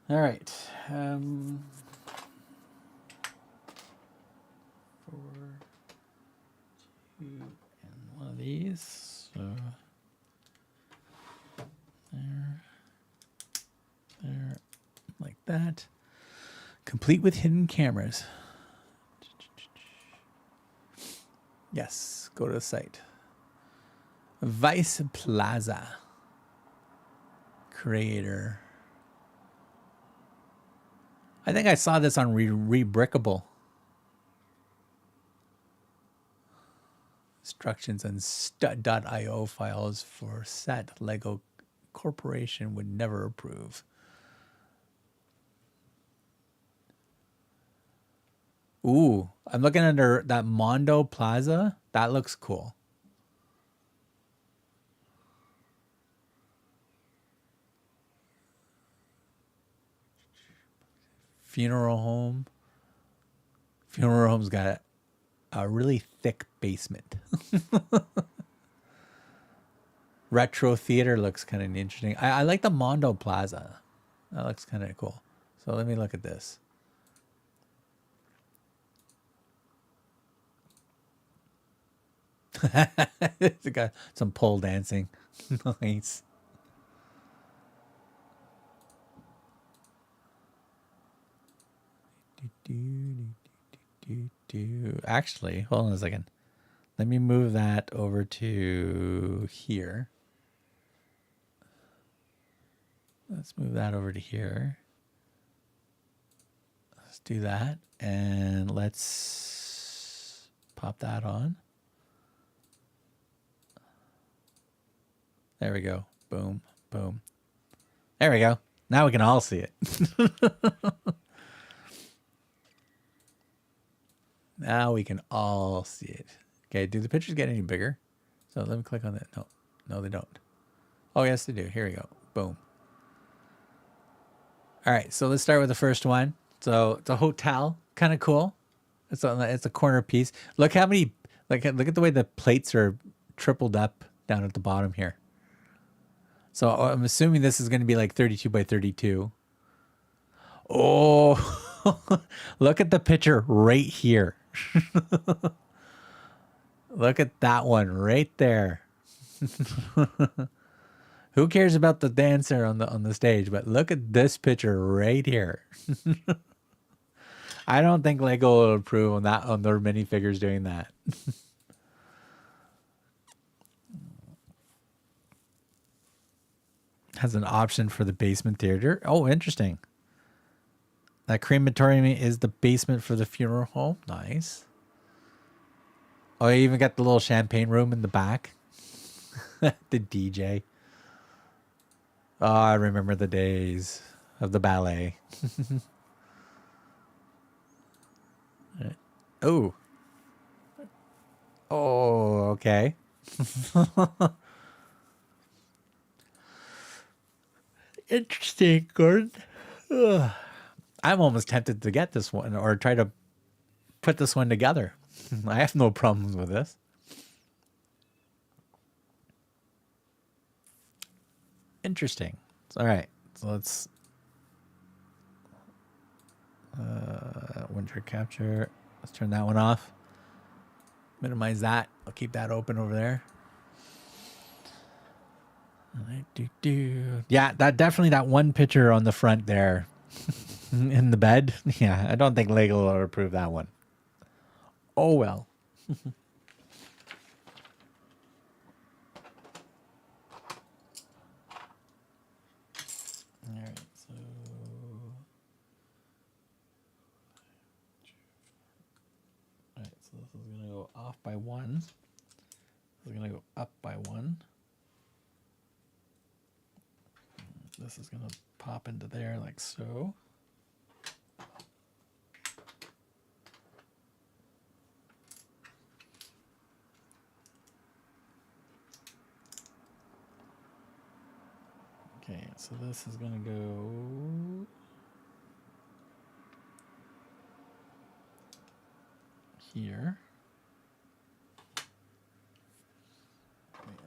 All right. 4, 2, and one of these. So there, like that. Complete with hidden cameras. Yes, go to the site. Vice Plaza. Creator. I think I saw this on Rebrickable. Instructions and stud.io files for set Lego Corporation would never approve. Ooh, I'm looking under that Mondo Plaza. That looks cool. Funeral home. Funeral home's got a really thick basement. Retro theater looks kind of interesting. I like the Mondo Plaza. That looks kind of cool. So let me look at this. It's got some pole dancing. Nice. Actually, hold on a second. Let me move that over to here. Let's move that over to here. Let's do that. And let's pop that on. There we go. Boom, boom. There we go. Now we can all see it. Now we can all see it. Okay, do the pictures get any bigger? So let me click on that. No, no, they don't. Oh, yes, they do. Here we go. Boom. All right, so let's start with the first one. So it's a hotel, kind of cool. It's a corner piece. Look how many, look at the way the plates are tripled up down at the bottom here. So I'm assuming this is going to be like 32 by 32. Oh, look at the picture right here. Look at that one right there. Who cares about the dancer on the stage? But look at this picture right here. I don't think Lego will approve on that on their minifigures doing that. Has an option for the basement theater. Oh, interesting. That crematorium is the basement for the funeral home. Nice. Oh, you even got the little champagne room in the back. The DJ. Oh, I remember the days of the ballet. Oh. Oh, okay. Interesting, Gordon. Ugh. I'm almost tempted to get this one or try to put this one together. I have no problems with this. Interesting. All right. So let's winter capture. Let's turn that one off. Minimize that. I'll keep that open over there. Yeah, that definitely that one picture on the front there in the bed. Yeah, I don't think Lego will approve that one. Oh well. All right, so this is gonna go off by one. This is gonna go up by one. This is gonna pop into there like so. Okay, so this is gonna go here.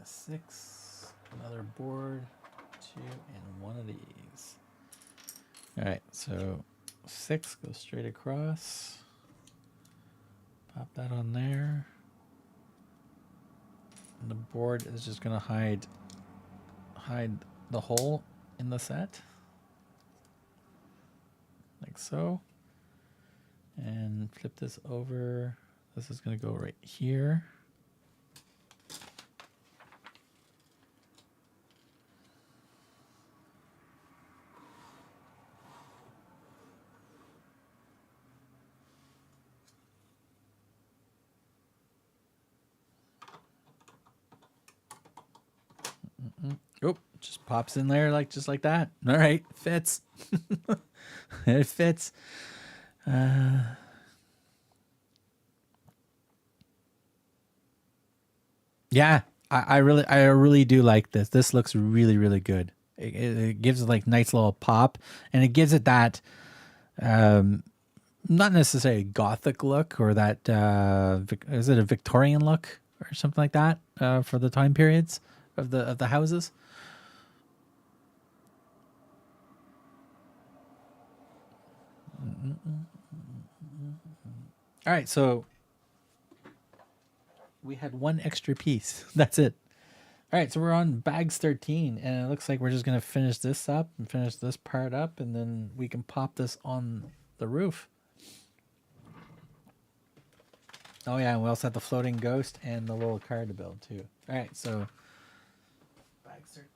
A 6, another board, 2, and one of these. All right, so 6 goes straight across. Pop that on there. And the board is just gonna hide the hole in the set. Like so. And flip this over. This is gonna go right here. Oh, just pops in there just like that. All right, fits. It fits. Yeah, I really do like this. This looks really, really good. It gives it like nice little pop, and it gives it that not necessarily gothic look or that is it a Victorian look or something like that for the time periods of the houses. All right, so we had one extra piece. That's it. All right, so we're on bags 13, and it looks like we're just going to finish this up and finish this part up, and then we can pop this on the roof. Oh, yeah, and we also have the floating ghost and the little car to build, too. All right, so bags 13.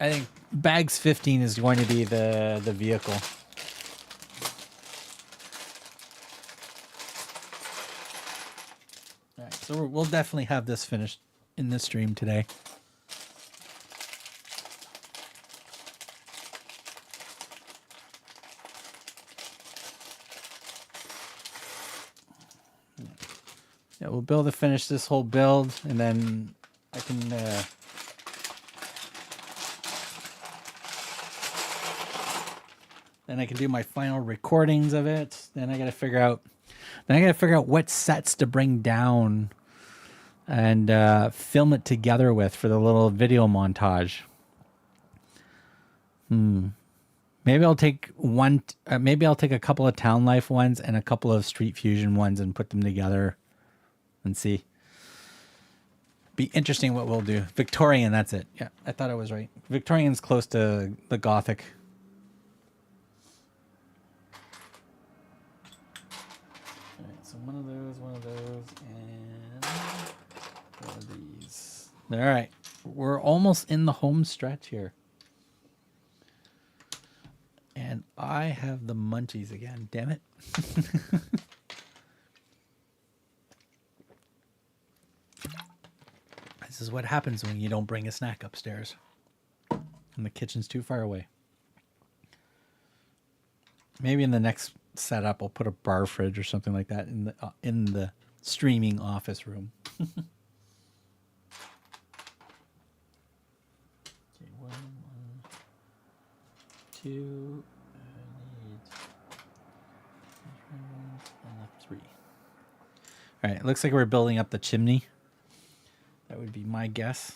I think bags 15 is going to be the vehicle. All right, so we'll definitely have this finished in this stream today. Yeah, we'll finish this whole build, and then I can then I can do my final recordings of it. Then I got to figure out what sets to bring down and film it together with for the little video montage. Maybe Maybe I'll take one. Maybe I'll take a couple of Town Life ones and a couple of Street Fusion ones and put them together and see. Be interesting what we'll do. Victorian, that's it. Yeah, I thought I was right. Victorian's close to the Gothic. All right, so one of those, and one of these. All right, we're almost in the home stretch here. And I have the munchies again, damn it. This is what happens when you don't bring a snack upstairs and the kitchen's too far away. Maybe in the next setup, I'll put a bar fridge or something like that in the streaming office room. Okay, one, two, I need three. All right, it looks like we're building up the chimney. That would be my guess.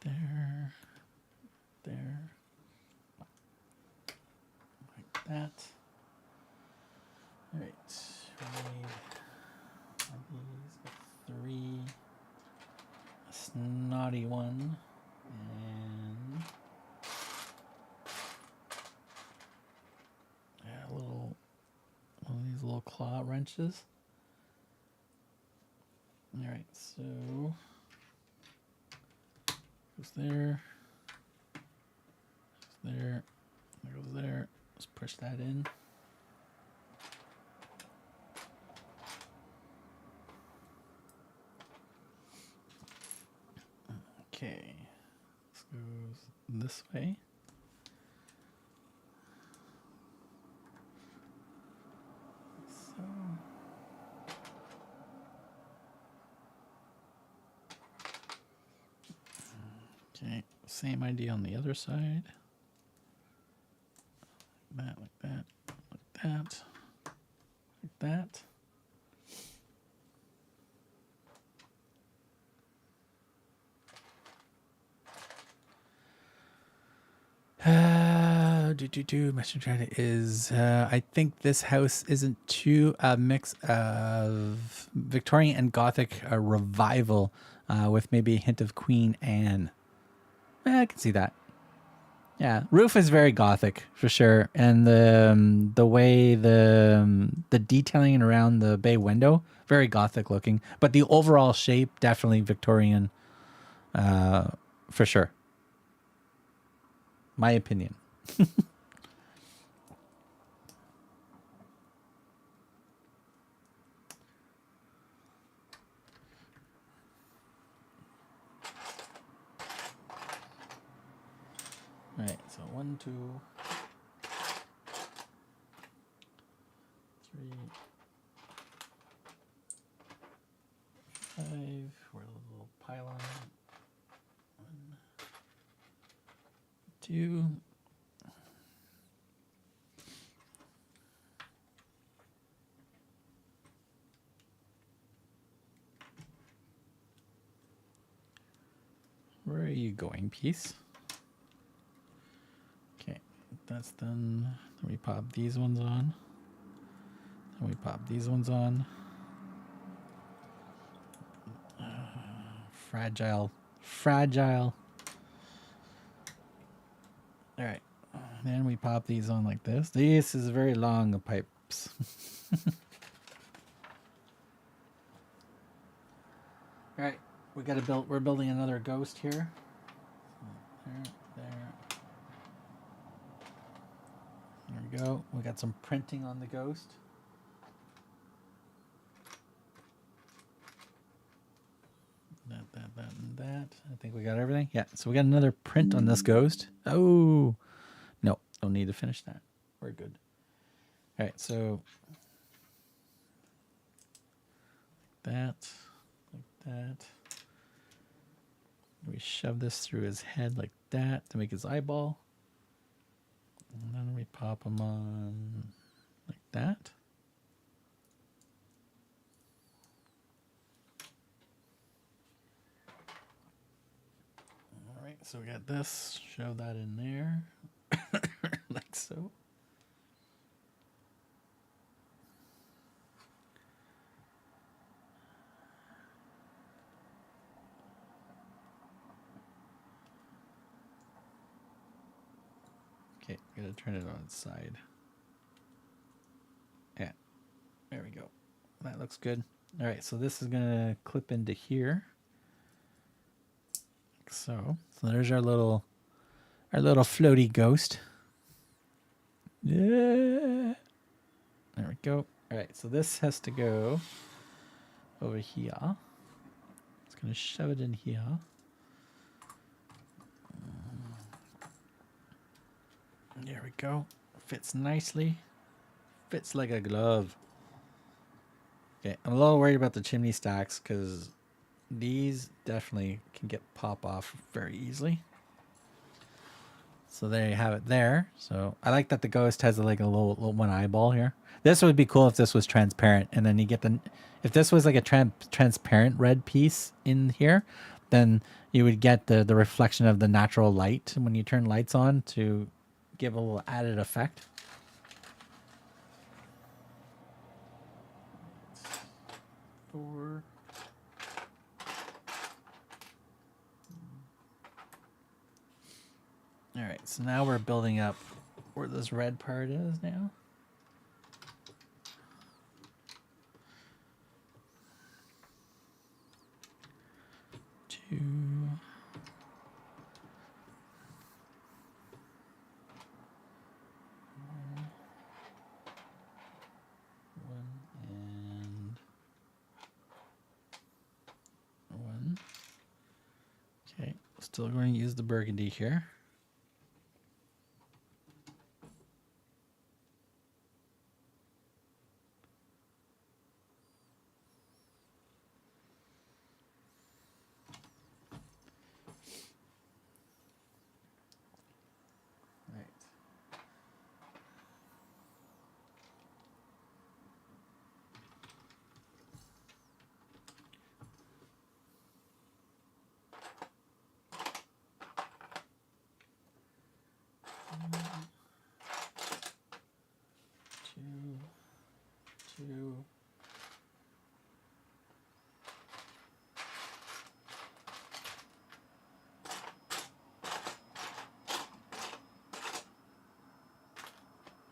There. Like that. All right, we need three, a snotty one, and one of these little claw wrenches. All right, so goes there, there goes there. Let's push that in. Okay, this goes this way. So okay, same idea on the other side. Like that, like that, like that. Message is I think this house isn't too a mix of Victorian and Gothic revival with maybe a hint of Queen Anne. I can see that. Yeah, roof is very Gothic for sure, and the way the detailing around the bay window very Gothic looking, but the overall shape definitely Victorian, for sure. My opinion. All right, so 1, 2, 3, 5. We're a little pylon. 1, 2. Where are you going, piece? Okay, that's done. Then we pop these ones on. Then we pop these ones on. Fragile. All right. Then we pop these on like this. This is very long pipes. All right. We're building another ghost here. There we go. We got some printing on the ghost. That, and that. I think we got everything. Yeah, so we got another print on this ghost. Oh, no, don't need to finish that. We're good. All right, so like that. We shove this through his head like that to make his eyeball. And then we pop him on like that. So we got this, shove that in there, like so. Okay, gotta turn it on its side. Yeah, there we go. That looks good. All right, so this is gonna clip into here. Like so there's our little floaty ghost. Yeah. There we go. All right, so this has to go over here. It's gonna shove it in here. There we go. Fits nicely. Fits like a glove. Okay, I'm a little worried about the chimney stacks because these definitely can get pop off very easily. So there you have it there. So I like that the ghost has like a little one eyeball here. This would be cool if this was transparent, and then you get if this was like a transparent red piece in here, then you would get the reflection of the natural light when you turn lights on to give a little added effect. All right, so now we're building up where this red part is now. Two. One. Okay, still going to use the burgundy here. Two.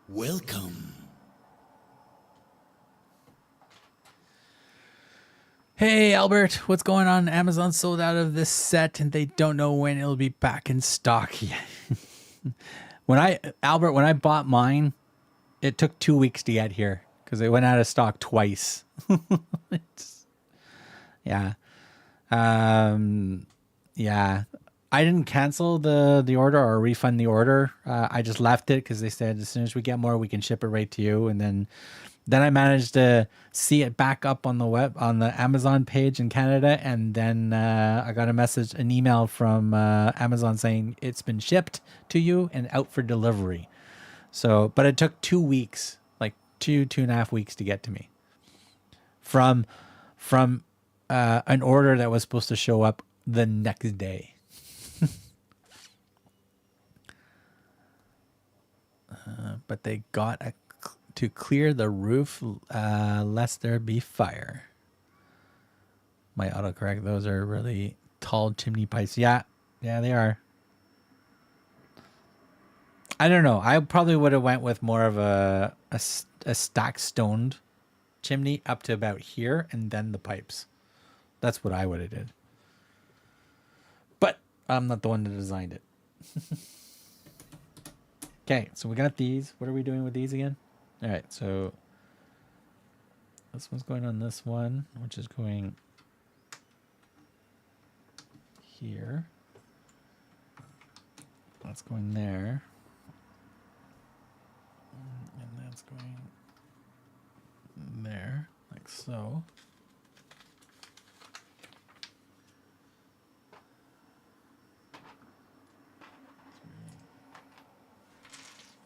Welcome. Hey Albert, what's going on? Amazon sold out of this set and they don't know when it'll be back in stock. When I bought mine, it took 2 weeks to get here because they went out of stock twice. Yeah. Yeah. I didn't cancel the order or refund the order. I just left it because they said as soon as we get more, we can ship it right to you. And then I managed to see it back up on the Amazon page in Canada. And then I got an email from Amazon saying it's been shipped to you and out for delivery. So, but it took 2 weeks, like 2.5 weeks to get to me from an order that was supposed to show up the next day. But they got to clear the roof lest there be fire. My autocorrect, those are really tall chimney pipes. Yeah, they are. I don't know. I probably would have went with more of a stack stoned chimney up to about here and then the pipes. That's what I would have did. But I'm not the one that designed it. Okay, so we got these. What are we doing with these again? All right, so this one's going on this one, which is going here. That's going there. And that's going there, like so.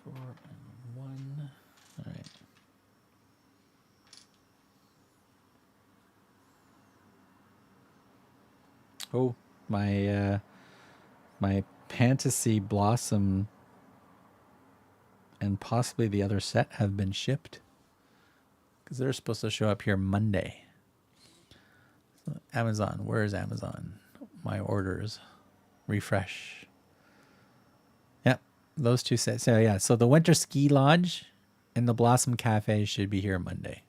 Four and one. All right. Oh, my My Fantasy Blossom and possibly the other set have been shipped. Because they're supposed to show up here Monday. So Amazon, where is Amazon? My orders. Refresh. Yep, those two sets. So yeah, so the Winter Ski Lodge and the Blossom Cafe should be here Monday.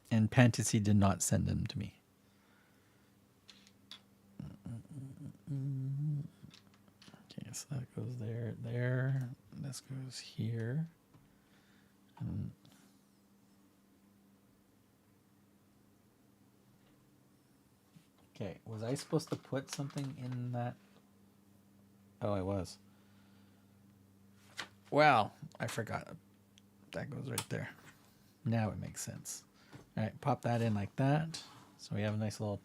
And Pantasy did not send them to me. Okay, so that goes there, there. This goes here. Okay, was I supposed to put something in that? Oh, I was. Well, I forgot. That goes right there. Now it makes sense. All right, pop that in like that. So we have a nice little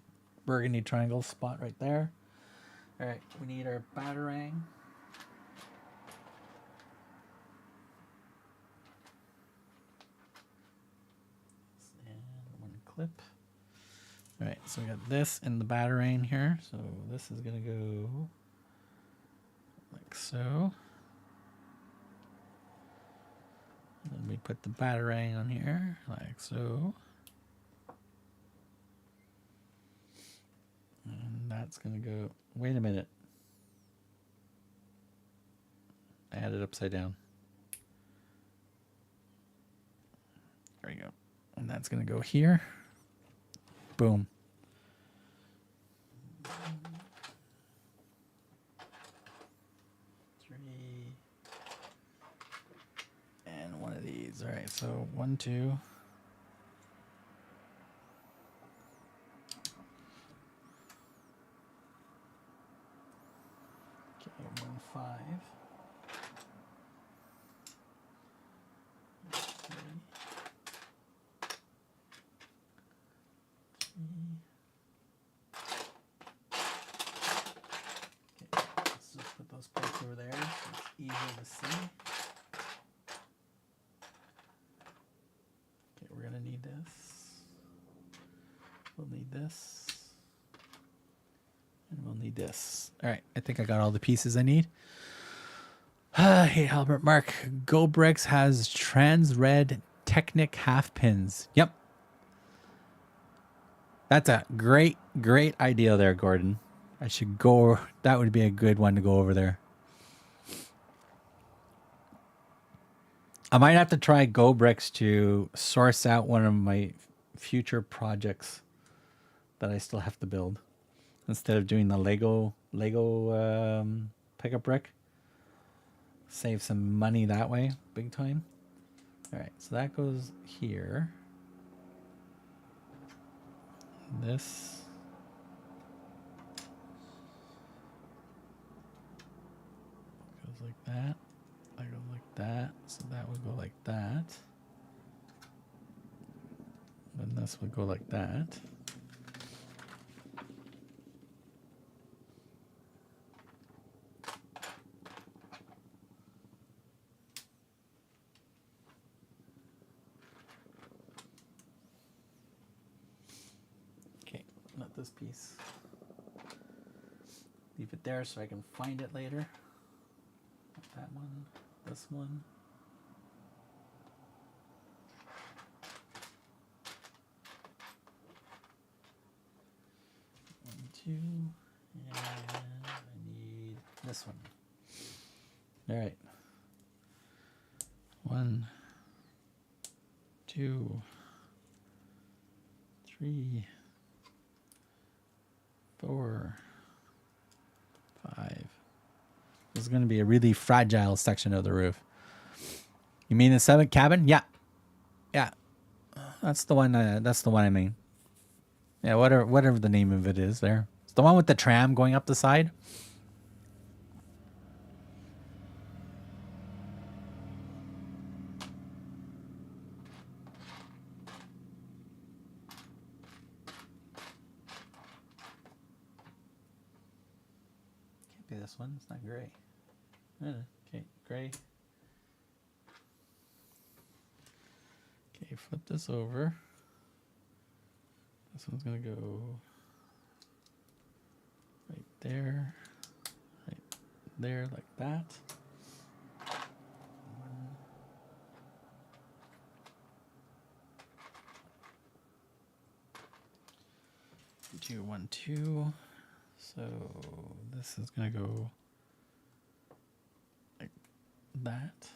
burgundy triangle spot right there. All right, we need our batarang. And one clip. All right, so we got this and the batarang here. So this is gonna go like so. And then we put the batarang on here like so. And that's gonna go, wait a minute. I had it upside down. There we go. And that's gonna go here. Boom. Three. And one of these. All right, so 1, 2. Okay, 1, 5. 3. 3. Okay, let's just put those plates over there so it's easier to see. Okay, we're gonna need this. We'll need this. And we'll need this. All right, I think I got all the pieces I need. Hey, Albert Mark. GoBricks has trans red Technic half pins. Yep. That's a great idea there, Gordon. I should go. That would be a good one to go over there. I might have to try GoBricks to source out one of my future projects that I still have to build instead of doing the Lego pickup brick. Save some money that way, big time. All right, so that goes here. This. Goes like that. That goes like that. So that would go like that. Then this would go like that. Not this piece. Leave it there so I can find it later. Not that one, this one. One, two, and I need this one. All right. 1, 2, 3, 4, 5. This is going to be a really fragile section of the roof. You mean the 7th cabin? Yeah, yeah. That's the one. That's the one I mean. Yeah, whatever the name of it is. There, it's the one with the tram going up the side. Can't be this one. It's not gray. Okay, gray. Okay, flip this over. This one's gonna go right there, right there, like that. 2, 1, 2. So this is gonna go like that.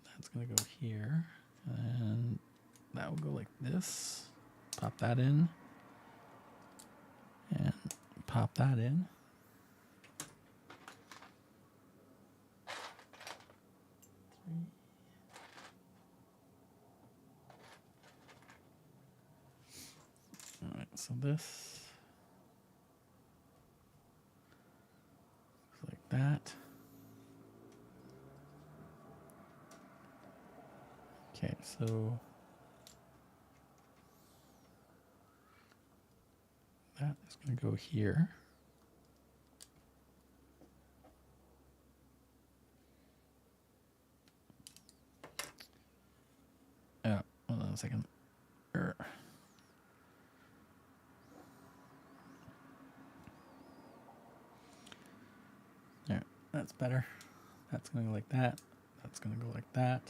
That's gonna go here, and that will go like this. Pop that in, and pop that in. All right, so this is like that. Okay, so that is going to go here. Hold on a second. There, that's better. That's going to go like that. That's going to go like that.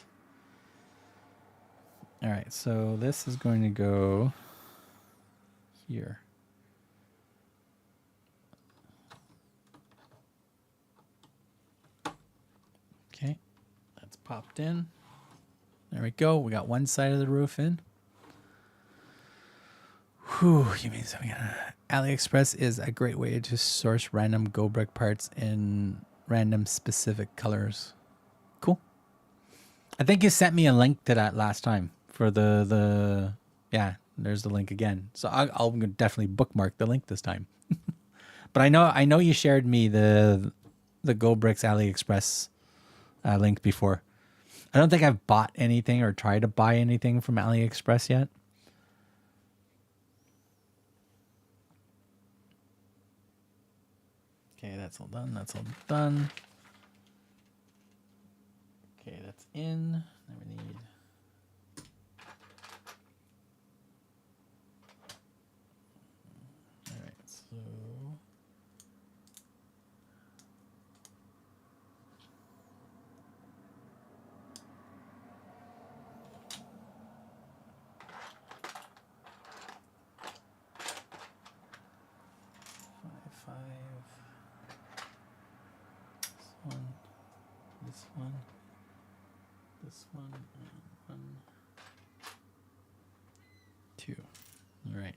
All right, so this is going to go here. Okay, that's popped in. There we go. We got one side of the roof in. Whew, you mean something? AliExpress is a great way to source random gobrick parts in random specific colors. Cool. I think you sent me a link to that last time for the yeah, there's the link again. So I'll definitely bookmark the link this time. But I know you shared me the gobricks AliExpress link before. I don't think I've bought anything or tried to buy anything from AliExpress yet. Okay, that's all done. That's all done. Okay, that's in. Now we need... All right, so... This one, and 1, 2. All right.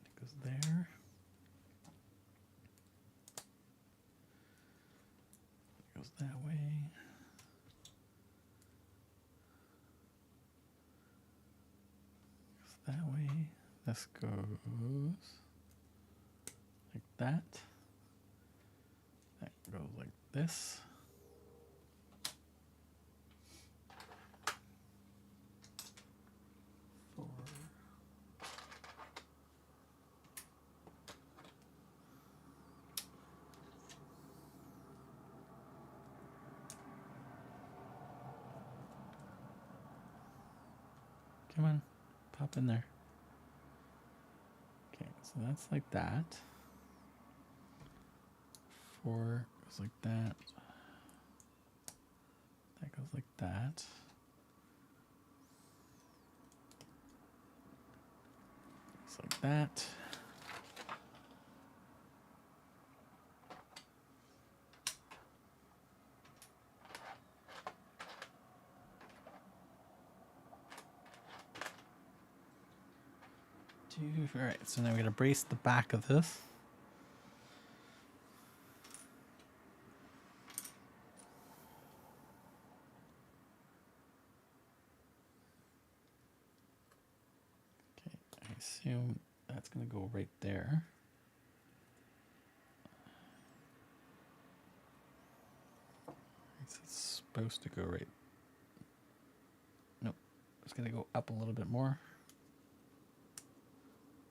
It goes there. It goes that way. That way. This goes like that. That goes like this. Four. Come on, pop in there. Okay, so that's like that. 4 goes like that. That goes like that. Goes like that. All right, so now we're gonna brace the back of this. Okay, I assume that's gonna go right there. It's supposed to go right. Nope, it's gonna go up a little bit more.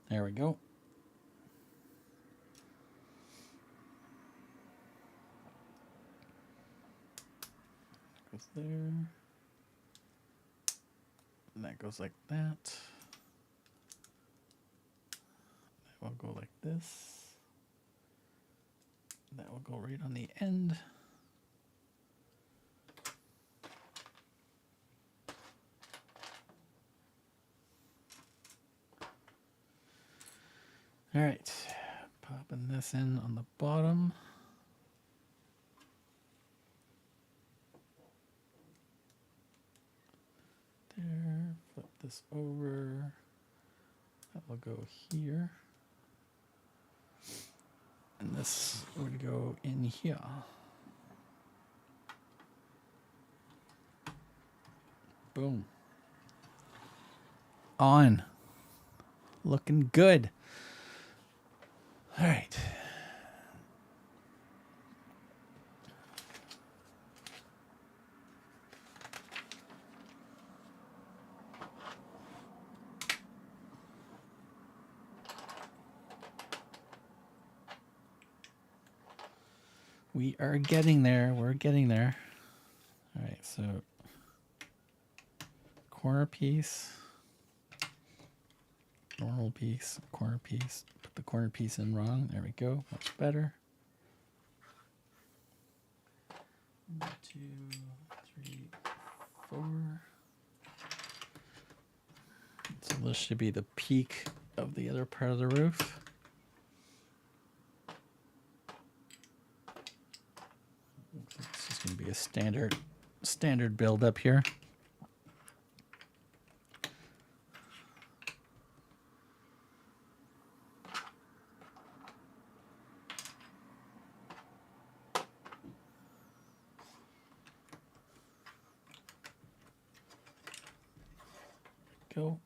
There we go. goes there. And that goes like that. That will go like this. That will go right on the end. All right, popping this in on the bottom. There, flip this over. That will go here. And this would go in here. Boom. On. Looking good. All right. We are getting there. We're getting there. All right, so corner piece, normal piece, corner piece. Put the corner piece in wrong. There we go. Much better. 1, 2, 3, 4. So this should be the peak of the other part of the roof. It's just going to be a standard build up here. Go.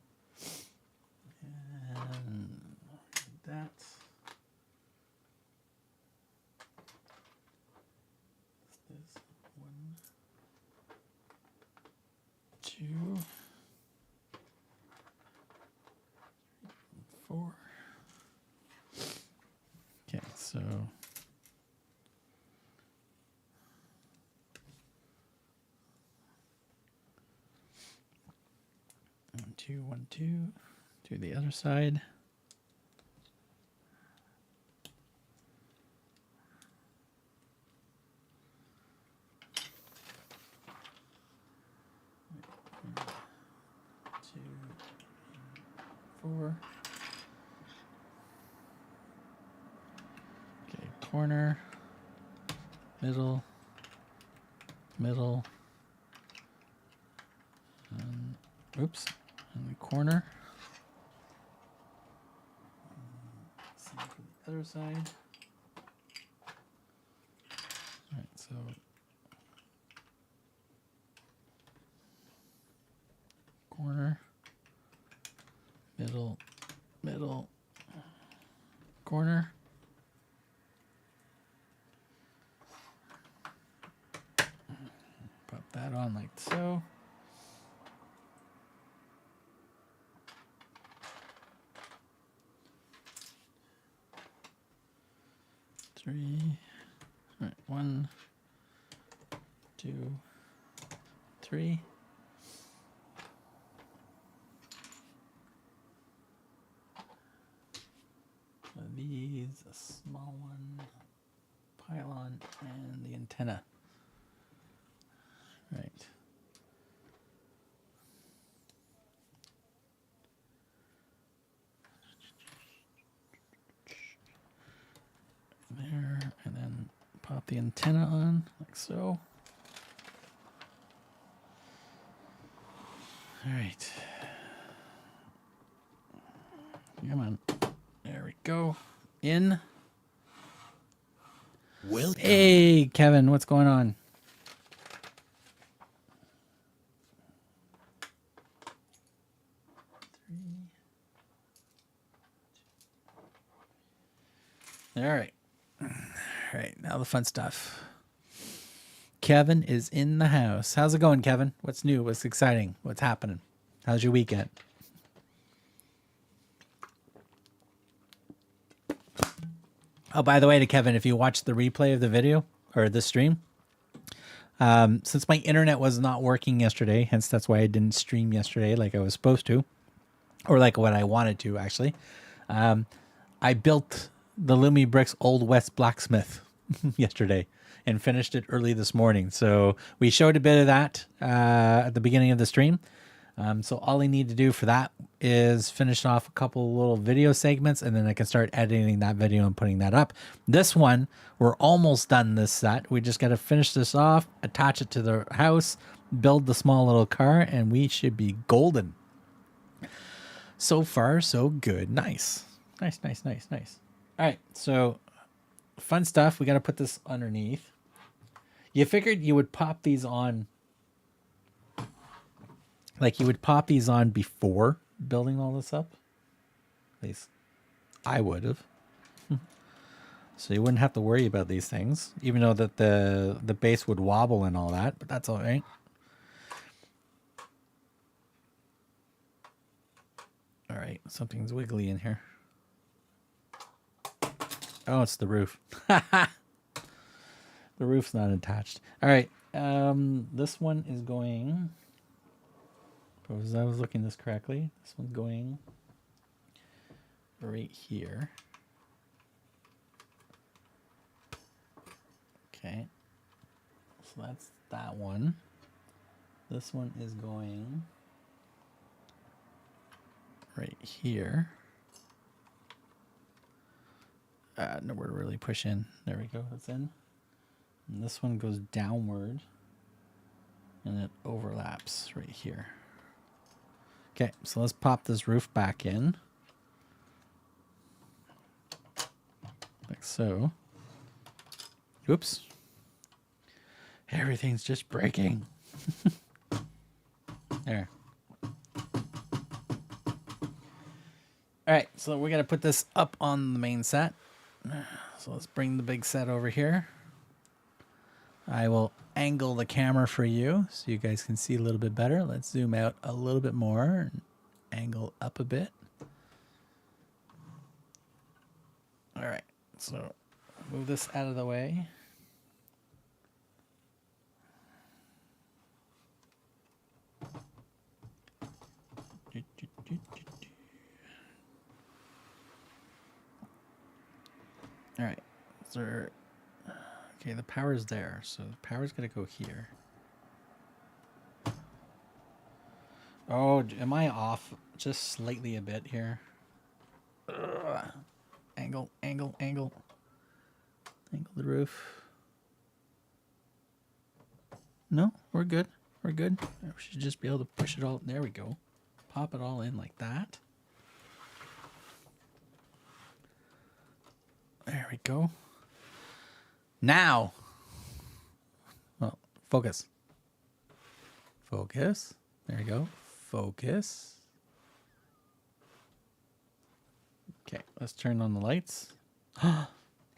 And that. This 1, 2, 4. Okay, so 1, 2, 1, 2. Do the other side. Two, 4. Okay, corner, middle, and, oops, and the corner. Same for the other side. All right, so corner, middle, corner. Pop that on like so. Three. All right, 1, 2, 3. One of these, a small one, pylon, and the antenna. Right. There, and then pop the antenna on like so. All right. Come on. There we go. In. Welcome. Hey, Kevin, what's going on? All right. All right, now the fun stuff. Kevin is in the house. How's it going, Kevin? What's new? What's exciting? What's happening? How's your weekend? Oh, by the way, to Kevin, if you watch the replay of the video or the stream, Since my internet was not working yesterday, hence that's why I didn't stream yesterday like I was supposed to, or like what I wanted to actually. I built the Lumibricks Old West Blacksmith yesterday and finished it early this morning. So we showed a bit of that at the beginning of the stream. So all I need to do for that is finish off a couple little video segments, and then I can start editing that video and putting that up. This one, we're almost done this set. We just got to finish this off, attach it to the house, build the small little car, and we should be golden. So far, so good. Nice. Nice, nice, nice, nice. All right, so fun stuff. We got to put this underneath. You figured you would pop these on, like you would pop these on before building all this up. At least I would have. So you wouldn't have to worry about these things, even though that the base would wobble and all that, but that's all right. All right, something's wiggly in here. Oh, it's the roof. The roof's not attached. All right, this one is going... As I was looking this correctly, this one's going right here. Okay, so that's that one. This one is going right here. Nowhere to really push in. There we go, it's in. And this one goes downward and it overlaps right here. Okay, so let's pop this roof back in. Like so. Oops. Everything's just breaking. There. Alright, so we're going to put this up on the main set. So let's bring the big set over here. I will angle the camera for you so you guys can see a little bit better. Let's zoom out a little bit more and angle up a bit. All right, so move this out of the way. All right, so okay, the power's there, so the power's gonna go here. Oh, am I off just slightly a bit here? Ugh. Angle, angle, angle. Angle the roof. No, we're good. We're good. We should just be able to push it all. There we go. Pop it all in like that. There we go. Now, well, focus. Focus. There you go. Focus. Okay, let's turn on the lights.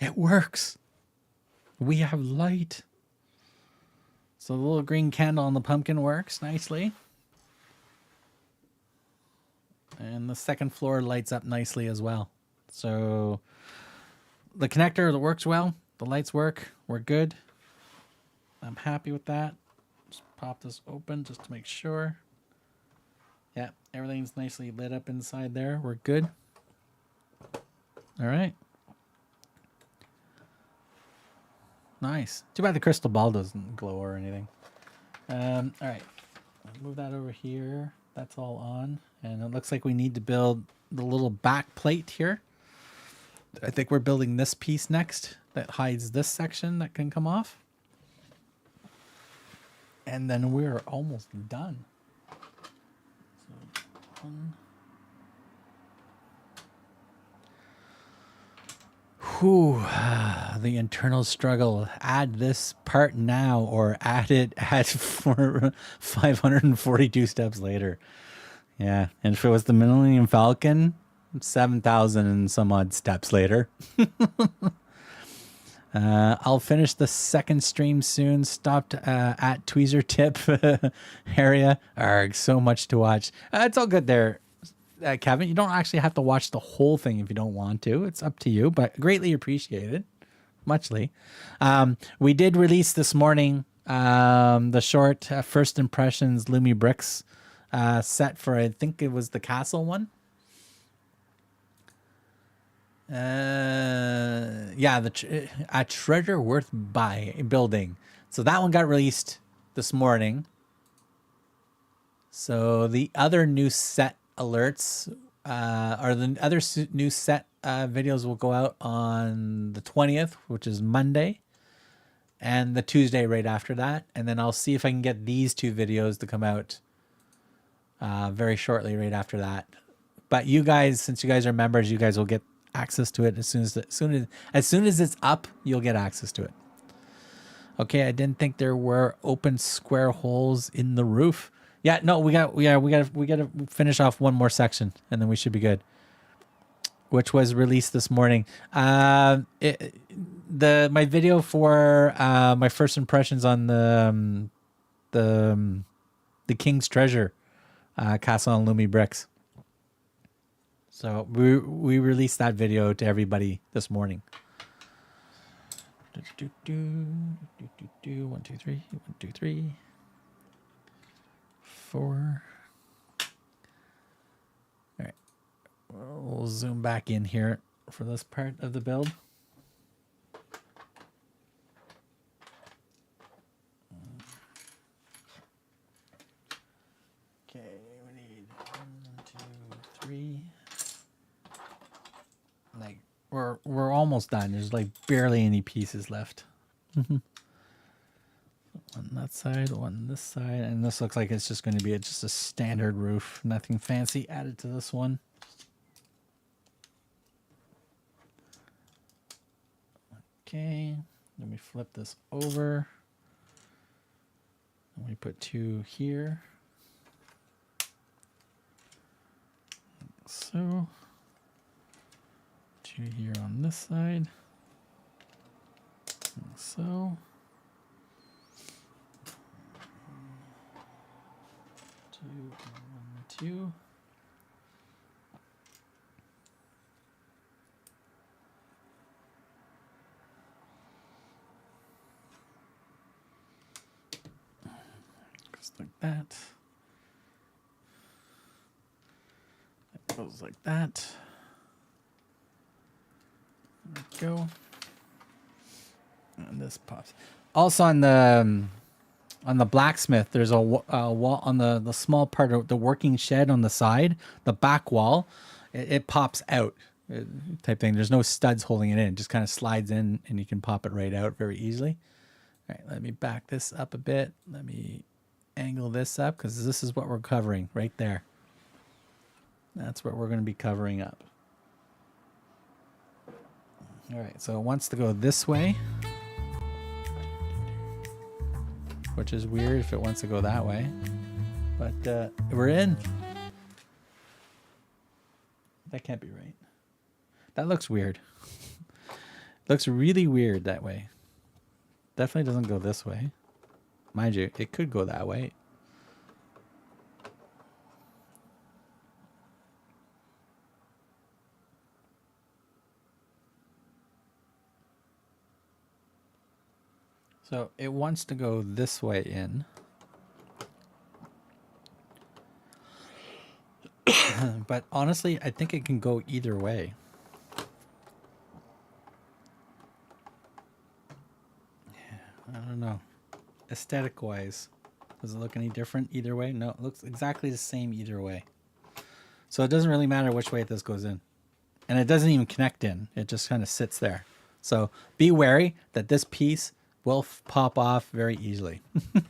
It works. We have light. So the little green candle on the pumpkin works nicely. And the second floor lights up nicely as well. So the connector works well. The lights work. We're good. I'm happy with that. Just pop this open just to make sure. Yeah, everything's nicely lit up inside there. We're good. All right. Nice. Too bad the crystal ball doesn't glow or anything. All right. Move that over here. That's all on. And it looks like we need to build the little back plate here. I think we're building this piece next that hides this section that can come off. And then we're almost done. So one. Whew, the internal struggle. Add this part now or add it at 542 steps later. Yeah, and if it was the Millennium Falcon, 7,000 and some odd steps later. I'll finish the second stream soon. Stopped at Tweezer Tip area. Arg, so much to watch. It's all good there, Kevin. You don't actually have to watch the whole thing if you don't want to. It's up to you, but greatly appreciated. Muchly. We did release this morning The short first impressions Lumibricks set for, I think it was the castle one. Yeah, a treasure worth building. So that one got released this morning. So the other new set alerts, or the other new set videos will go out on the 20th, which is Monday, and the Tuesday right after that. And then I'll see if I can get these two videos to come out very shortly right after that. But you guys, since you guys are members, you guys will get access to it as soon as it's up. You'll get access to it. Okay, I didn't think there were open square holes in the roof. Yeah, no, we got to finish off one more section and then we should be good. Which was released this morning. My video for my first impressions on the King's Treasure castle on Lumibricks. So we released that video to everybody this morning. 1, 2, 3, 1, 2, 3, 4. All right, we'll zoom back in here for this part of the build. Okay, we need 1, 2, 3. Like we're almost done. There's like barely any pieces left. One that side, one this side, and this looks like it's just going to be just a standard roof. Nothing fancy added to this one. Okay, let me flip this over. And we put 2 here. Like so. 2 here on this side. Like so. 2, 1, 2. Just like that. That goes like that. There we go. And this pops. Also on the blacksmith, there's a wall on the small part of the working shed on the side, the back wall. It pops out type thing. There's no studs holding it in. It just kind of slides in and you can pop it right out very easily. All right, let me back this up a bit. Let me angle this up because this is what we're covering right there. That's what we're going to be covering up. All right, so it wants to go this way, which is weird if it wants to go that way, but we're in. That can't be right. That looks weird. Looks really weird that way. Definitely doesn't go this way. Mind you, it could go that way. So it wants to go this way in. But honestly, I think it can go either way. I don't know. Aesthetic wise, does it look any different either way? No, it looks exactly the same either way. So it doesn't really matter which way this goes in. And it doesn't even connect in. It just kind of sits there. So be wary that this piece will pop off very easily.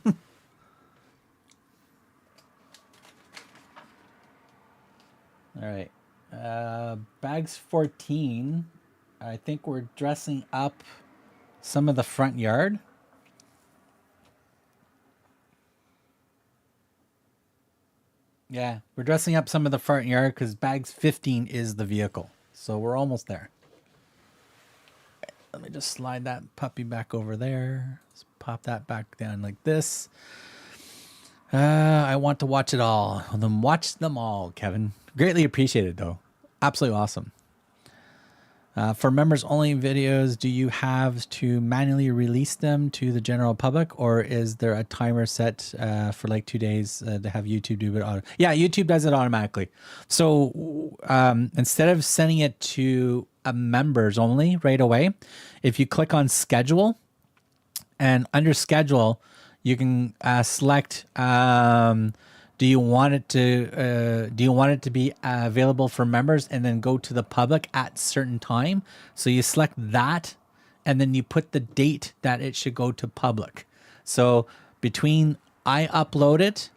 All right. Bags 14. I think we're dressing up some of the front yard. Yeah, we're dressing up some of the front yard because bags 15 is the vehicle. So we're almost there. Let me just slide that puppy back over there. Let's pop that back down like this. I want to watch it all. Well, then watch them all, Kevin. Greatly appreciated, though. Absolutely awesome. For members only videos, do you have to manually release them to the general public, or is there a timer set for like 2 days to have YouTube do it? Yeah, YouTube does it automatically. So instead of sending it to a members only right away, if you click on schedule, and under schedule, you can select. Do you want it to be available for members and then go to the public at certain time? So you select that, and then you put the date that it should go to public. So between I upload it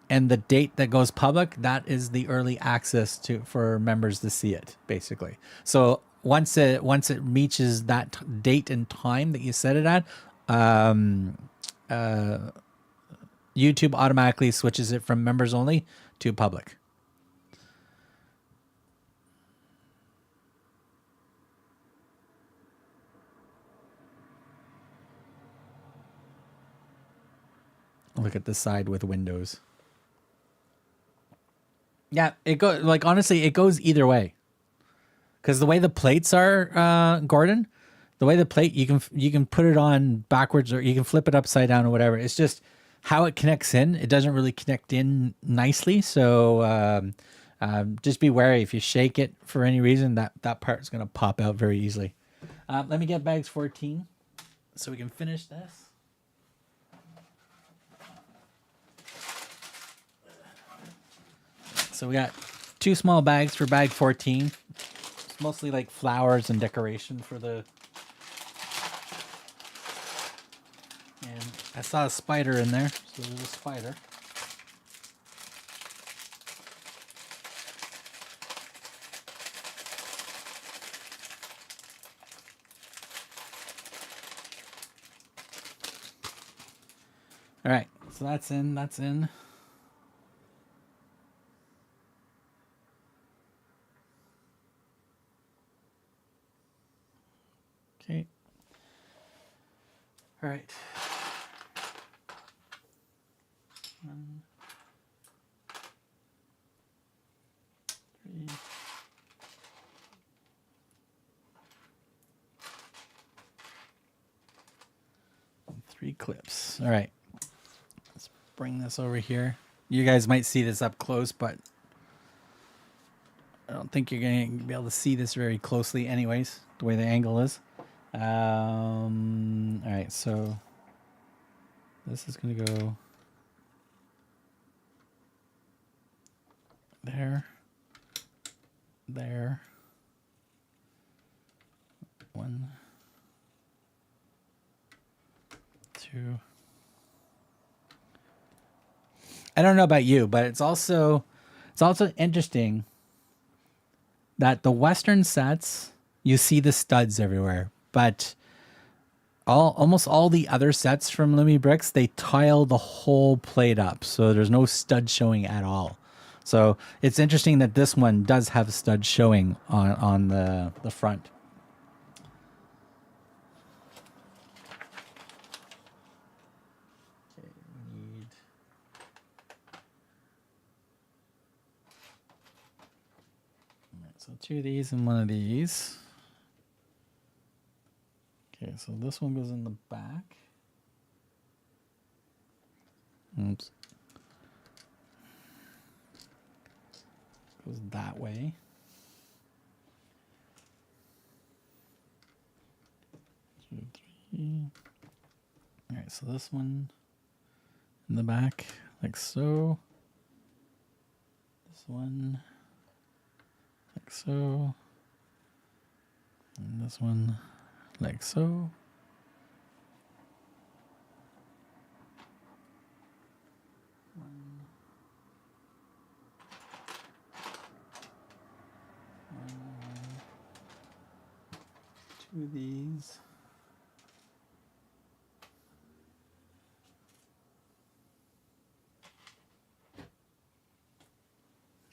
and the date that goes public, that is the early access for members to see it, basically. So once it reaches that date and time that you set it at, YouTube automatically switches it from members only to public. Look at the side with windows. Yeah, it goes, like, honestly, it goes either way. Because the way the plates are, Gordon, the way the plate, you can put it on backwards, or you can flip it upside down or whatever. It's just how it connects in. It doesn't really connect in nicely. So just be wary. If you shake it for any reason, that part is going to pop out very easily. Let me get bags 14 so we can finish this. So we got 2 small bags for bag 14. It's mostly like flowers and decoration for the... And I saw a spider in there, so there's a spider. All right, so that's in, that's in. Okay. All right. 1, 3. And 3 clips. All right. Let's bring this over here. You guys might see this up close, but I don't think you're going to be able to see this very closely anyways, the way the angle is. All right, so this is going to go there, there, 1, 2. I don't know about you, but it's also interesting that the Western sets, you see the studs everywhere, but almost all the other sets from Lumibricks, they tile the whole plate up, so there's no stud showing at all. So it's interesting that this one does have studs showing on the front. Okay, we need... So 2 of these and 1 of these. Okay, so this one goes in the back. Oops. Goes that way. 2, 3. All right, so this one in the back, like so. This one, like so. And this one, like so. Two of these.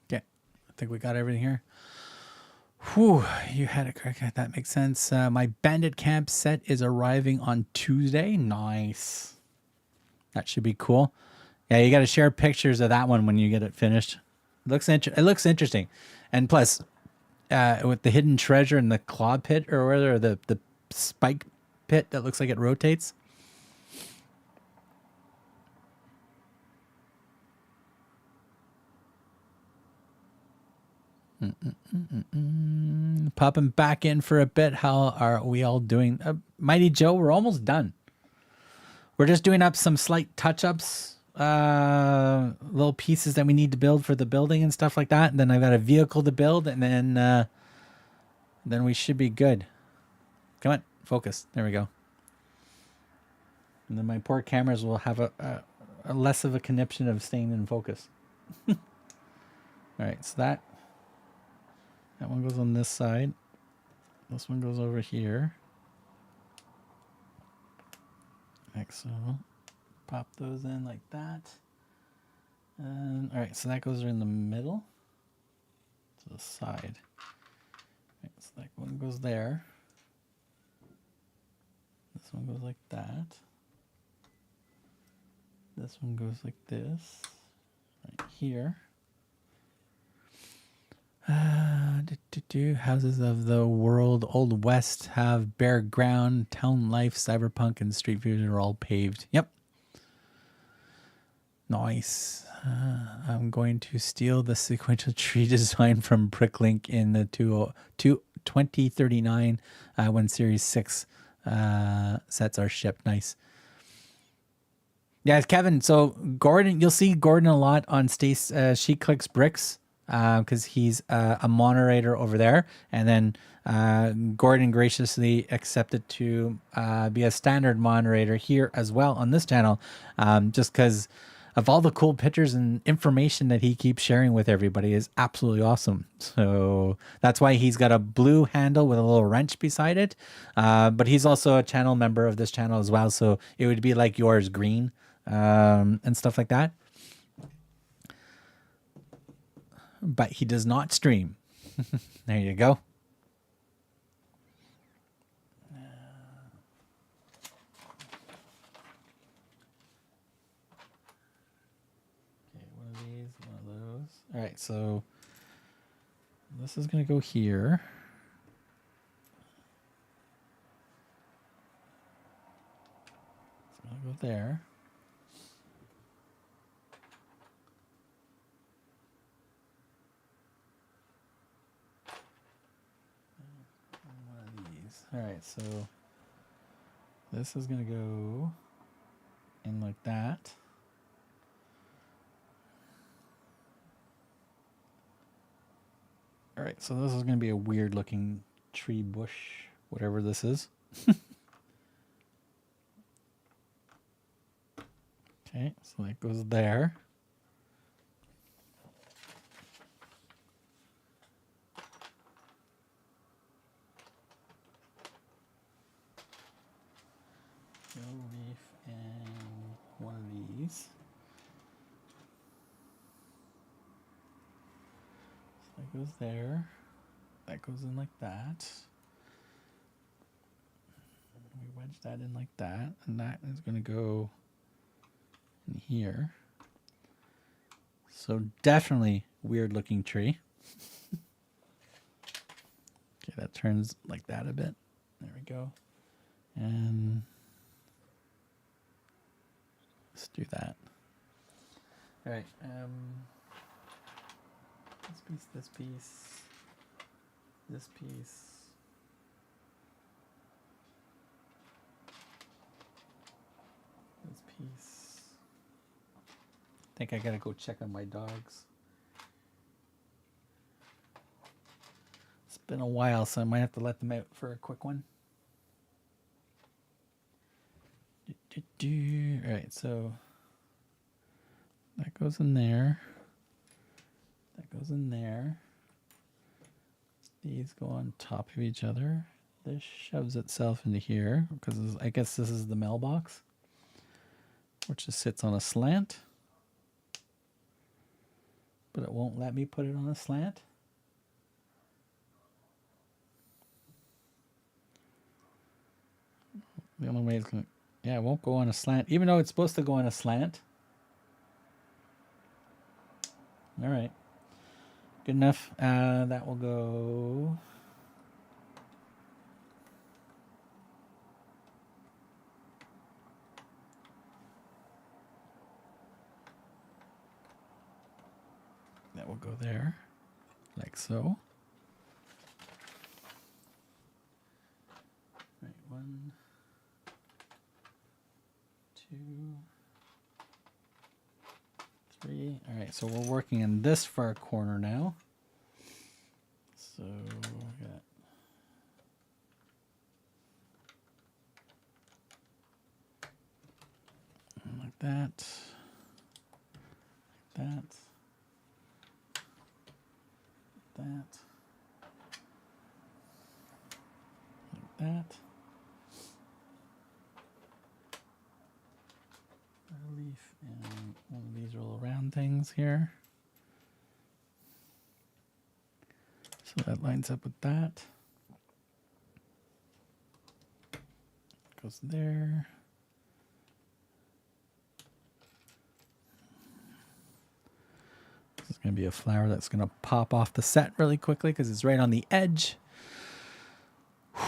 Okay, I think we got everything here. Whew, you had it correct. That makes sense. My Bandit Camp set is arriving on Tuesday. Nice. That should be cool. Yeah, you got to share pictures of that one when you get it finished. It looks interesting. And plus, with the hidden treasure in the claw pit or whatever, the spike pit that looks like it rotates. Popping back in for a bit. How are we all doing? Mighty Joe, we're almost done. We're just doing up some slight touch-ups, little pieces that we need to build for the building and stuff like that. And then I've got a vehicle to build, and then we should be good. Come on, focus. There we go. And then my poor cameras will have a less of a conniption of staying in focus. All right, so that one goes on this side. This one goes over here. Like so. Pop those in like that. And all right, so that goes in the middle to the side. Right, so that one goes there. This one goes like that. This one goes like this. Right here. Houses of the world, Old West have bare ground, town life, cyberpunk, and street views are all paved. Yep. Nice. I'm going to steal the sequential tree design from Bricklink in the 2039 when Series 6 sets are shipped. Nice. Yeah, it's Kevin. So Gordon, you'll see Gordon a lot on Stace. She clicks bricks. Because he's a moderator over there, and then Gordon graciously accepted to be a standard moderator here as well on this channel, just because of all the cool pictures and information that he keeps sharing with everybody is absolutely awesome. So that's why he's got a blue handle with a little wrench beside it, but he's also a channel member of this channel as well, so it would be like yours, green, and stuff like that. But he does not stream. There you go. Okay, one of these, one of those. All right, so this is going to go here. It's going to go there. All right, so this is going to go in like that. All right, so this is going to be a weird looking tree bush, whatever this is. Okay, so that goes there. Leaf and one of these. So that goes there. That goes in like that. We wedge that in like that, and that is going to go in here. So definitely weird looking tree. Okay, that turns like that a bit. There we go. And let's do that. All right. This piece, this piece, this piece. This piece. I think I gotta go check on my dogs. It's been a while, so I might have to let them out for a quick one. All right, so that goes in there. That goes in there. These go on top of each other. This shoves itself into here because I guess this is the mailbox, which just sits on a slant. But it won't let me put it on a slant. The only way it's going to... Yeah, it won't go on a slant, even though it's supposed to go on a slant. All right. Good enough. That will go. That will go there, like so. Right, 1, 2, 3. All right, so we're working in this far corner now. So we got like that, like that. That, like that, relief, and one of these roll around things here. So that lines up with that. Goes there. This is going to be a flower that's going to pop off the set really quickly because it's right on the edge.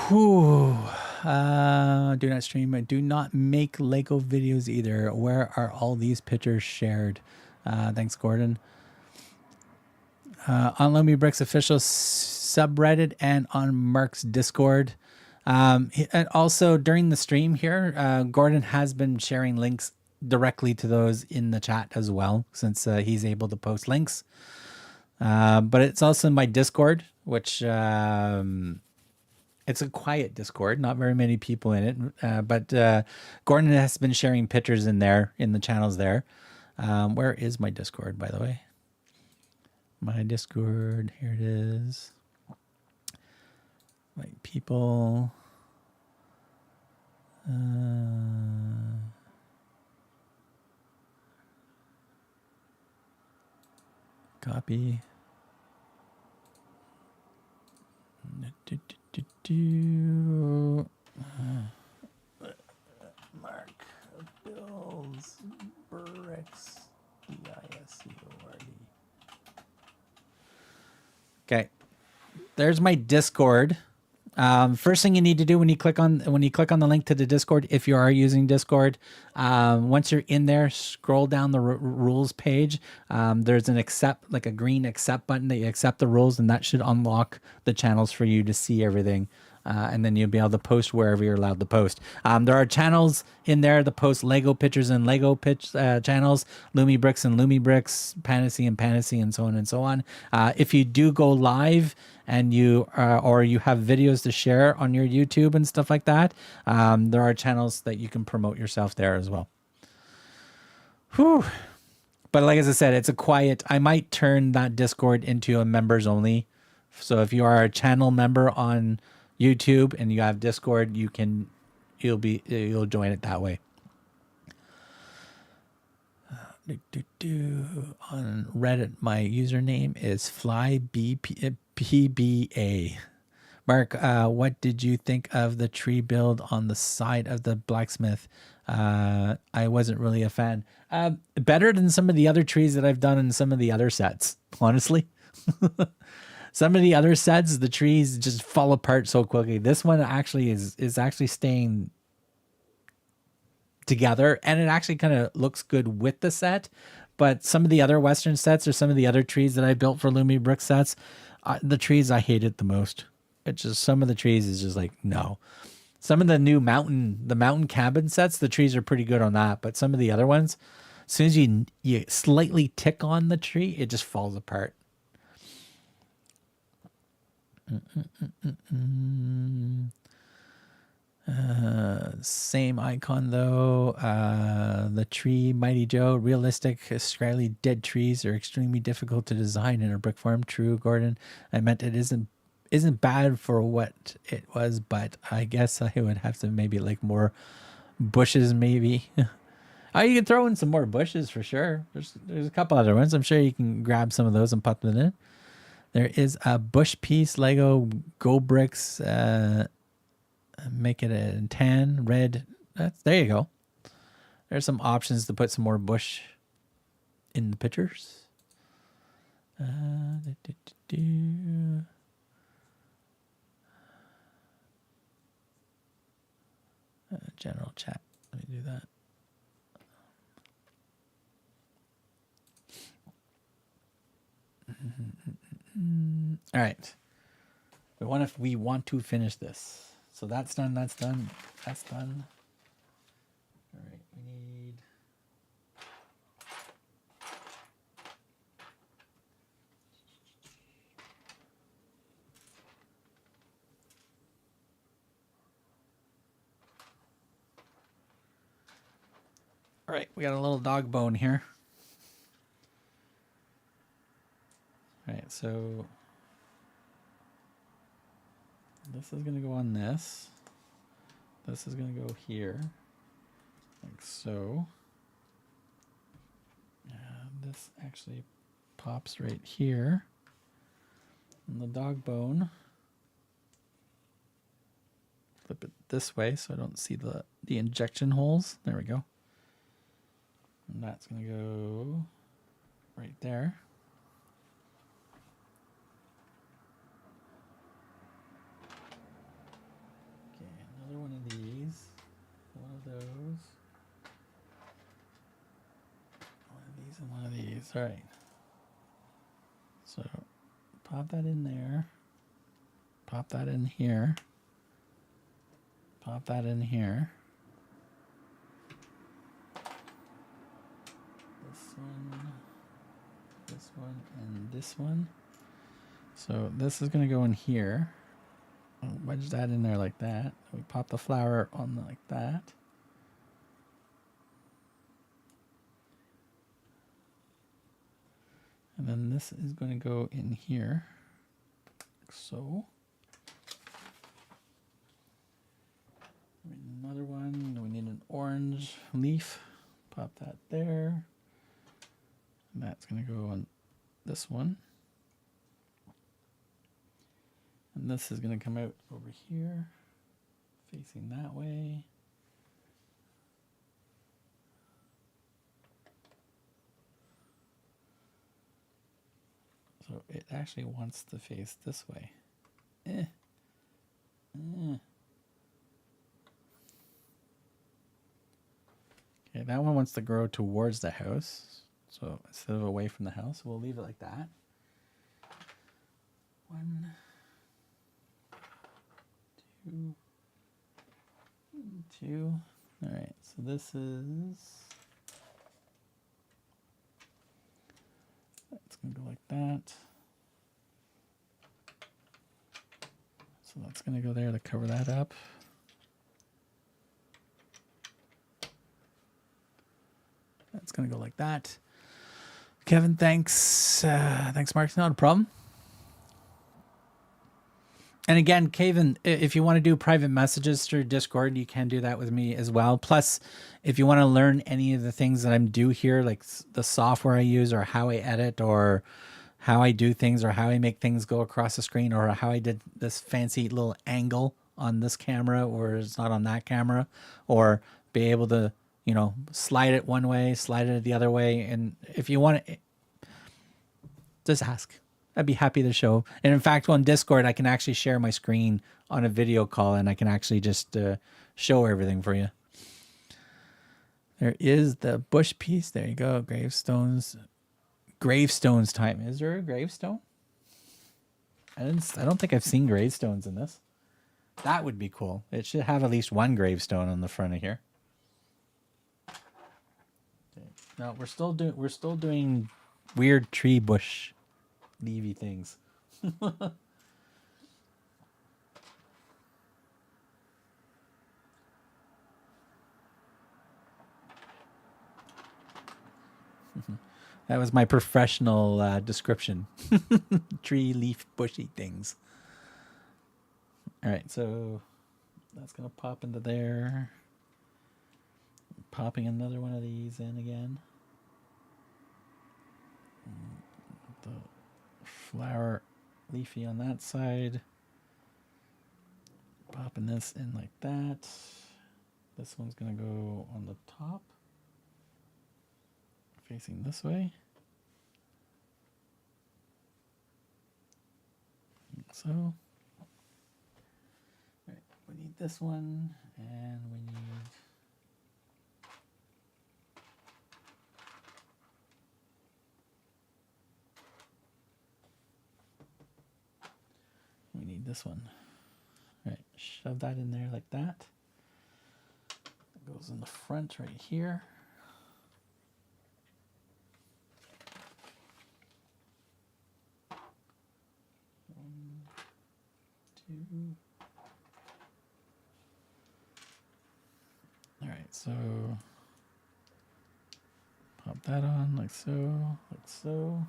Whew. Do not stream. I do not make Lego videos either. Where are all these pictures shared? Thanks, Gordon. On Lumibricks official subreddit and on Mark's Discord. And also during the stream here, Gordon has been sharing links directly to those in the chat as well, since he's able to post links. But it's also in my Discord, which it's a quiet Discord, not very many people in it. But Gordon has been sharing pictures in there, in the channels there. Where is my Discord, by the way? My Discord, here it is. Like people. Copy. Mark Bills BRIX BISCORD. Okay, there's my Discord. First thing you need to do when you click on the link to the Discord, if you are using Discord, once you're in there, scroll down the rules page. There's an accept, like a green accept button that you accept the rules, and that should unlock the channels for you to see everything. And then you'll be able to post wherever you're allowed to post. There are channels in there that post Lego pictures and Lego channels, Lumibricks and Lumibricks, Pantasy and Pantasy, and so on and so on. If you do go live and you or you have videos to share on your YouTube and stuff like that, there are channels that you can promote yourself there as well. Whew. But like as I said, it's a quiet. I might turn that Discord into a members only. So if you are a channel member on YouTube and you have Discord, you'll join it that way. On Reddit, my username is flybpba. Mark, what did you think of the tree build on the side of the blacksmith? I wasn't really a fan. Better than some of the other trees that I've done in some of the other sets, honestly. Some of the other sets, the trees just fall apart so quickly. This one actually is actually staying together, and it actually kind of looks good with the set. But some of the other Western sets or some of the other trees that I built for Lumibricks sets, the trees I hated the most. It's just some of the trees is just like, no. Some of the new mountain cabin sets, the trees are pretty good on that. But some of the other ones, as soon as you slightly tick on the tree, it just falls apart. Same icon though. The tree, Mighty Joe, realistic, scraggly dead trees are extremely difficult to design in a brick form. True, Gordon. I meant it isn't bad for what it was, but I guess I would have to maybe like more bushes maybe. Oh, you can throw in some more bushes for sure. There's a couple other ones. I'm sure you can grab some of those and put them in. There is a bush piece Lego gobricks. Make it a tan, red. There you go. There's some options to put some more bush in the pictures. General chat. Let me do that. All right. We want to finish this. So that's done. That's done. That's done. All right. We need. All right. We got a little dog bone here. All right. So this is going to go on this. This is going to go here. Like so. This actually pops right here. And the dog bone. Flip it this way so I don't see the injection holes. There we go. And that's going to go right there. Okay, another one of these. One of those. One of these and one of these. All right. So pop that in there. Pop that in here. Pop that in here. This one, and this one. So this is going to go in here. I'll wedge that in there like that. We pop the flower on like that. And then this is going to go in here. Like so. Another one. We need an orange leaf. Pop that there. And that's going to go on this one. And this is going to come out over here, facing that way. So it actually wants to face this way. Okay, that one wants to grow towards the house. So instead of away from the house, we'll leave it like that. 1, 2, 2. All right, so this is, that's going to go like that. So that's going to go there to cover that up. That's going to go like that. Kevin, thanks. Thanks, Mark. Not a problem. And again, Kevin, if you want to do private messages through Discord, you can do that with me as well. Plus, if you want to learn any of the things that I'm do here, like the software I use or how I edit or how I do things or how I make things go across the screen or how I did this fancy little angle on this camera or it's not on that camera, or be able to, you know, slide it one way, slide it the other way. And if you want to, just ask. I'd be happy to show. And in fact, on Discord, I can actually share my screen on a video call and I can actually just show everything for you. There is the bush piece. There you go. Gravestones. Gravestones time. Is there a gravestone? I don't think I've seen gravestones in this. That would be cool. It should have at least one gravestone on the front of here. Okay. No, we're still doing weird tree bush leafy things. That was my professional description. Tree, leaf, bushy things. All right, so that's going to pop into there. Popping another one of these in again. The flower leafy on that side. Popping this in like that. This one's going to go on the top. Facing this way. So, all right, we need this one, and we need this one. All right, shove that in there like that. It goes in the front right here. One, two. All right, so pop that on like so, like so.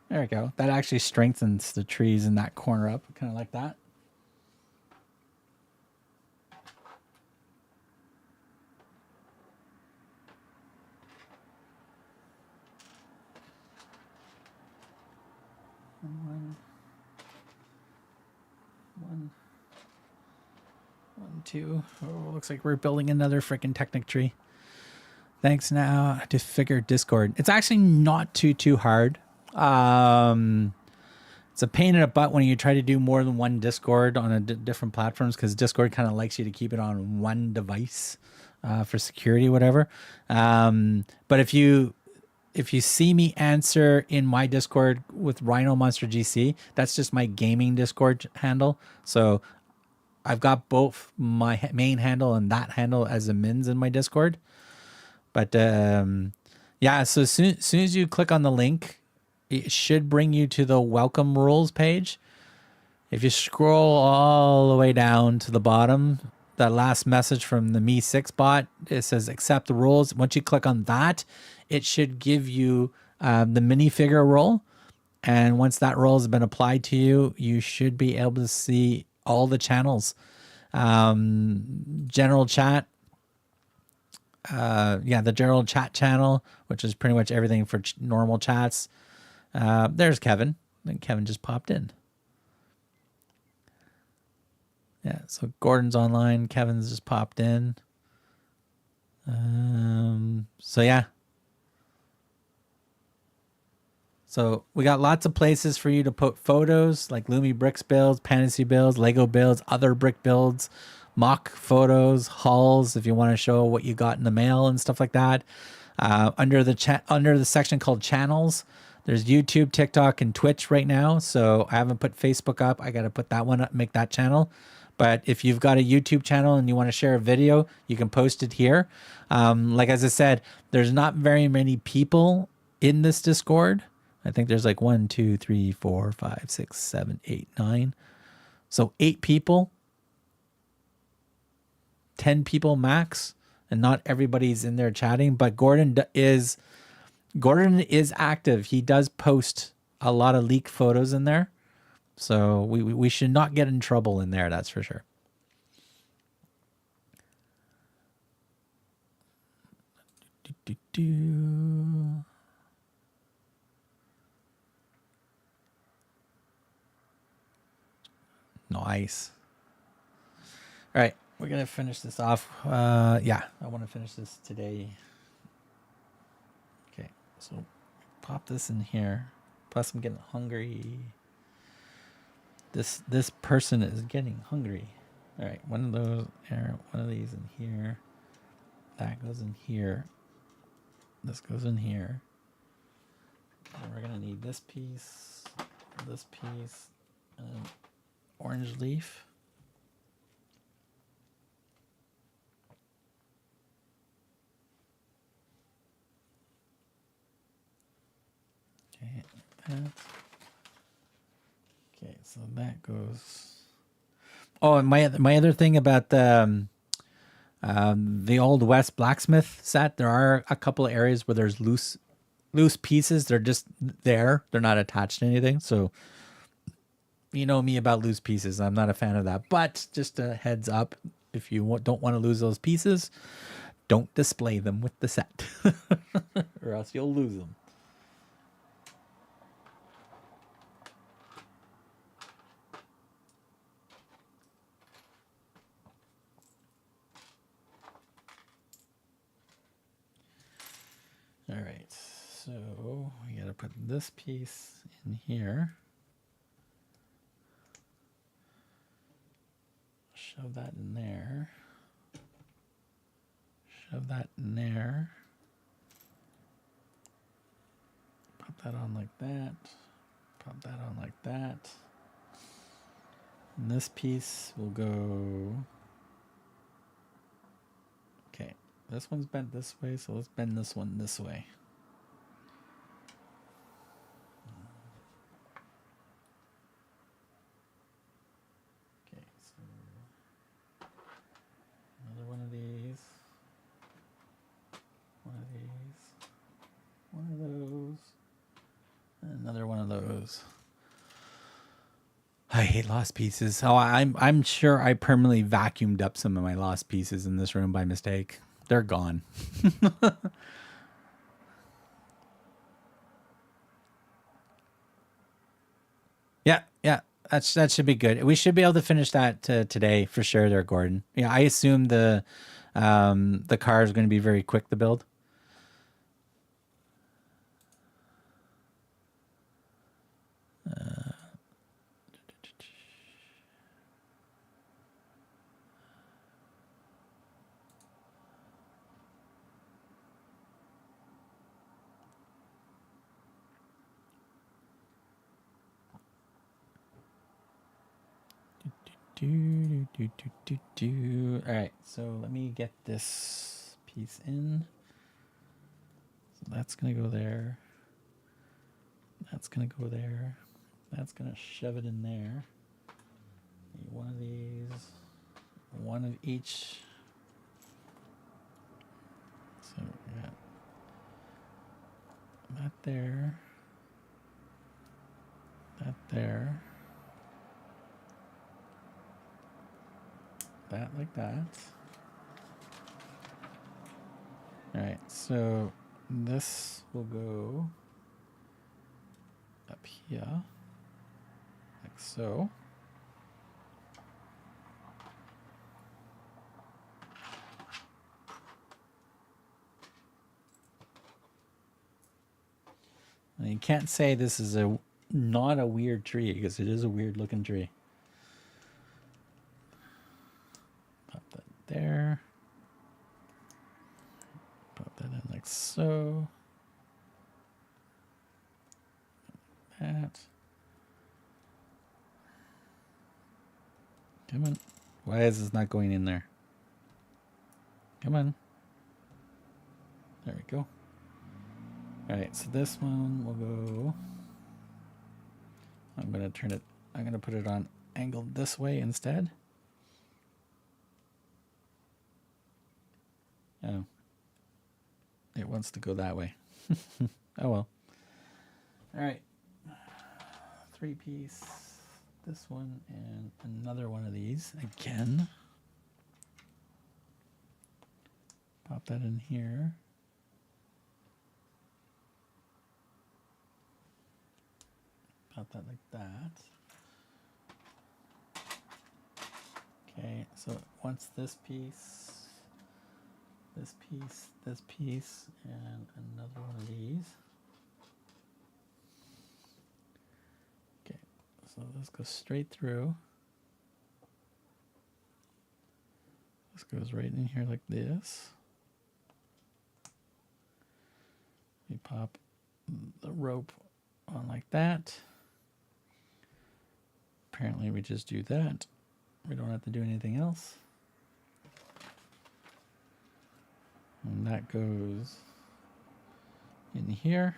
There we go. That actually strengthens the trees in that corner up, kind of like that. One, two. Oh, looks like we're building another freaking Technic tree. Thanks now to figure Discord. It's actually not too hard. It's a pain in the butt when you try to do more than one Discord on a different platforms, because Discord kind of likes you to keep it on one device for security, whatever. But if you see me answer in my Discord with Rhino Monster GC, that's just my gaming Discord handle. So I've got both my main handle and that handle as a mins in my Discord. But yeah, so soon as you click on the link, it should bring you to the welcome rules page. If you scroll all the way down to the bottom, that last message from the Me6 bot, it says accept the rules. Once you click on that, it should give you the minifigure role. And once that role has been applied to you, you should be able to see all the channels. General chat. Yeah, the general chat channel, which is pretty much everything for normal chats. There's Kevin. I think Kevin just popped in. Yeah, so Gordon's online. Kevin's just popped in. So yeah. So we got lots of places for you to put photos, like Lumibricks builds, Pantasy builds, Lego builds, other brick builds, mock photos, hauls, if you want to show what you got in the mail and stuff like that. Under the section called channels, there's YouTube, TikTok, and Twitch right now. So I haven't put Facebook up. I got to put that one up, make that channel. But if you've got a YouTube channel and you want to share a video, you can post it here. Like as I said, there's not very many people in this Discord. I think there's like 1, 2, 3, 4, 5, 6, 7, 8, 9. So 8 people, 10 people max, and not everybody's in there chatting. But Gordon is active. He does post a lot of leak photos in there. So we should not get in trouble in there, that's for sure. Nice. All right, we're going to finish this off. Yeah, I want to finish this today. Okay, so pop this in here. Plus, I'm getting hungry. This person is getting hungry. All right, one of these in here. That goes in here. This goes in here. And we're gonna need this piece, and orange leaf. Okay, like that. Okay, so that goes. Oh, and my other thing about the old West blacksmith set, there are a couple of areas where there's loose pieces. They're just there. They're not attached to anything. So you know me about loose pieces. I'm not a fan of that. But just a heads up, if you don't want to lose those pieces, don't display them with the set, or else you'll lose them. All right, so we got to put this piece in here. Shove that in there. Shove that in there. Pop that on like that. Pop that on like that. And this piece will go... Okay, this one's bent this way, so let's bend this one this way. Okay, so another one of these. One of these. One of those. And another one of those. I hate lost pieces. Oh, I'm sure I permanently vacuumed up some of my lost pieces in this room by mistake. They're gone. Yeah, yeah. That should be good. We should be able to finish that today for sure there, Gordon. Yeah, I assume the car is going to be very quick to build. All right, so let me get this piece in. So that's gonna go there. That's gonna go there. That's gonna shove it in there. Need one of these, one of each. So yeah, that there, that there. That like that. All right, so this will go up here, like so. And you can't say this is not a weird tree because it is a weird looking tree. Pop that there. Pop that in like so. That. Come on. Why is this not going in there? Come on. There we go. All right, so this one will go. I'm going to turn it, I'm going to put it on angled this way instead. Oh. It wants to go that way. Oh well. All right. 3-piece. This one and another one of these again. Pop that in here. Pop that like that. Okay, so once this piece, this piece, this piece, and another one of these. Okay, so this goes straight through. This goes right in here like this. We pop the rope on like that. Apparently we just do that. We don't have to do anything else. And that goes in here.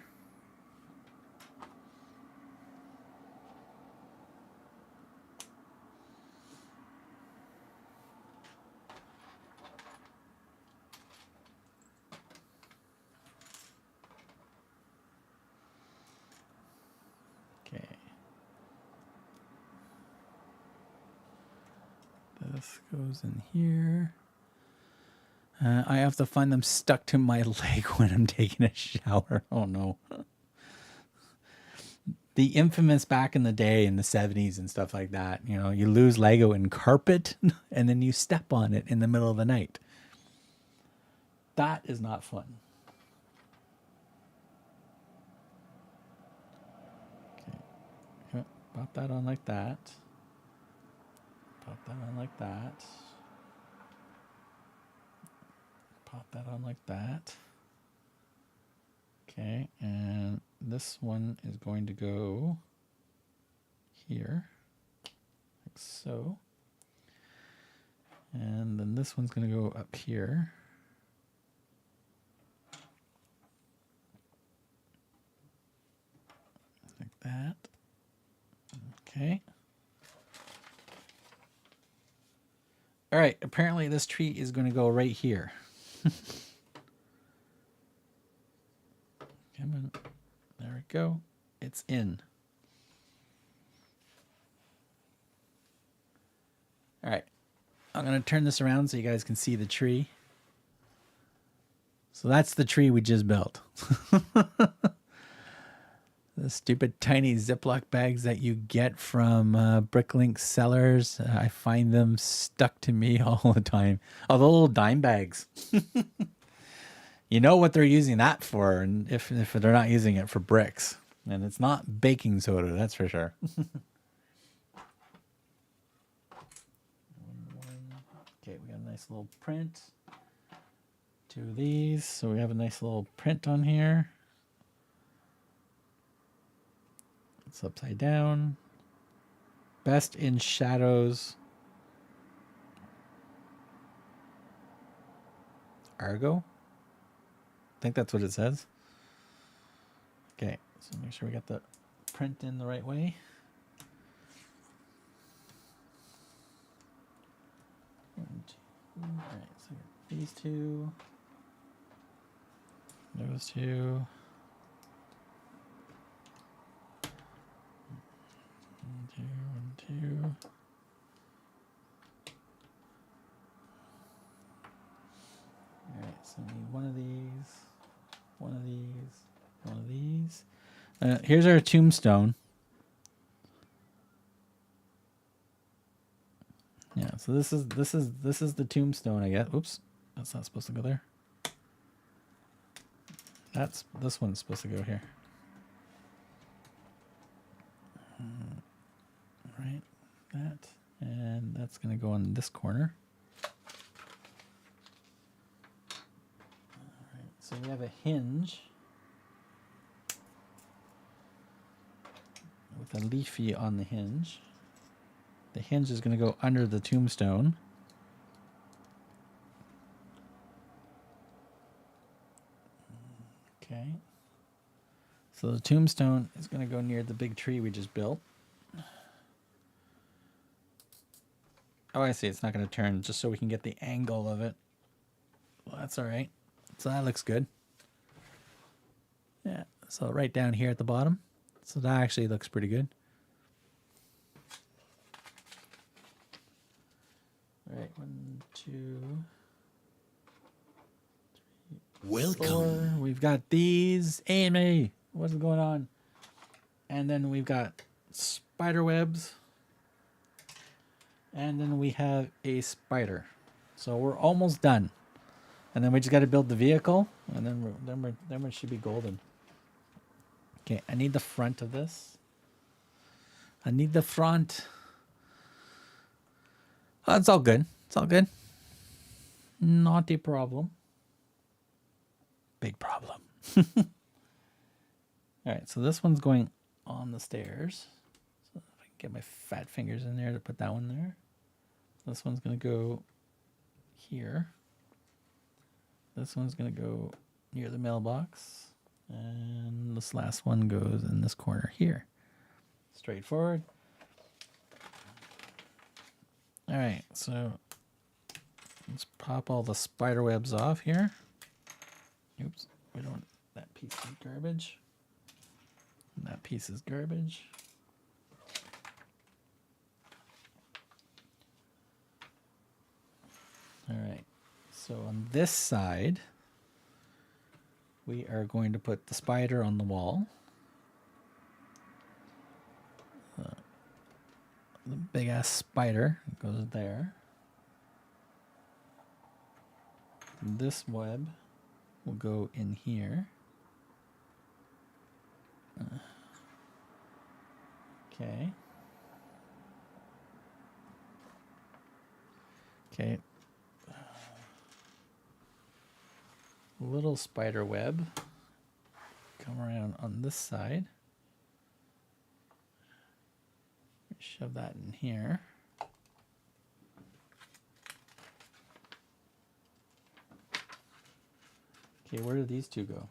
Okay. This goes in here. I have to find them stuck to my leg when I'm taking a shower. Oh no. The infamous back in the day in the 70s and stuff like that, you know, you lose Lego in carpet and then you step on it in the middle of the night. That is not fun. Okay. Pop that on like that. Pop that on like that. Pop that on like that. Okay, and this one is going to go here, like so. And then this one's going to go up here. Like that. Okay. All right, apparently this tree is going to go right here. Come on. There we go. It's in. All right. I'm going to turn this around so you guys can see the tree. So that's the tree we just built. The stupid tiny Ziploc bags that you get from BRIClink sellers. I find them stuck to me all the time. Oh, the little dime bags. You know what they're using that for, and if they're not using it for bricks. And it's not baking soda, that's for sure. Okay, we got a nice little print. 2 of these, so we have a nice little print on here. It's upside down. Best in shadows. Argo? I think that's what it says. Okay, so make sure we got the print in the right way. One, two. All right, so these two. Those two. 1, 2, 1, 2. All right, so we need one of these, one of these, one of these. Here's our tombstone. Yeah, so this is the tombstone, I guess. Oops, that's not supposed to go there. This one's supposed to go here. Right, that, and that's gonna go on this corner. All right, so we have a hinge with a leafy on the hinge. The hinge is gonna go under the tombstone. Okay. So the tombstone is going to go near the big tree we just built. Oh, I see. It's not going to turn, just so we can get the angle of it. Well, that's all right. So that looks good. Yeah. So right down here at the bottom. So that actually looks pretty good. All right. 1, 2, 3, Welcome. 4. We've got these. AMA. What's going on? And then we've got spider webs. And then we have a spider. So we're almost done. And then we just got to build the vehicle, and then we should be golden. Okay, I need the front of this. I need the front. Oh, it's all good. It's all good. Not a problem. Big problem. All right, so this one's going on the stairs. So if I can get my fat fingers in there to put that one there. This one's going to go here. This one's going to go near the mailbox. And this last one goes in this corner here. Straightforward. All right, so let's pop all the spider webs off here. Oops, we don't want that piece is garbage. And that piece is garbage. All right, so on this side, we are going to put the spider on the wall. The big ass spider goes there. This web will go in here. Okay. Okay. Little spider web. Come around on this side. Shove that in here. Okay, where do these two go?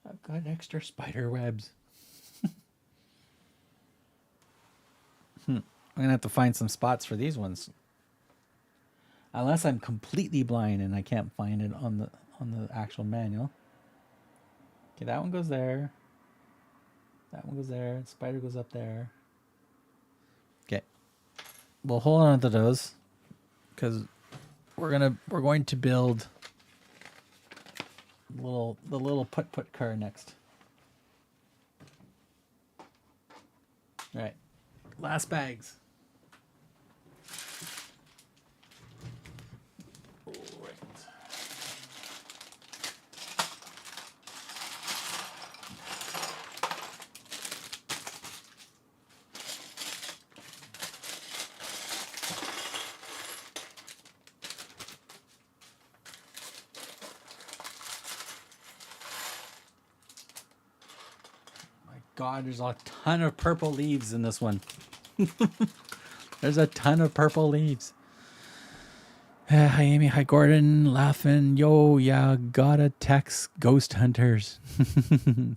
I've got extra spider webs. I'm gonna have to find some spots for these ones. Unless I'm completely blind and I can't find it on the actual manual. Okay, that one goes there. That one goes there. Spider goes up there. Okay. We'll hold on to those because we're going to build the little put car next. All right. Last bags. God, there's a ton of purple leaves in this one. There's a ton of purple leaves. Hi, Amy. Hi, Gordon. Laughing. Yo, yeah, gotta text ghost hunters.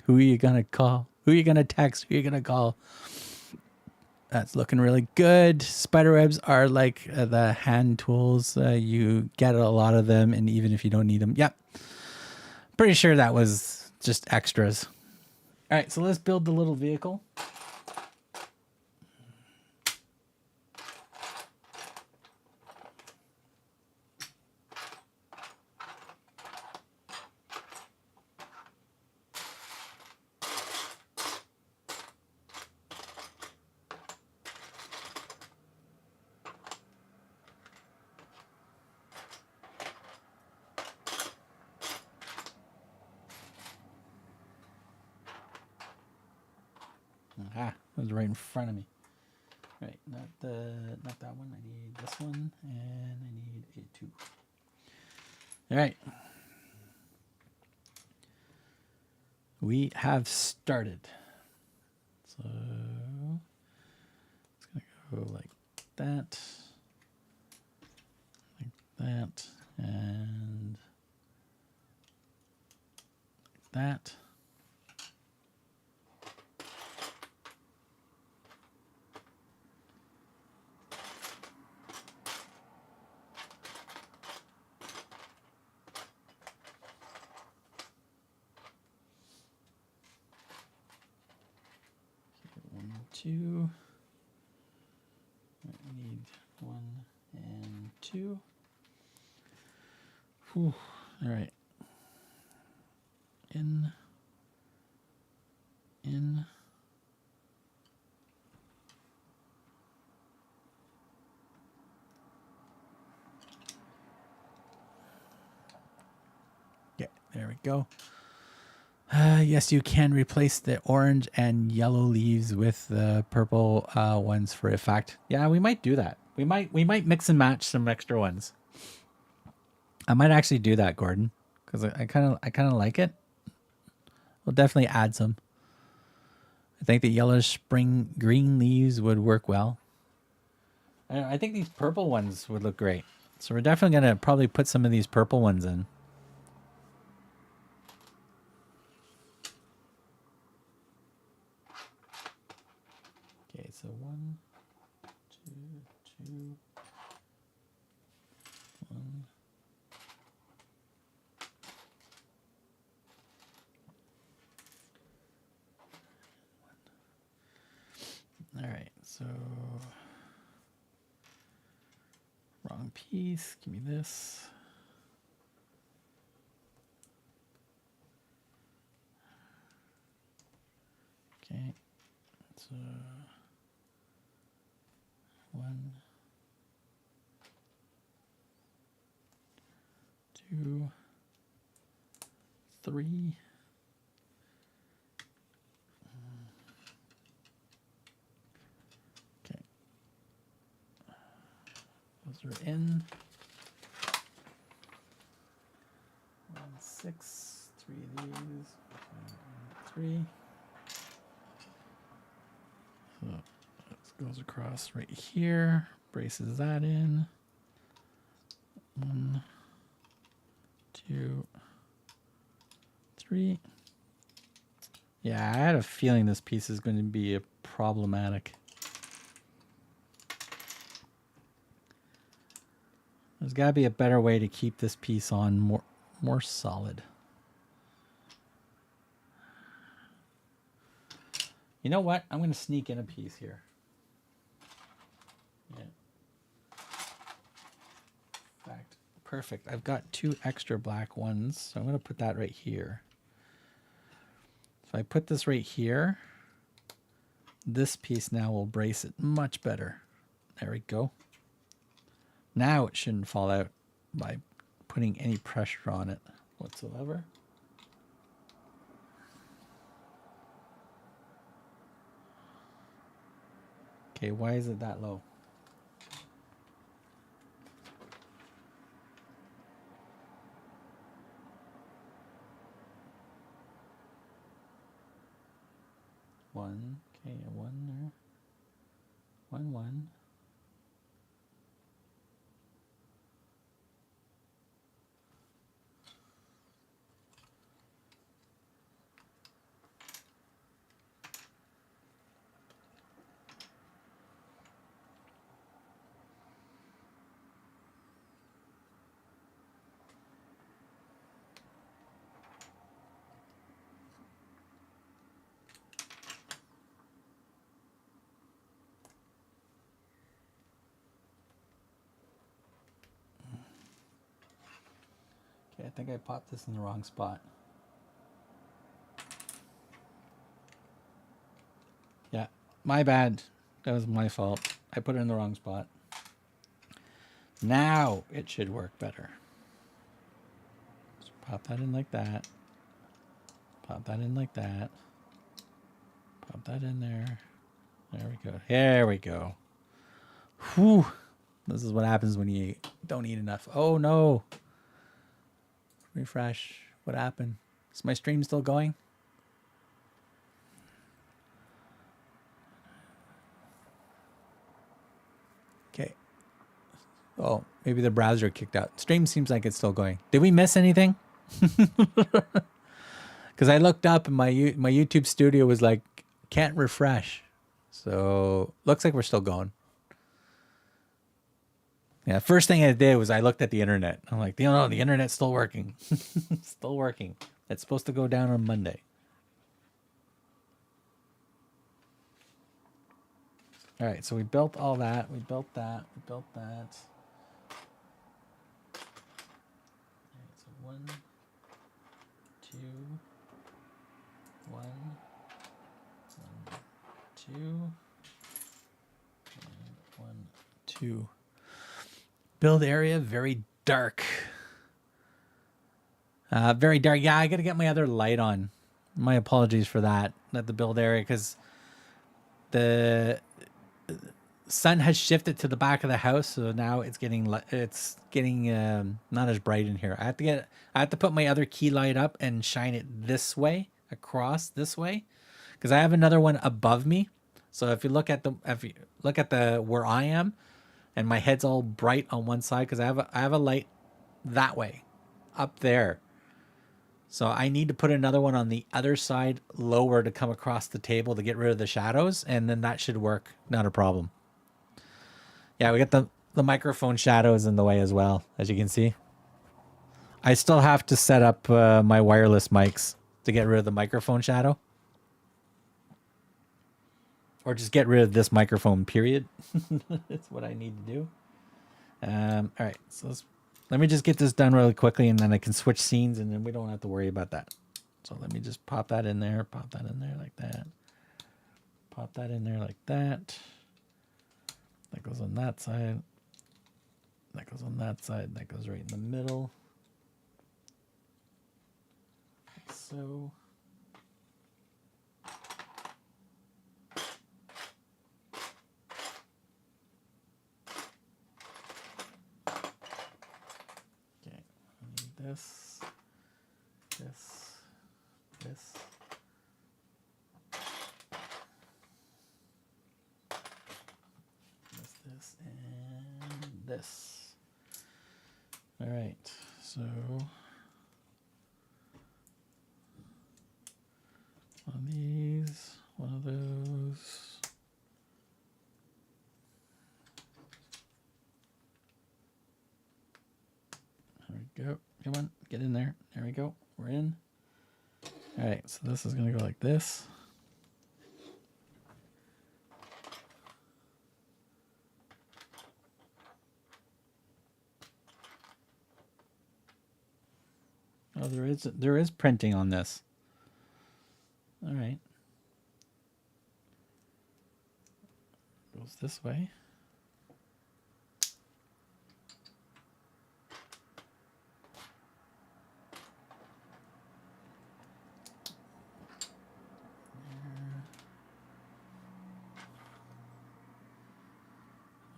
Who are you gonna call? Who are you gonna text? Who are you gonna call? That's looking really good. Spider webs are like the hand tools. You get a lot of them, and even if you don't need them. Yep. Pretty sure that was just extras. All right, so let's build the little vehicle. Ah, it was right in front of me. Right, not that one. I need this one, and I need a 2. All right. We have started. So it's gonna go like that, and like that. Two. I need 1 and 2. Whew. All right. In. Yeah, there we go. Yes, you can replace the orange and yellow leaves with the purple ones for effect. Yeah, we might do that. We might mix and match some extra ones. I might actually do that, Gordon, because I kind of like it. We'll definitely add some. I think the yellowish spring green leaves would work well. I think these purple ones would look great. So we're definitely gonna probably put some of these purple ones in. Okay, so 1, 2, 2, 1. All right, so wrong piece. Give me this. Okay, so 1, 2, 3. 6, 3 of these, 3. So this goes across right here, braces that in. 1, 2, 3. Yeah, I had a feeling this piece is going to be problematic. There's got to be a better way to keep this piece on more solid. You know what? I'm going to sneak in a piece here. Yeah. In fact, perfect. I've got 2 extra black ones, so I'm going to put that right here. If I put this right here, this piece now will brace it much better. There we go. Now it shouldn't fall out by putting any pressure on it whatsoever. Okay, why is it that low? One, okay, 1 there. 1, 1. Okay, I think I popped this in the wrong spot. Yeah, my bad. That was my fault. I put it in the wrong spot. Now it should work better. Just pop that in like that. Pop that in like that. Pop that in there. There we go. There we go. Whew. This is what happens when you don't eat enough. Oh no. Refresh. What happened? Is my stream still going? Okay. Oh, maybe the browser kicked out. Stream seems like it's still going. Did we miss anything? Because I looked up and my YouTube studio was like, can't refresh. So looks like we're still going. Yeah, first thing I did was I looked at the internet. I'm like, you know, the internet's still working. Still working. It's supposed to go down on Monday. All right, so we built all that. We built that. We built that. All right, so 1, 2, 1, 2, 1, 2. Build area, very dark. Very dark. Yeah, I got to get my other light on. My apologies for that. At the build area, because the sun has shifted to the back of the house, so now it's getting not as bright in here. I have to put my other key light up and shine it this way, across this way, because I have another one above me. So if you look at the where I am, and my head's all bright on one side because I have a light that way, up there. So I need to put another one on the other side, lower, to come across the table to get rid of the shadows, and then that should work. Not a problem. Yeah, we got the microphone shadows in the way as well, as you can see. I still have to set up my wireless mics to get rid of the microphone shadow. Or just get rid of this microphone, period. That's what I need to do. All right, so let me just get this done really quickly, and then I can switch scenes, and then we don't have to worry about that. So let me just pop that in there like that. Pop that in there like that. That goes on that side. That goes on that side. That goes right in the middle. Like so. This. this, this. This, and this. All right, so one of these, one of those. There we go. Come on, get in there. There we go. We're in. All right, so this is going to go like this. Oh, there is printing on this. All right. Goes this way.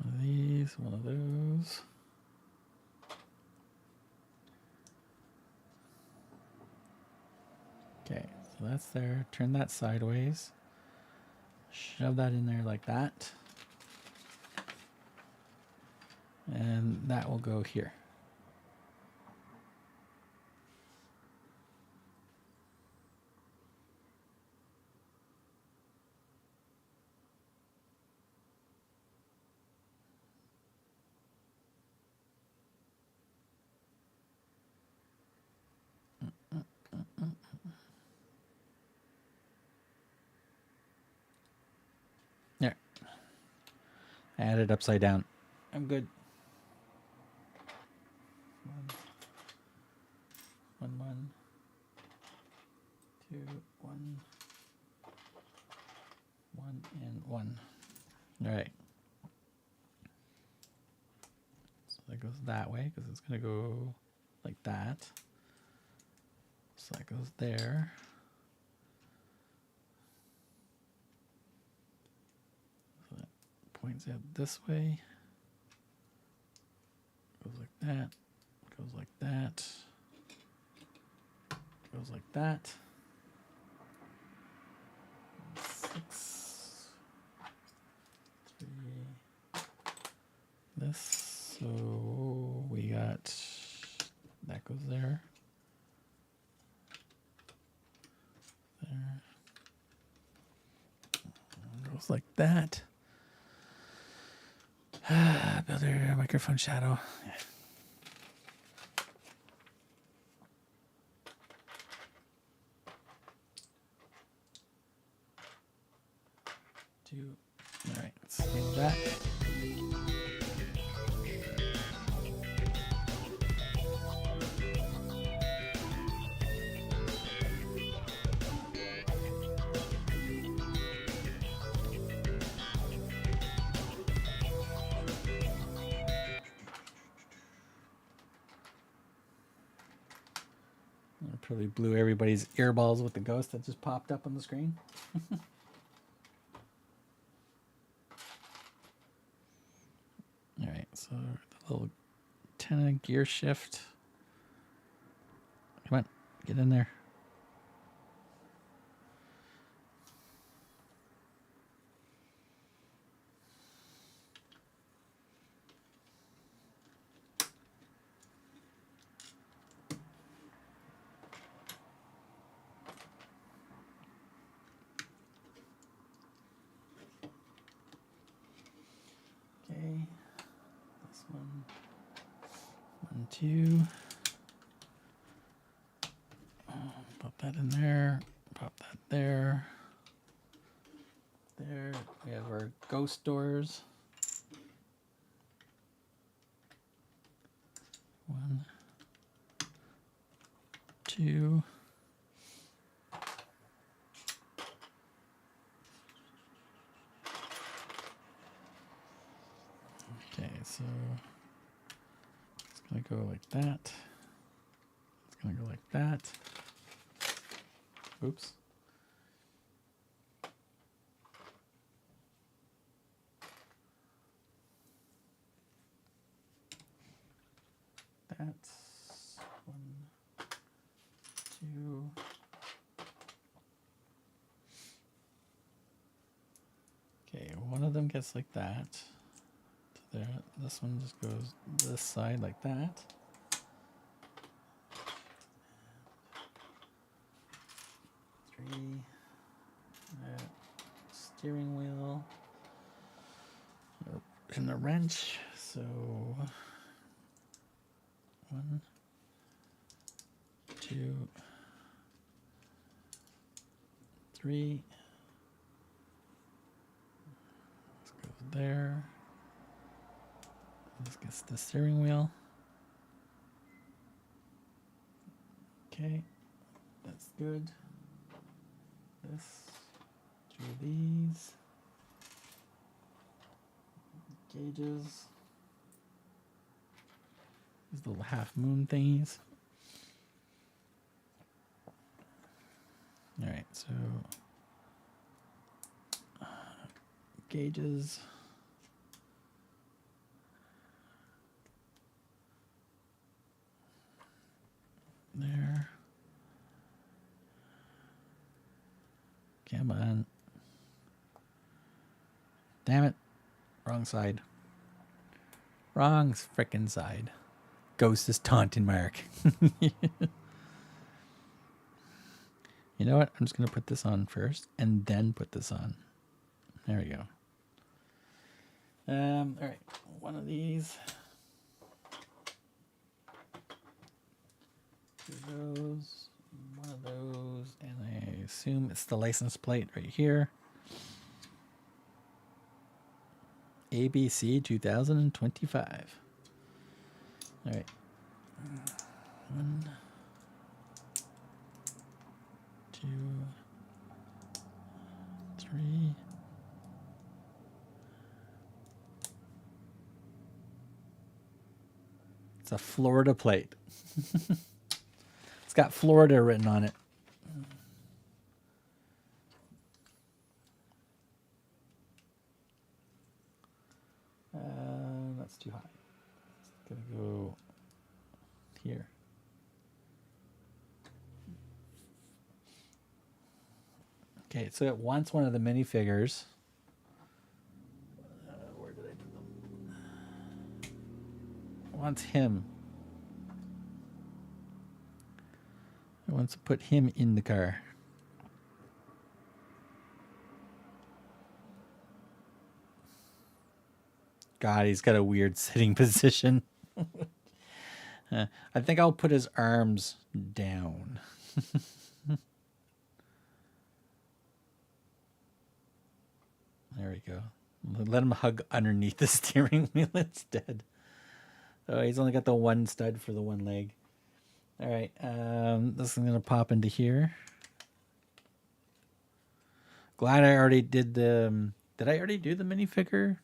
One of these, one of those. Okay, so that's there. Turn that sideways. Shove that in there like that. And that will go here. There. I add it upside down. I'm good. One, two, one, and one. All right. So that goes that way because it's going to go like that. So that goes there. So that points out this way. Goes like that. Goes like that. Goes like that. 6, 3. This. So we got that goes there. There. Goes like that. Builder microphone shadow. Yeah. 2. All right, let's move that. I probably blew everybody's earballs with the ghost that just popped up on the screen. All right, so the little antenna gear shift. Come on, get in there. Okay, this one, 1, 2. Pop that in there. Pop that there. There. We have our ghost doors. 1, 2. Okay, so it's going to go like that. It's going to go like that. Oops. That's 1, 2. gets like that. To there. This one just goes this side like that. Three. Steering wheel. And a wrench. So 1, 2, 3. This goes there. This gets the steering wheel. Okay, that's good. This, 2 of these. Gauges. These little half moon thingies. All right, so gauges. There. Come on. Damn it. Wrong side. Wrong frickin' side. Ghost is taunting Mark. You know what? I'm just going to put this on first and then put this on. There we go. All right. One of these. 2 of those. 1 of those. And I assume it's the license plate right here. ABC 2025. All right. 1, 2, 3. It's a Florida plate. It's got Florida written on it. That's too high. It's gonna go here. Okay, so it wants one of the minifigures. Where did I put them? It wants him. It wants to put him in the car. God, he's got a weird sitting position. I think I'll put his arms down. There we go. Let him hug underneath the steering wheel instead. Oh, he's only got the one stud for the one leg. All right, this is going to pop into here. Glad I already did the... Did I already do the minifigure?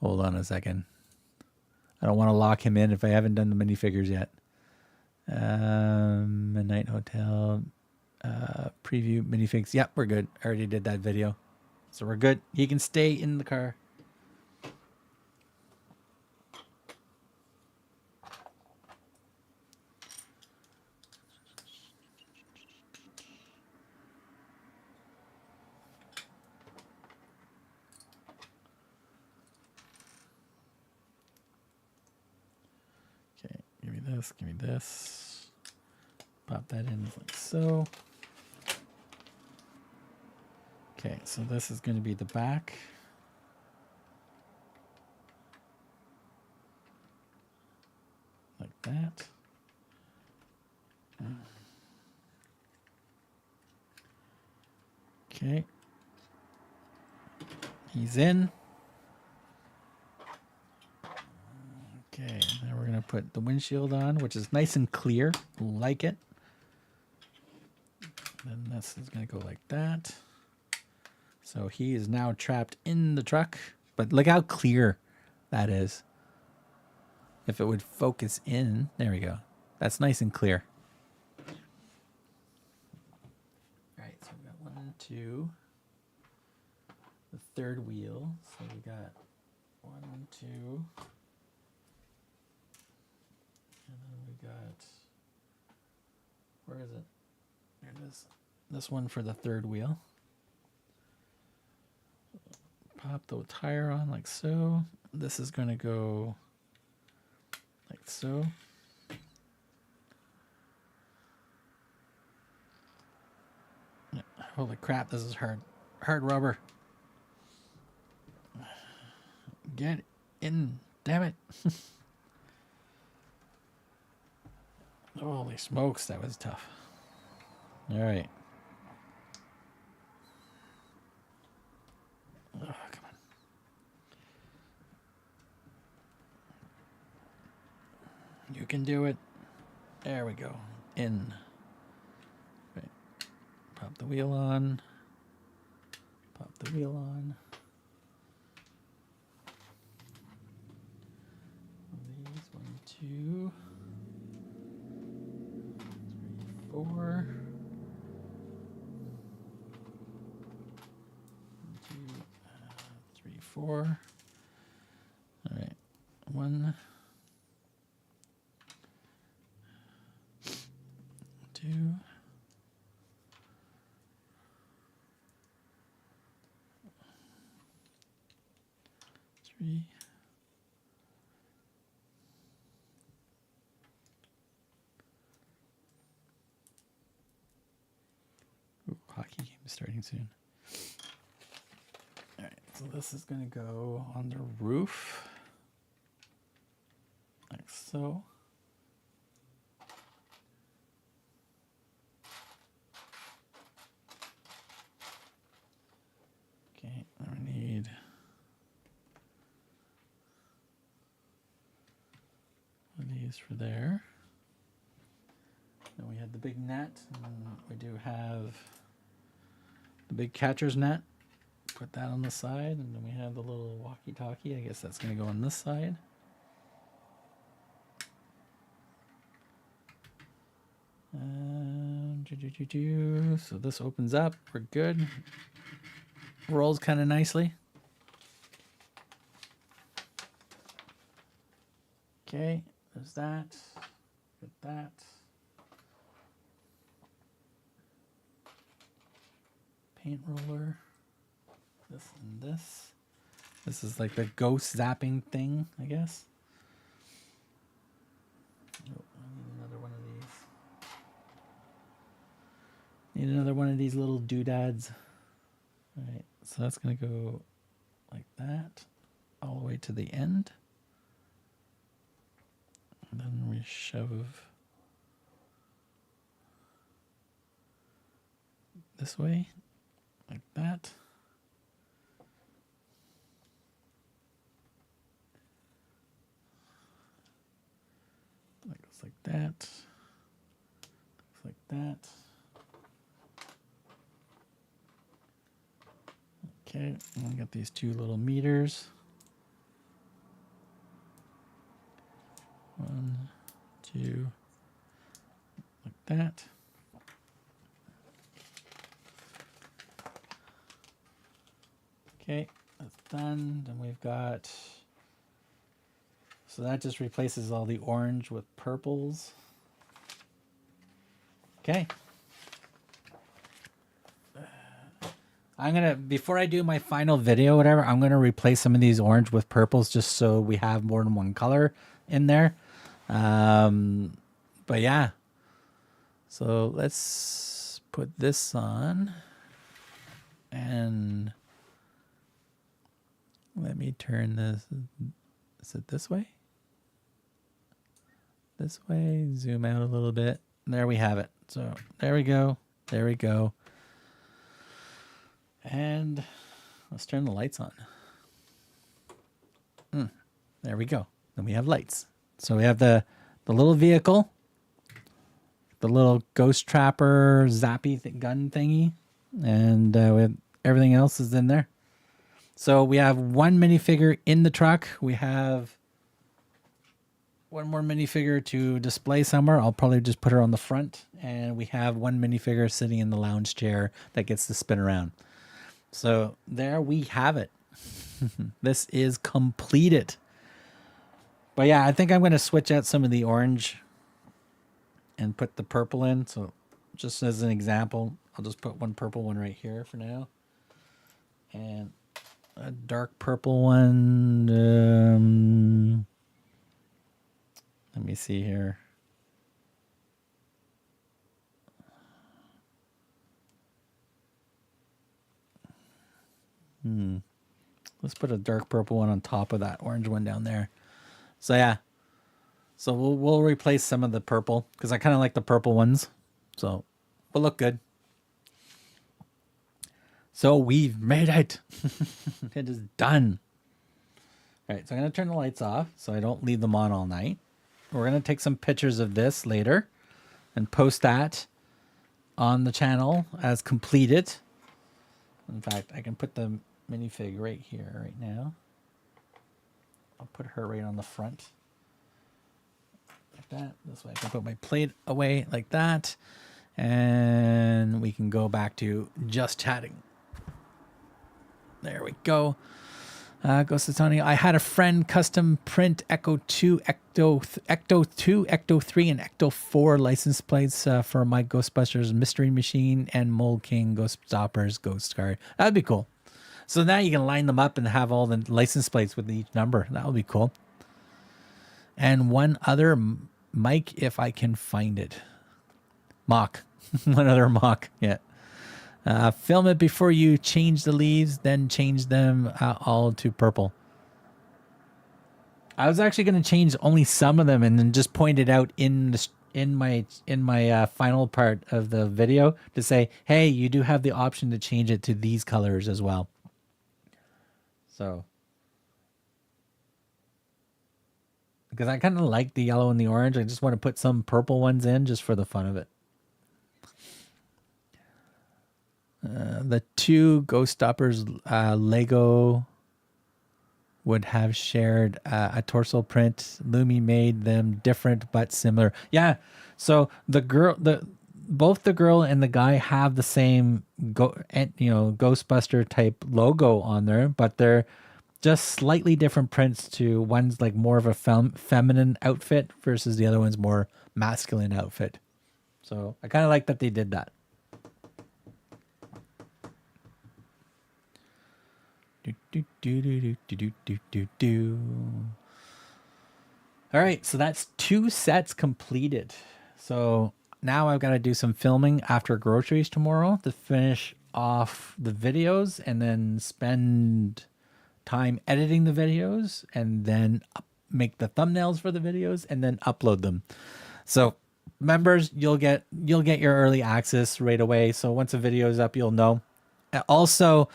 Hold on a second. I don't want to lock him in if I haven't done the minifigures yet. Midnight Hotel, preview minifigs. Yep, we're good. I already did that video. So we're good. He can stay in the car. Give me this. Pop that in like so. Okay, so this is going to be the back. Like that. Okay. He's in. Okay, now we're going to put the windshield on, which is nice and clear. Like it. Then this is going to go like that. So he is now trapped in the truck. But look how clear that is. If it would focus in. There we go. That's nice and clear. All right, so we got 1, 2. The third wheel. So we got 1, 2. And then we got, where is it? There it is. This one for the third wheel. Pop the tire on like so. This is going to go like so. Holy crap, this is hard. Hard rubber. Get in, damn it. Holy smokes, that was tough. All right. Oh, come on. You can do it. There we go. In. Right. Pop the wheel on. Pop the wheel on. These 1, 2, 3, 4. 1, 2, 3, 4. All right. 1, 2. 3. Ooh, hockey game is starting soon. All right, so this is going to go on the roof, like so. Okay, I need one of these for there. Then we had the big net, and we do have the big catcher's net. Put that on the side, and then we have the little walkie-talkie. I guess that's going to go on this side. So this opens up. We're good. Rolls kind of nicely. Okay, there's that. Get that. Paint roller. This and this. This is like the ghost zapping thing, I guess. Oh, I need another one of these. Need another one of these little doodads. All right, so that's going to go like that all the way to the end. And then we shove this way, like that. That goes like that. Looks like that. Okay, and I got these two little meters. 1, 2, like that. Okay, that's done. Then we've got, so that just replaces all the orange with purples. Okay. I'm going to, before I do my final video, whatever, I'm going to replace some of these orange with purples just so we have more than one color in there. But yeah, so let's put this on and let me turn this. Is it this way? This way, zoom out a little bit. There we have it. So there we go. There we go. And let's turn the lights on. There we go. Then we have lights. So we have the little vehicle, the little ghost trapper zappy gun thingy, and we have everything else is in there. So we have one minifigure in the truck. We have one more minifigure to display somewhere. I'll probably just put her on the front, and we have one minifigure sitting in the lounge chair that gets to spin around. So there we have it. This is completed. But yeah, I think I'm going to switch out some of the orange and put the purple in. So just as an example, I'll just put one purple one right here for now. And a dark purple one. Let me see here. Let's put a dark purple one on top of that orange one down there. So yeah. So we'll replace some of the purple because I kind of like the purple ones. So will look good. So we've made it. It is done. All right, so I'm going to turn the lights off so I don't leave them on all night. We're going to take some pictures of this later and post that on the channel as completed. In fact, I can put the minifig right here right now. I'll put her right on the front. Like that. This way I can put my plate away like that. And we can go back to just chatting. There we go. Ghost of Tony. I had a friend custom print Ecto 2, Ecto 2, Ecto 3, and Ecto 4 license plates for my Ghostbusters Mystery Machine and Mold King Ghost Stoppers Ghost Card. That'd be cool. So now you can line them up and have all the license plates with each number. That would be cool. And one other mic if I can find it. Mock. One other mock. Yeah. Film it before you change the leaves, then change them all to purple. I was actually going to change only some of them and then just point it out in my final part of the video to say, hey, you do have the option to change it to these colors as well. So, because I kind of like the yellow and the orange, I just want to put some purple ones in just for the fun of it. The two Ghost Stoppers Lego would have shared a torso print. Lumi made them different but similar. Yeah, so both the girl and the guy have the same Ghostbuster type logo on there, but they're just slightly different prints. To one's like more of a feminine outfit versus the other one's more masculine outfit. So I kind of like that they did that. All right, so that's 2 sets completed. So now I've got to do some filming after groceries tomorrow to finish off the videos and then spend time editing the videos and then make the thumbnails for the videos and then upload them. So members, you'll get your early access right away. So once a video is up, you'll know. Also,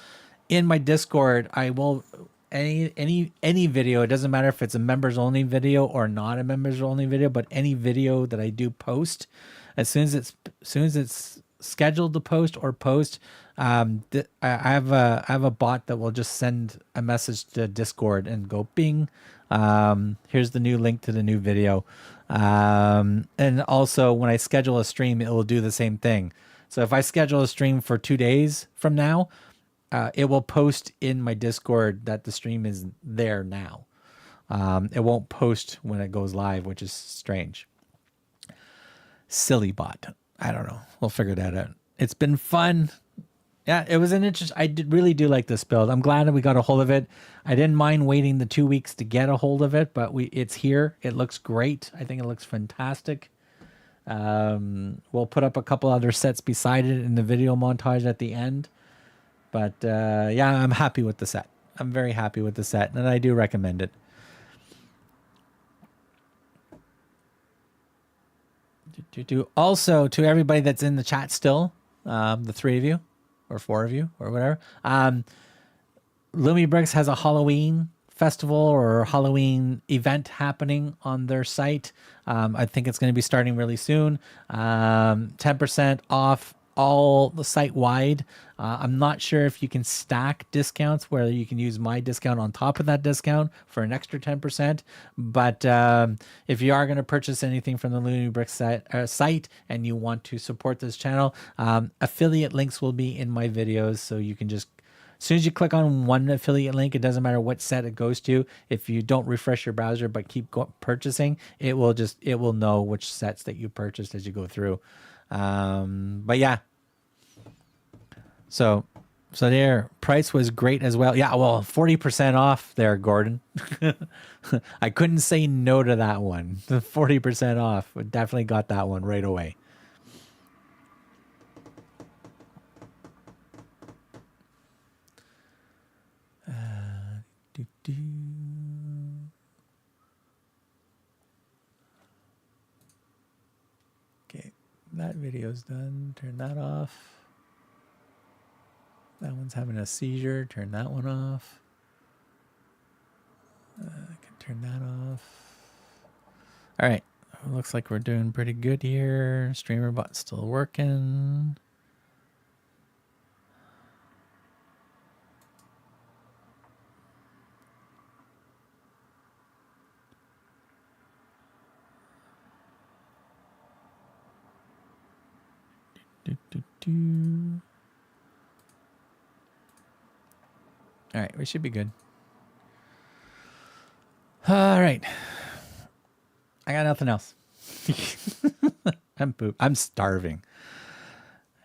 in my Discord, I will any video. It doesn't matter if it's a members only video or not a members only video, but any video that I do post, as soon as it's scheduled to post or post, I have a bot that will just send a message to Discord and go bing. Here's the new link to the new video. And also when I schedule a stream, it will do the same thing. So if I schedule a stream for 2 days from now, it will post in my Discord that the stream is there now. It won't post when it goes live, which is strange. Silly bot. I don't know. We'll figure that out. It's been fun. Yeah, it was an interest. Really do like this build. I'm glad that we got a hold of it. I didn't mind waiting the 2 weeks to get a hold of it, but it's here. It looks great. I think it looks fantastic. We'll put up a couple other sets beside it in the video montage at the end. But yeah, I'm happy with the set. I'm very happy with the set, and I do recommend it. Also, to everybody that's in the chat still, the 3 of you, or 4 of you, or whatever, Lumibricks has a Halloween festival or Halloween event happening on their site. I think it's going to be starting really soon. 10% off all the site wide. I'm not sure if you can stack discounts where you can use my discount on top of that discount for an extra 10%. But if you are going to purchase anything from the Lumibricks site and you want to support this channel, affiliate links will be in my videos. So you can just, as soon as you click on one affiliate link, it doesn't matter what set it goes to. If you don't refresh your browser but keep purchasing, it will know which sets that you purchased as you go through. But yeah, so So their price was great as well. Yeah, well, 40% off there, Gordon. I couldn't say no to that one. The 40% off. We definitely got that one right away. Okay, that video's done. Turn that off. That one's having a seizure. Turn that one off. I can turn that off. All right. Looks like we're doing pretty good here. Streamer bot's still working. All right, we should be good. All right. I got nothing else. I'm starving.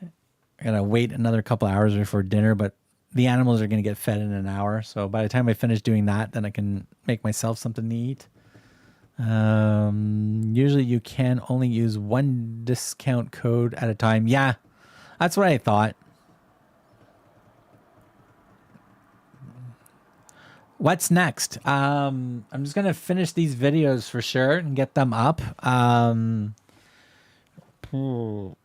I gotta wait another couple hours before dinner, but the animals are gonna get fed in an hour. So by the time I finish doing that, then I can make myself something to eat. Usually you can only use one discount code at a time. Yeah, that's what I thought. What's next? I'm just gonna finish these videos for sure and get them up. I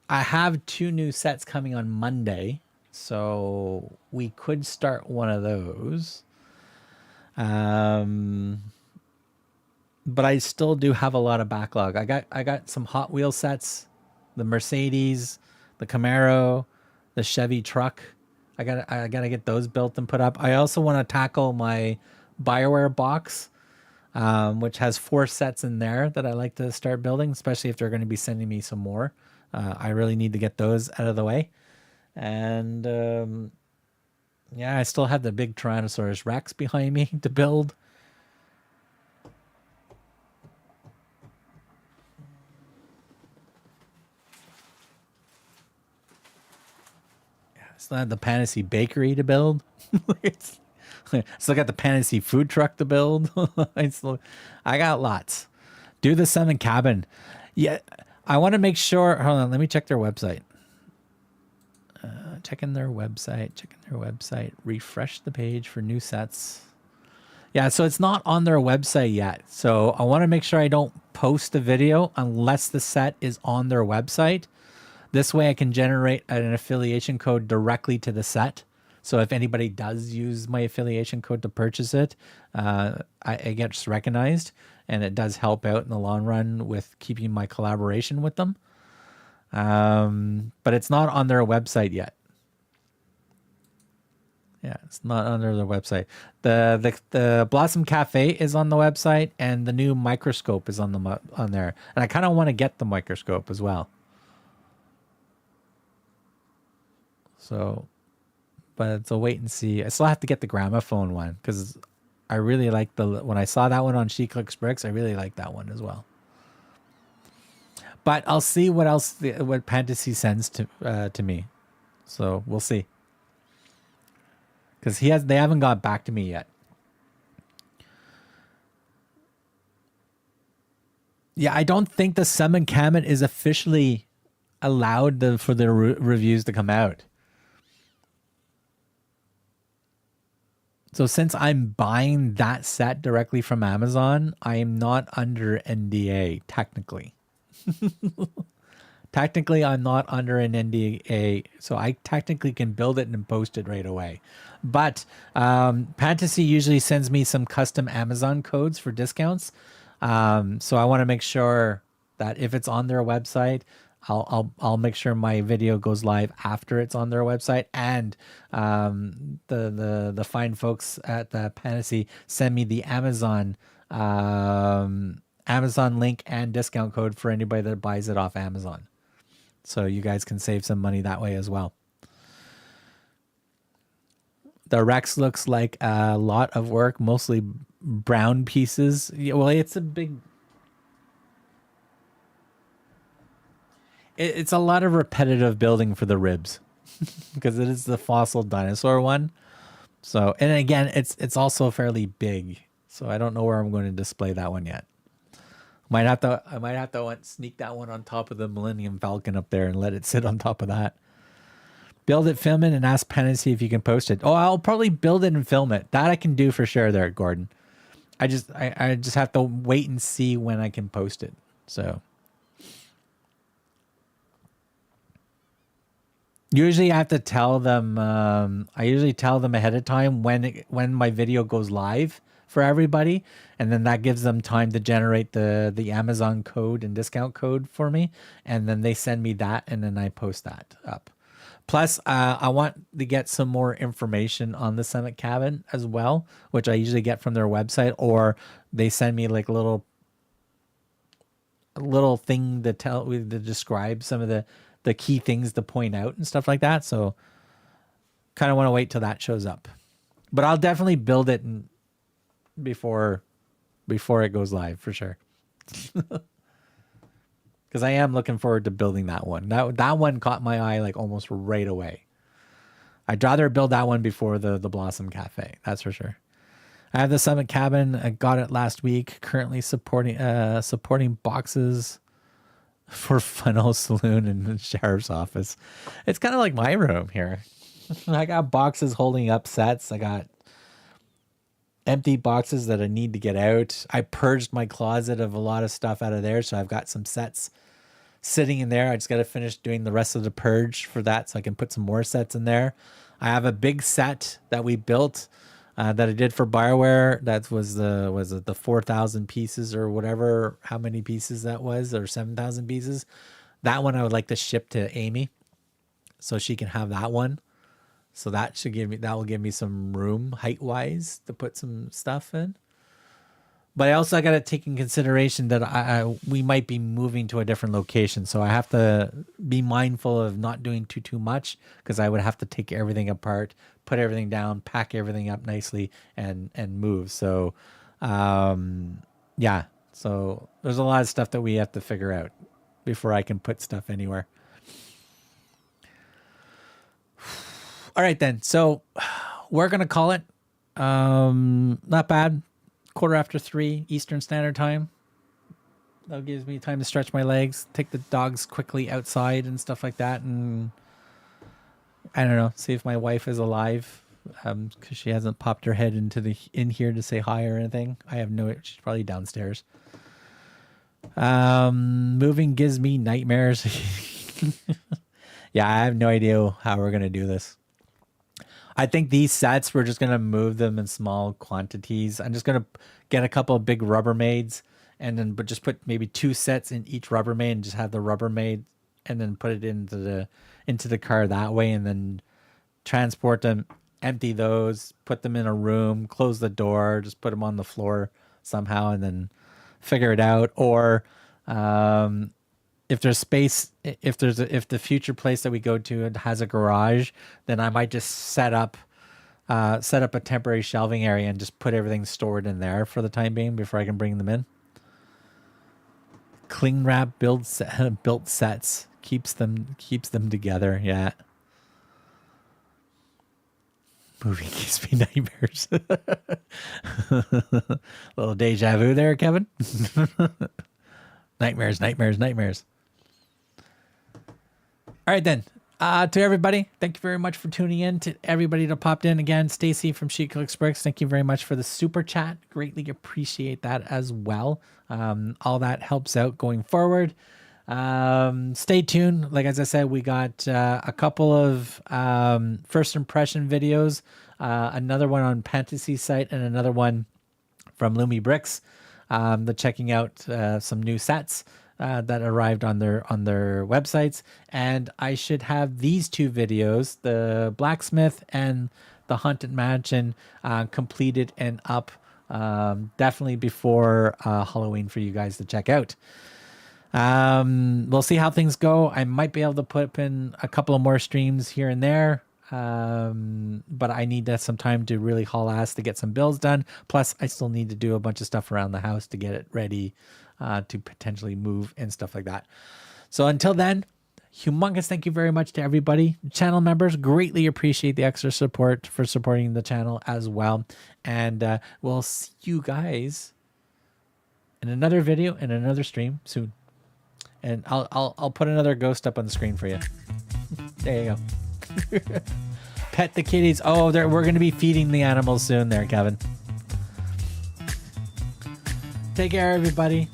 have 2 new sets coming on Monday, so we could start one of those. But I still do have a lot of backlog. I got some Hot Wheels sets, the Mercedes, the Camaro, the Chevy truck. I gotta get those built and put up. I also want to tackle my barweer box, which has 4 sets in there that I like to start building, especially if they're going to be sending me some more. I really need to get those out of the way. And yeah, I still have the big Tyrannosaurus Rex behind me to build. Still have the Pantasy Bakery to build. Still got the Pantasy Food Truck to build. I got lots. Do the 7 cabin. Yeah, I want to make sure. Hold on, let me check their website. Checking their website. Refresh the page for new sets. Yeah, so it's not on their website yet. So I want to make sure I don't post a video unless the set is on their website. This way I can generate an affiliation code directly to the set. So if anybody does use my affiliation code to purchase it, it gets recognized, and it does help out in the long run with keeping my collaboration with them. But it's not on their website yet. Yeah, it's not under their website. The Blossom Cafe is on the website, and the new microscope is on there. And I kind of want to get the microscope as well. So, but it's a wait and see. I still have to get the gramophone one because I really like when I saw that one on She Clicks Bricks, I really like that one as well. But I'll see what else what Pantasy sends to me. So we'll see. Because they haven't got back to me yet. Yeah, I don't think the Summon Kamen is officially allowed for the reviews to come out. So since I'm buying that set directly from Amazon, I am not under NDA, technically. Technically, I'm not under an NDA, so I technically can build it and post it right away. But Pantasy usually sends me some custom Amazon codes for discounts. So I want to make sure that if it's on their website, I'll make sure my video goes live after it's on their website, and the fine folks at the Pantasy send me the Amazon link and discount code for anybody that buys it off Amazon, so you guys can save some money that way as well. The Rex looks like a lot of work, mostly brown pieces. Yeah, well, it's a big. It's a lot of repetitive building for the ribs. because it is the fossil dinosaur one. So, and again, it's also fairly big. So I don't know where I'm going to display that one yet. I might have to sneak that one on top of the Millennium Falcon up there and let it sit on top of that. Build it, film it, and ask Pantasy if you can post it. Oh, I'll probably build it and film it. That I can do for sure there, Gordon. I just have to wait and see when I can post it. So usually I have to tell them. I usually tell them ahead of time when my video goes live for everybody, and then that gives them time to generate the Amazon code and discount code for me, and then they send me that, and then I post that up. Plus, I want to get some more information on the Summit Cabin as well, which I usually get from their website, or they send me like a little thing to describe some of the key things to point out and stuff like that. So kind of want to wait till that shows up, but I'll definitely build it before it goes live for sure. Because I am looking forward to building that one. That one caught my eye like almost right away. I'd rather build that one before the Blossom Cafe. That's for sure. I have the Summit Cabin. I got it last week. Currently supporting boxes for Funnel Saloon and the Sheriff's Office. It's kind of like my room here. I got boxes holding up sets. I got empty boxes that I need to get out. I purged my closet of a lot of stuff out of there, so I've got some sets sitting in there. I just got to finish doing the rest of the purge for that so I can put some more sets in there. I have a big set that we built that I did for barweer. That was the 4,000 pieces or whatever, how many pieces that was, or 7,000 pieces. That one I would like to ship to Amy so she can have that one. So that will give me some room height wise to put some stuff in. But I got to take in consideration that we might be moving to a different location. So I have to be mindful of not doing too much, because I would have to take everything apart, put everything down, pack everything up nicely and move. So, yeah. So there's a lot of stuff that we have to figure out before I can put stuff anywhere. All right, then. So we're going to call it. Not bad. 3:15 Eastern Standard Time. That gives me time to stretch my legs, take the dogs quickly outside and stuff like that. And I don't know, see if my wife is alive. Because she hasn't popped her head in here to say hi or anything. I have no, she's probably downstairs. Moving gives me nightmares. Yeah, I have no idea how we're going to do this. I think these sets, we're just going to move them in small quantities. I'm just going to get a couple of big Rubbermaids but just put maybe 2 sets in each Rubbermaid and just have the Rubbermaid and then put it into the car that way, and then transport them, empty those, put them in a room, close the door, just put them on the floor somehow, and then figure it out. Or, if there's space, if the future place that we go to has a garage, then I might just set up a temporary shelving area and just put everything stored in there for the time being before I can bring them in. Cling wrap built sets keeps them together. Yeah. Movie gives me nightmares. Little deja vu there, Kevin. Nightmares. All right, then. To everybody, thank you very much for tuning in. To everybody that popped in again, Stacy from She Clicks Bricks, thank you very much for the super chat. Greatly appreciate that as well. All that helps out going forward. Stay tuned. Like as I said, we got a couple of first impression videos, another one on Pantasy site, and another one from Lumibricks. The checking out some new sets that arrived on their websites, and I should have these 2 videos, the blacksmith and the haunted mansion, completed and up definitely before Halloween for you guys to check out. We'll see how things go. I might be able to put in a couple of more streams here and there. But I need some time to really haul ass to get some builds done. Plus, I still need to do a bunch of stuff around the house to get it ready to potentially move and stuff like that. So until then, humongous thank you very much to everybody. Channel members, greatly appreciate the extra support for supporting the channel as well. And we'll see you guys in another video and another stream soon. And I'll put another ghost up on the screen for you. There you go. Pet the kitties. Oh, we're going to be feeding the animals soon there, Kevin. Take care, everybody.